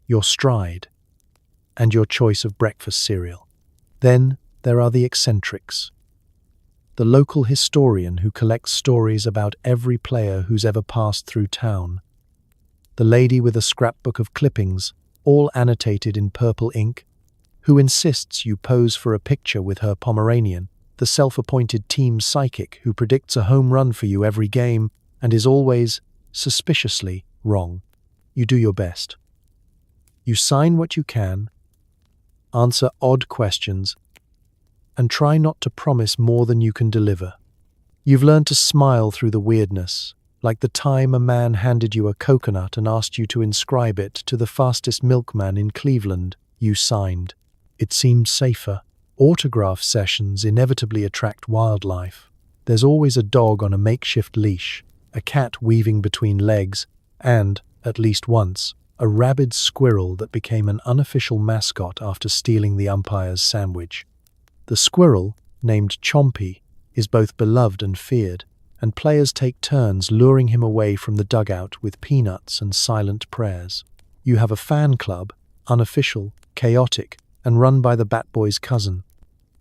your stride, and your choice of breakfast cereal. Then there are the eccentrics. The local historian who collects stories about every player who's ever passed through town. The lady with a scrapbook of clippings, all annotated in purple ink, who insists you pose for a picture with her Pomeranian. The self-appointed team psychic who predicts a home run for you every game and is always, suspiciously, wrong. You do your best. You sign what you can, answer odd questions, and try not to promise more than you can deliver. You've learned to smile through the weirdness, like the time a man handed you a coconut and asked you to inscribe it to the fastest milkman in Cleveland. You signed. It seemed safer. Autograph sessions inevitably attract wildlife. There's always a dog on a makeshift leash, a cat weaving between legs, and, at least once, a rabid squirrel that became an unofficial mascot after stealing the umpire's sandwich. The squirrel, named Chompy, is both beloved and feared, and players take turns luring him away from the dugout with peanuts and silent prayers. You have a fan club, unofficial, chaotic, and run by the Bat Boy's cousin.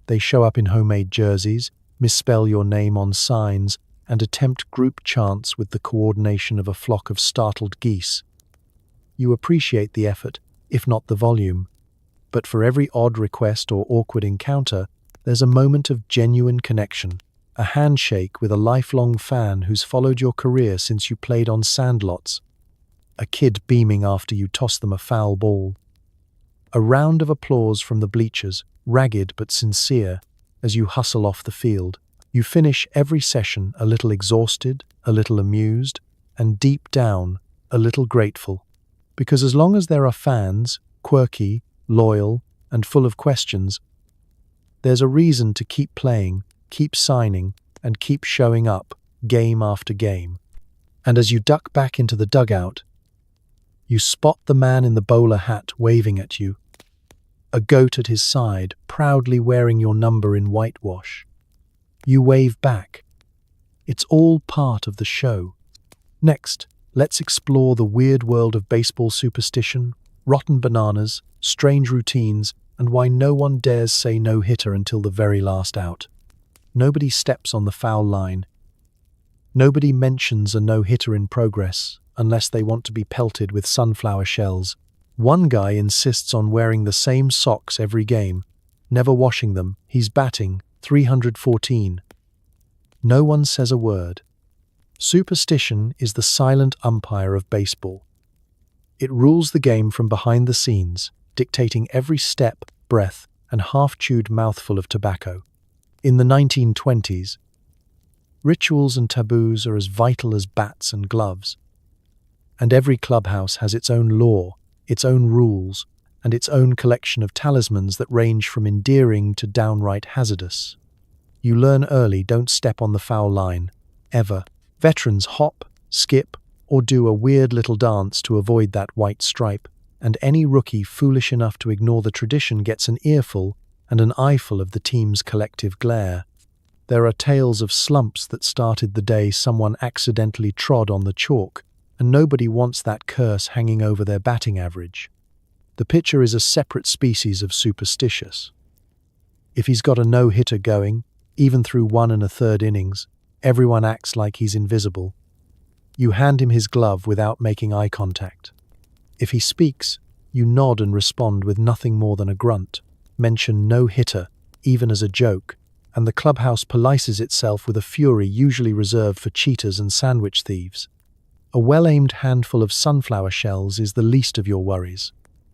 They show up in homemade jerseys, misspell your name on signs, and attempt group chants with the coordination of a flock of startled geese. You appreciate the effort, if not the volume. But for every odd request or awkward encounter, there's a moment of genuine connection, a handshake with a lifelong fan who's followed your career since you played on sandlots, a kid beaming after you toss them a foul ball, a round of applause from the bleachers, ragged but sincere, as you hustle off the field. You finish every session a little exhausted, a little amused, and deep down, a little grateful. Because as long as there are fans, quirky, loyal, and full of questions, there's a reason to keep playing, keep signing, and keep showing up, game after game. And as you duck back into the dugout, you spot the man in the bowler hat waving at you, a goat at his side, proudly wearing your number in whitewash. You wave back. It's all part of the show. Next, let's explore the weird world of baseball superstition, rotten bananas, strange routines, and why no one dares say no-hitter until the very last out. Nobody steps on the foul line. Nobody mentions a no-hitter in progress unless they want to be pelted with sunflower shells. One guy insists on wearing the same socks every game, never washing them. He's batting 314. No one says a word. Superstition is the silent umpire of baseball. It rules the game from behind the scenes, dictating every step, breath, and half-chewed mouthful of tobacco. In the 1920s, rituals and taboos are as vital as bats and gloves. And every clubhouse has its own law, its own rules, and its own collection of talismans that range from endearing to downright hazardous. You learn early, don't step on the foul line, ever. Veterans hop, skip, or do a weird little dance to avoid that white stripe, and any rookie foolish enough to ignore the tradition gets an earful and an eyeful of the team's collective glare. There are tales of slumps that started the day someone accidentally trod on the chalk, and nobody wants that curse hanging over their batting average. The pitcher is a separate species of superstitious. If he's got a no-hitter going, even through 1 1/3 innings, everyone acts like he's invisible. You hand him his glove without making eye contact. If he speaks, you nod and respond with nothing more than a grunt. Mention no-hitter, even as a joke, and the clubhouse polices itself with a fury usually reserved for cheaters and sandwich thieves. A well-aimed handful of sunflower shells is the least of your worries.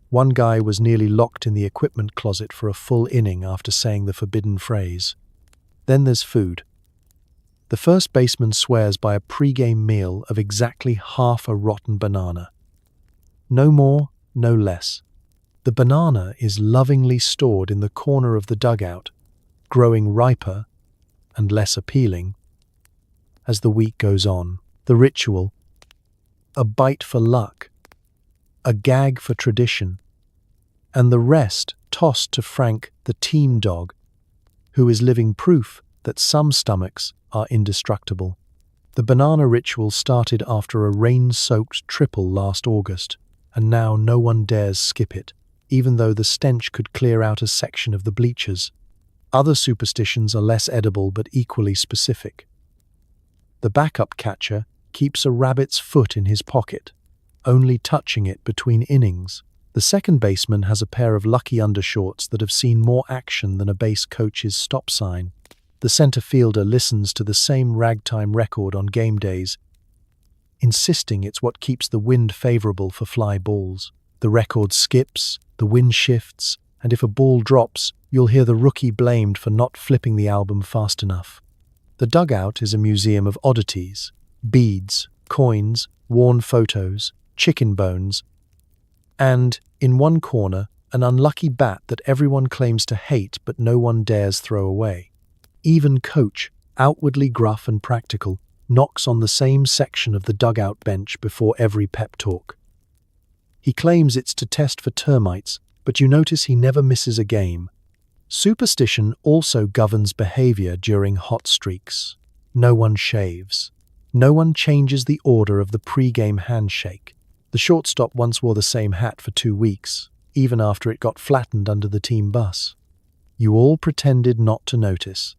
One guy was nearly locked in the equipment closet for a full inning after saying the forbidden phrase. Then there's food. The first baseman swears by a pre-game meal of exactly half a rotten banana. No more, no less. The banana is lovingly stored in the corner of the dugout, growing riper and less appealing as the week goes on. The ritual, a bite for luck, a gag for tradition, and the rest tossed to Frank, the team dog, who is living proof that some stomachs are indestructible. The banana ritual started after a rain-soaked triple last August, and now no one dares skip it, even though the stench could clear out a section of the bleachers. Other superstitions are less edible but equally specific. The backup catcher keeps a rabbit's foot in his pocket, only touching it between innings. The second baseman has a pair of lucky undershorts that have seen more action than a base coach's stop sign. The center fielder listens to the same ragtime record on game days, insisting it's what keeps the wind favorable for fly balls. The record skips, the wind shifts, and if a ball drops, you'll hear the rookie blamed for not flipping the album fast enough. The dugout is a museum of oddities, beads, coins, worn photos, chicken bones, and, in one corner, an unlucky bat that everyone claims to hate but no one dares throw away. Even coach, outwardly gruff and practical, knocks on the same section of the dugout bench before every pep talk. He claims it's to test for termites, but you notice he never misses a game. Superstition also governs behavior during hot streaks. No one shaves. No one changes the order of the pre-game handshake. The shortstop once wore the same hat for 2 weeks, even after it got flattened under the team bus. You all pretended not to notice.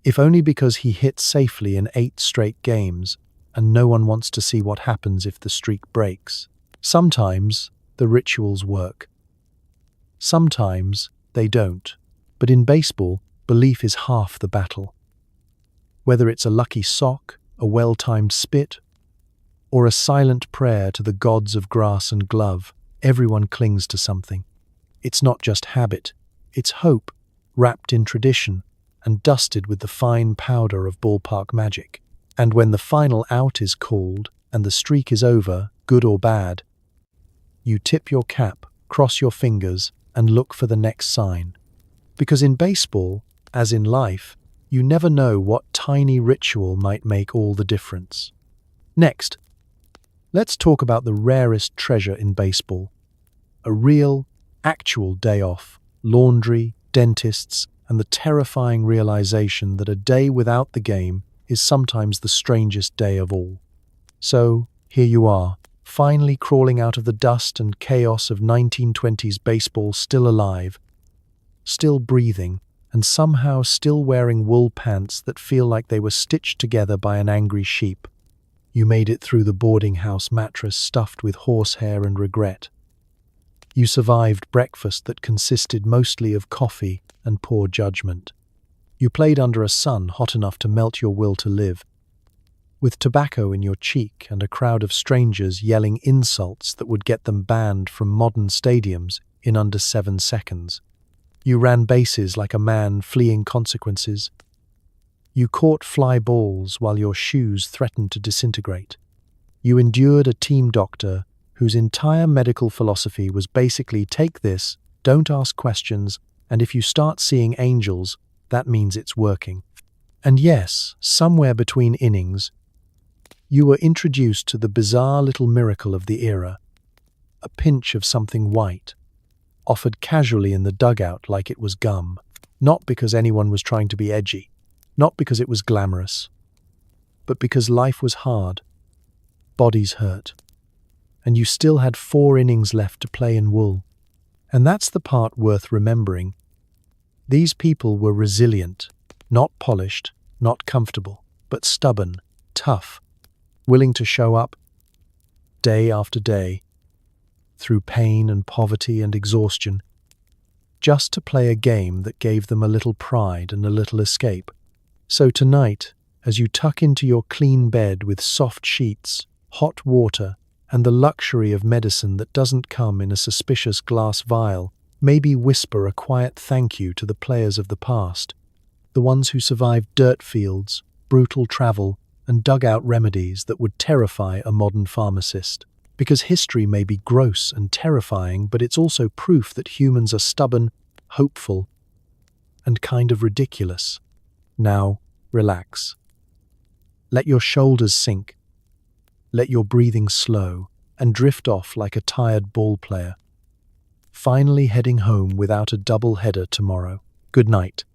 If only because he hit safely in 8 straight games, and no one wants to see what happens if the streak breaks. Sometimes the rituals work. Sometimes they don't. But in baseball, belief is half the battle. Whether it's a lucky sock, a well-timed spit, or a silent prayer to the gods of grass and glove, everyone clings to something. It's not just habit, it's hope, wrapped in tradition and dusted with the fine powder of ballpark magic. And when the final out is called and the streak is over, good or bad, you tip your cap, cross your fingers, and look for the next sign. Because in baseball, as in life, you never know what tiny ritual might make all the difference. Next, let's talk about the rarest treasure in baseball. A real, actual day off, laundry, dentists, and the terrifying realization that a day without the game is sometimes the strangest day of all. So, here you are, finally crawling out of the dust and chaos of 1920s baseball, still alive, still breathing, and somehow still wearing wool pants that feel like they were stitched together by an angry sheep. You made it through the boarding house mattress stuffed with horsehair and regret. You survived breakfast that consisted mostly of coffee and poor judgment. You played under a sun hot enough to melt your will to live, with tobacco in your cheek and a crowd of strangers yelling insults that would get them banned from modern stadiums in under 7 seconds. You ran bases like a man fleeing consequences. You caught fly balls while your shoes threatened to disintegrate. You endured a team doctor whose entire medical philosophy was basically take this, don't ask questions, and if you start seeing angels, that means it's working. And yes, somewhere between innings, you were introduced to the bizarre little miracle of the era, a pinch of something white, offered casually in the dugout like it was gum, not because anyone was trying to be edgy, not because it was glamorous, but because life was hard, bodies hurt, and you still had 4 innings left to play in wool. And that's the part worth remembering. These people were resilient, not polished, not comfortable, but stubborn, tough, willing to show up day after day, through pain and poverty and exhaustion, just to play a game that gave them a little pride and a little escape. So tonight, as you tuck into your clean bed with soft sheets, hot water, and the luxury of medicine that doesn't come in a suspicious glass vial, maybe whisper a quiet thank you to the players of the past, the ones who survived dirt fields, brutal travel, and dugout remedies that would terrify a modern pharmacist. Because history may be gross and terrifying, but it's also proof that humans are stubborn, hopeful, and kind of ridiculous. Now, relax. Let your shoulders sink. Let your breathing slow and drift off like a tired ball player, finally heading home without a double header tomorrow. Good night.